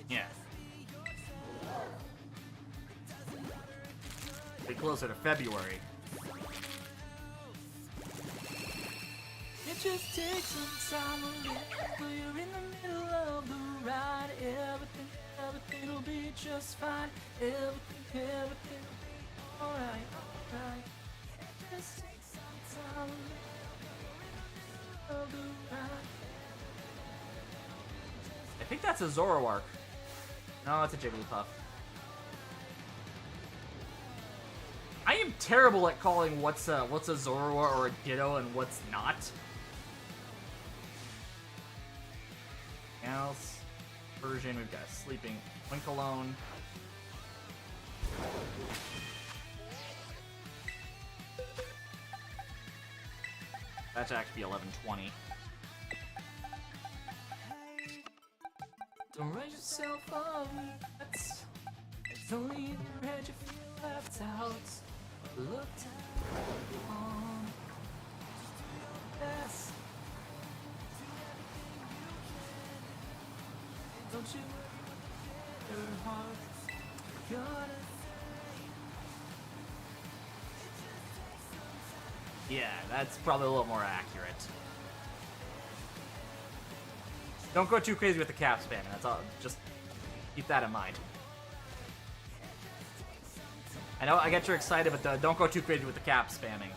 Yeah. Be closer to February. It just takes some time to live, but you're in the middle of the ride. Everything'll be just fine. Everything'll be alright. It just takes some time to live of the ride. I think that's a Zoroark. No, it's a Jigglypuff. I am terrible at calling what's a Zoroark or a Ditto and what's not. Else, Persian, we've got Sleeping Winkalone. That should actually be 1120. Don't write yourself up. It's only in your head you feel left out. Look on. Yes. Don't you worry, your heart gonna. Yeah, that's probably a little more accurate. Don't go too crazy with the cap spamming. That's all. Just keep that in mind. I know I get you excited, but don't go too crazy with the cap spamming.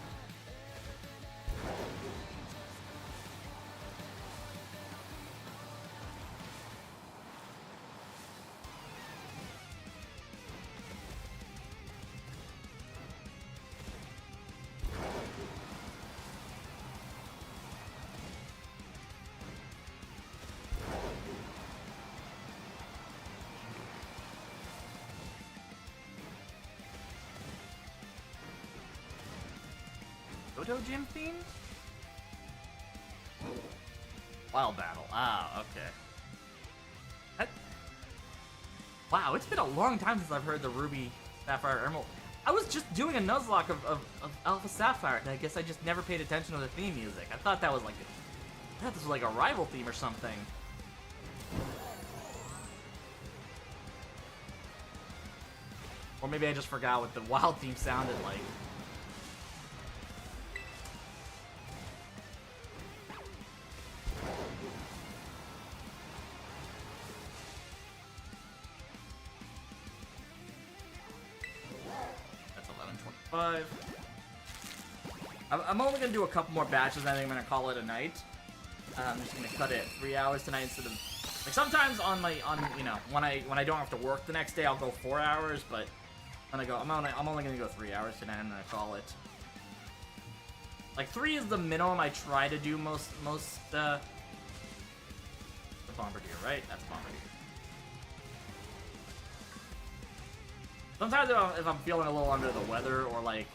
Dodo Gym theme? Wild Battle. Ah, okay. Wow, it's been a long time since I've heard the Ruby, Sapphire, Emerald. I was just doing a Nuzlocke of Alpha Sapphire, and I guess I just never paid attention to the theme music. I thought that was like I thought this was like a rival theme or something. Or maybe I just forgot what the Wild theme sounded like. I'm only gonna do a couple more batches, and I think I'm gonna call it a night. I'm just gonna cut it 3 hours tonight instead of like sometimes you know when I don't have to work the next day I'll go 4 hours, but when I'm only gonna go 3 hours tonight. I'm gonna call it like 3 is the minimum I try to do most the Bombardier, right? That's Bombardier. Sometimes if I'm feeling a little under the weather or like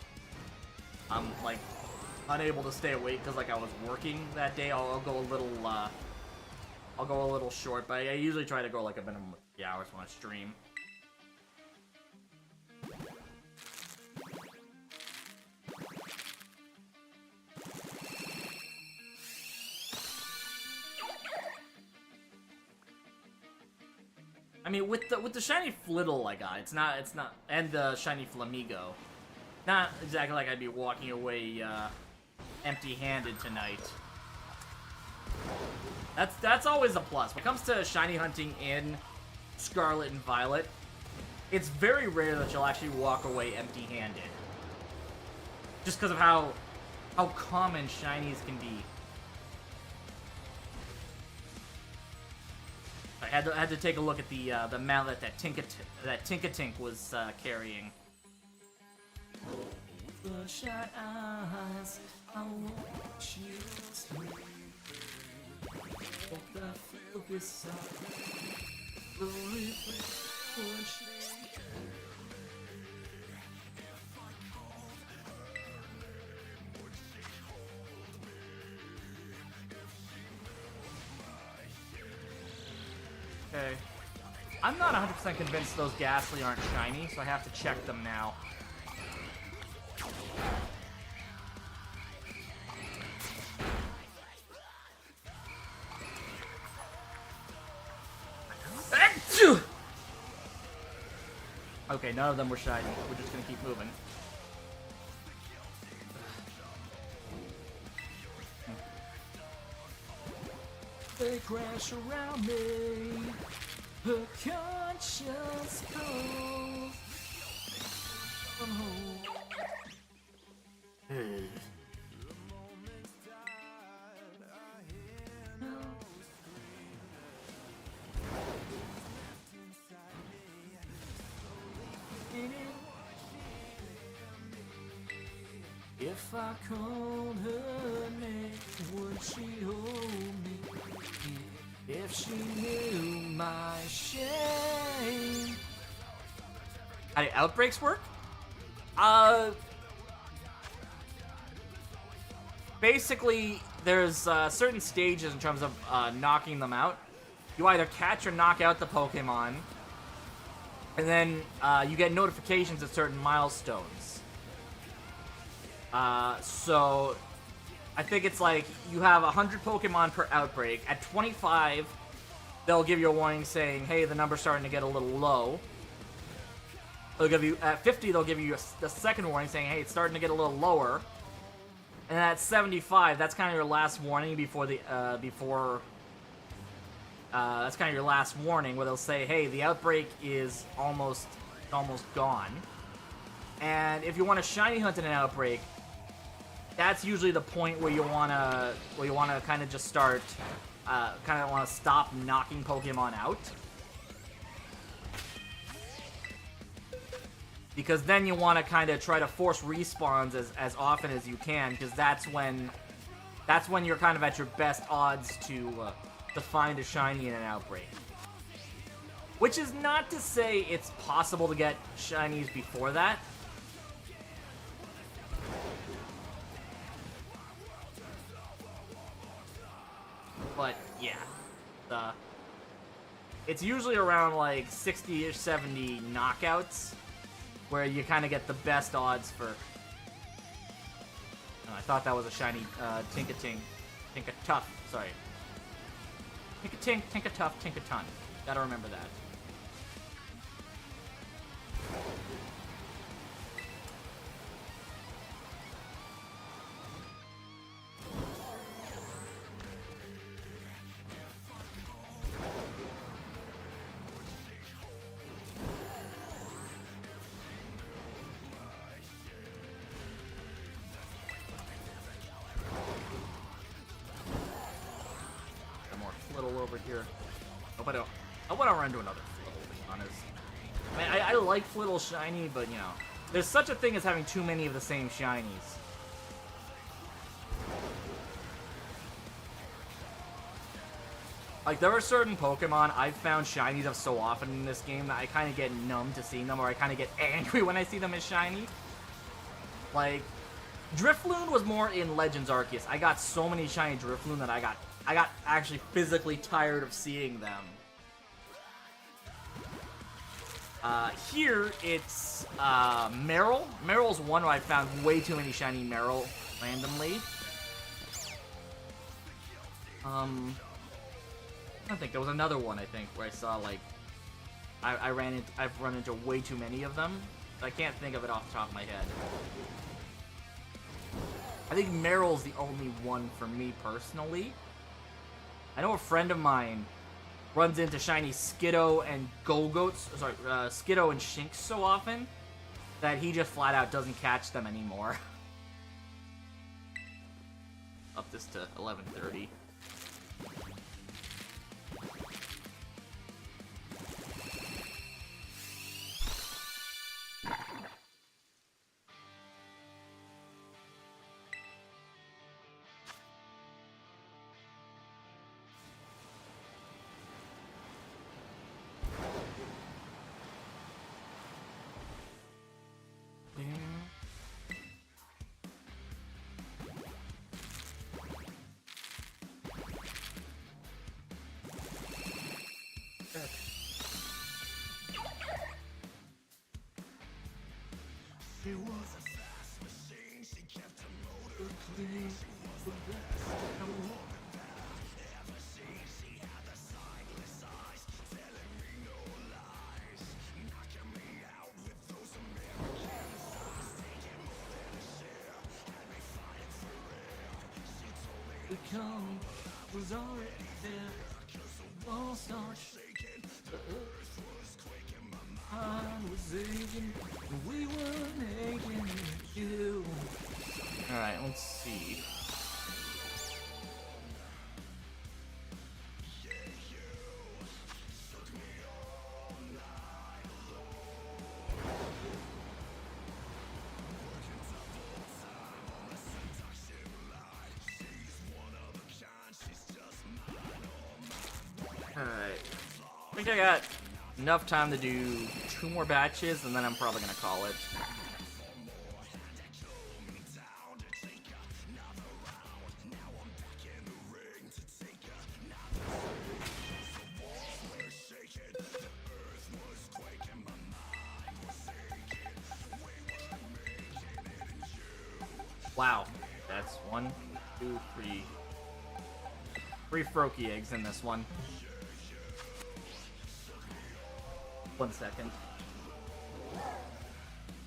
I'm like unable to stay awake because like I was working that day, I'll go a little short, but I usually try to go like a minimum of 3 hours when I stream. I mean, with the shiny Flittle I got, it's not, and the shiny Flamigo, not exactly like I'd be walking away empty-handed tonight. That's always a plus. When it comes to shiny hunting in Scarlet and Violet, it's very rare that you'll actually walk away empty-handed. Just because of how common shinies can be. I had to take a look at the mallet that Tinkatink was carrying. Bloodshot eyes, I want you to. Okay. I'm not 100% convinced those Ghastly aren't shiny, so I have to check them now. Okay, none of them were shiny. We're just gonna keep moving. They crash around me. Her conscience calls. If I called her name, would she hold me? If she knew my shame. How do outbreaks work? Basically, there's certain stages in terms of knocking them out. You either catch or knock out the Pokemon, and then you get notifications at certain milestones. So I think it's like you have 100 Pokemon per outbreak. At 25, they'll give you a warning saying, hey, the number's starting to get a little low. They'll give you, at 50, they'll give you the second warning saying, hey, it's starting to get a little lower. And at 75, that's kind of your last warning before the, that's kind of your last warning where they'll say, hey, the outbreak is almost gone. And if you want to shiny hunt in an outbreak, that's usually the point where you wanna kind of just start, kind of want to stop knocking Pokemon out, because then you want to kind of try to force respawns as often as you can, because that's when you're kind of at your best odds to find a shiny in an outbreak. Which is not to say it's possible to get shinies before that. But yeah, it's usually around like 60 or 70 knockouts where you kind of get the best odds for. Oh, I thought that was a shiny Tinkating, Tinkatuff. Sorry, Tinkatink, Tinkatuff, Tinkaton. Gotta remember that. Over here. Hope I don't run into another Flittle, to be honest. I mean, I like Flittle shiny, but you know, there's such a thing as having too many of the same shinies. Like, there are certain Pokemon I've found shinies of so often in this game that I kind of get numb to seeing them, or I kind of get angry when I see them as shiny. Like, Drifloon was more in Legends Arceus. I got so many shiny Drifloon that I got actually physically tired of seeing them. Here, it's Meryl. Meryl's one where I found way too many shiny Meryl randomly. I don't think there was another one, I think, where I saw, like, I've run into way too many of them. I can't think of it off the top of my head. I think Meryl's the only one for me personally. I know a friend of mine runs into shiny Skiddo and Skiddo and Shinx so often that he just flat out doesn't catch them anymore. Up this to 11:30. The coming was already there. Won't start shaking. The earth was quaking. My mind was aching. We were aching with you. Alright, let's see. Alright. I think I got enough time to do 2 more batches, and then I'm probably gonna call it. Wow. That's 1, 2, 3. 3 Froakie eggs in this one. 1 second.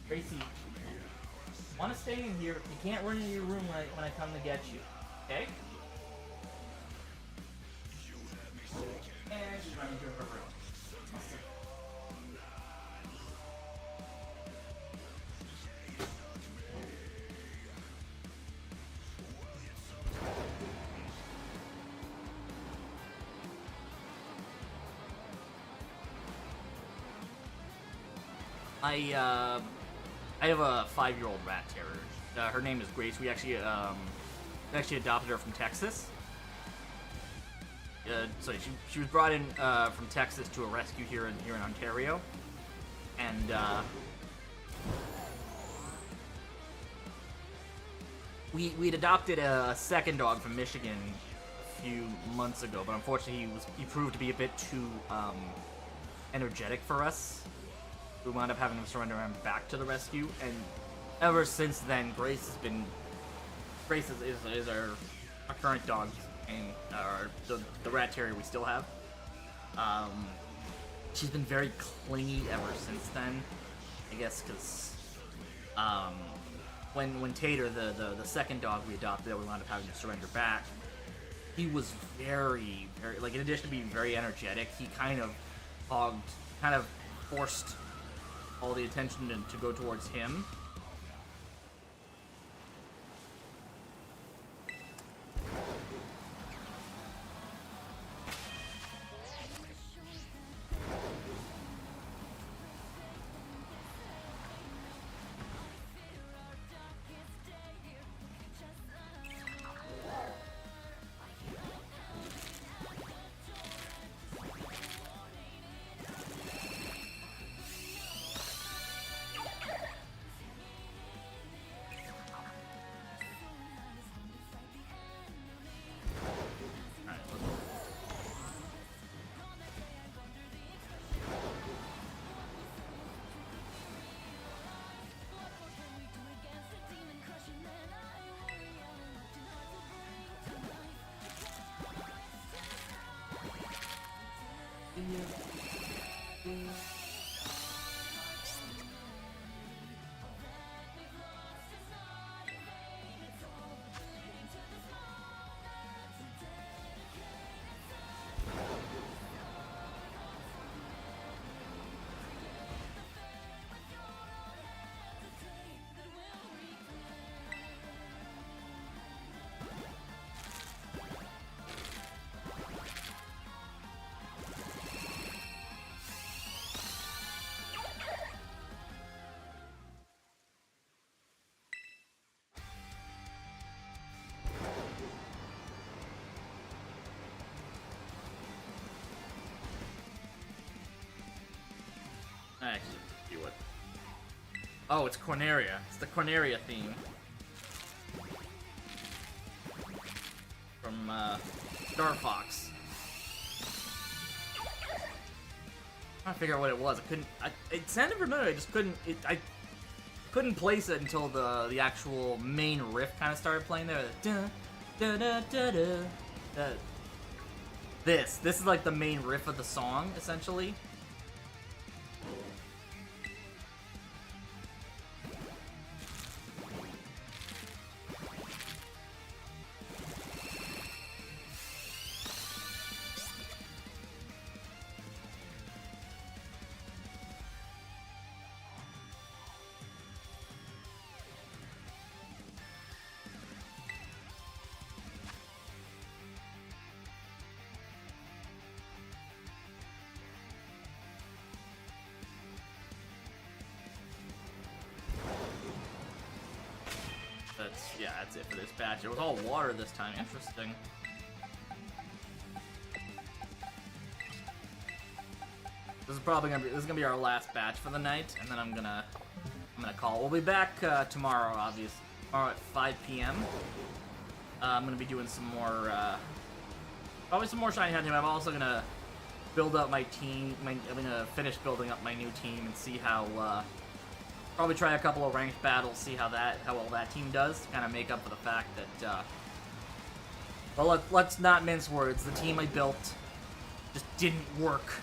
Tracy, want to stay in here? You can't run into your room when I come to get you, okay? And she's running to her room. I have a 5-year-old rat terrier. Her name is Grace. We actually adopted her from Texas. So she was brought in from Texas to a rescue here in Ontario, and we'd adopted a second dog from Michigan a few months ago, but unfortunately he proved to be a bit too energetic for us. We wound up having to surrender him back to the rescue, and ever since then, Grace is our current dog, and the rat terrier we still have. She's been very clingy ever since then, I guess, because when Tater, the second dog we adopted that we wound up having to surrender back, he was very, very, like, in addition to being very energetic, he kind of forced all the attention to go towards him. Actually, do it. Oh, it's Corneria. It's the Corneria theme. From, Star Fox. I'm trying to figure out what it was. I couldn't... it sounded familiar, I just couldn't... I couldn't place it until the actual main riff kind of started playing there. Dun, da, da, da, da, da. This is like the main riff of the song, essentially. That's it for this batch. It was all water this time. Interesting. This is probably gonna be our last batch for the night, and then I'm gonna call. We'll be back tomorrow, obviously. Tomorrow at 5 p.m. I'm gonna be doing some more, probably some more shiny hunting. I'm also gonna build up my team. I'm gonna finish building up my new team and see how. Probably try a couple of ranked battles, see how well that team does, to kind of make up for the fact that, well, let's not mince words. The team I built just didn't work.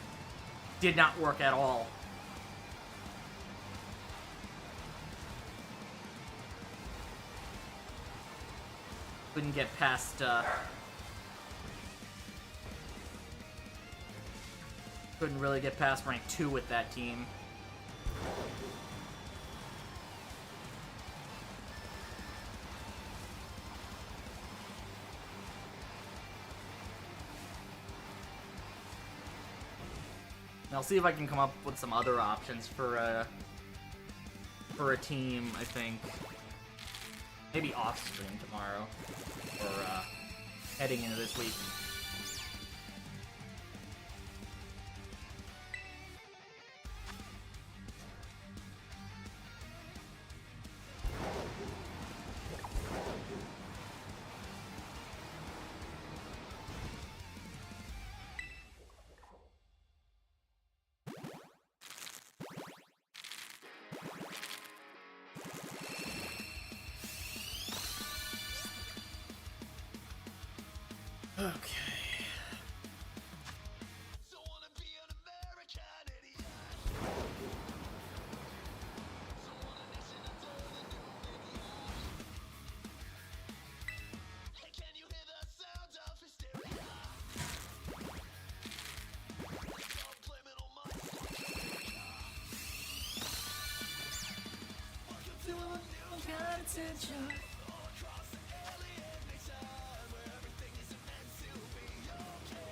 Did not work at all. Couldn't get past, couldn't really get past rank 2 with that team. I'll see if I can come up with some other options for a team. I think maybe off stream tomorrow or heading into this week. Okay. So wanna be an American idiot. So wanna nation under the new idiot. Hey, can you hear the sound of hysteria? Subliminal minds. Welcome to a new kind of tension. Across the alien nation, where everything is meant to be okay.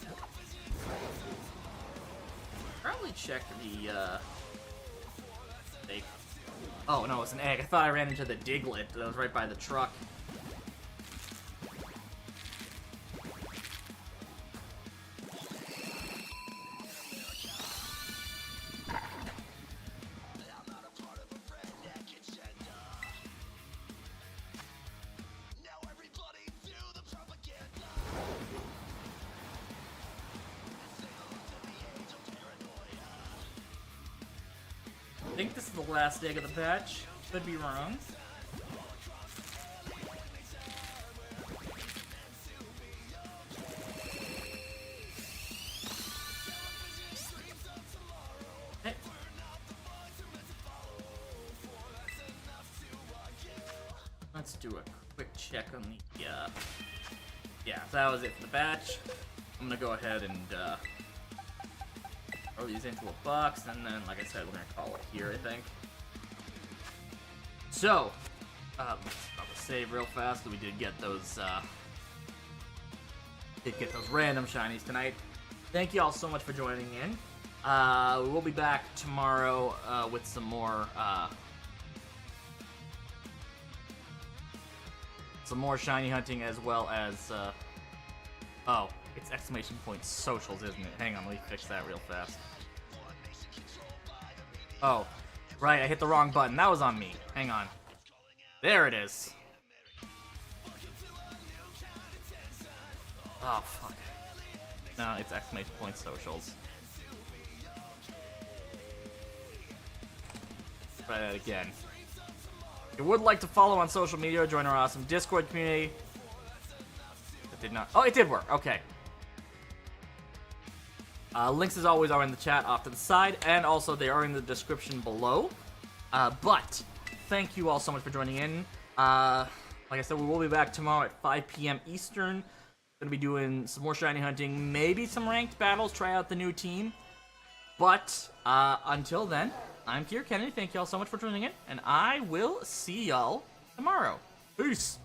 Television screens of tomorrow. Probably check the fake. Oh no, it's an egg. I thought I ran into the Diglett that was right by the truck. I'm not a part of a redneck agenda. Now everybody do the propaganda. Say hello to the age of paranoia. I think this is the last egg of the batch. Could be wrong. Hey. Let's do a quick check on the, yeah, that was it for the batch. I'm gonna go ahead and, throw these into a box, and then, like I said, we're gonna call it here, I think. So, I'll save real fast, we did get those, random shinies tonight. Thank you all so much for joining in. We will be back tomorrow, with some more shiny hunting, as well as, oh, it's exclamation point socials, isn't it? Hang on, let me fix that real fast. Oh, right, I hit the wrong button. That was on me. Hang on. There it is. Oh, fuck. No, it's exclamation point socials. try that again. If you would like to follow on social media, join our awesome Discord community. That did not... Oh, it did work. Okay. Links, as always, are in the chat off to the side, and also they are in the description below. But thank you all so much for joining in. Like I said, we will be back tomorrow at 5 p.m. Eastern. Gonna be doing some more shiny hunting, maybe some ranked battles, try out the new team. But until then, I'm Kier Kennedy. Thank you all so much for joining in, and I will see y'all tomorrow. Peace.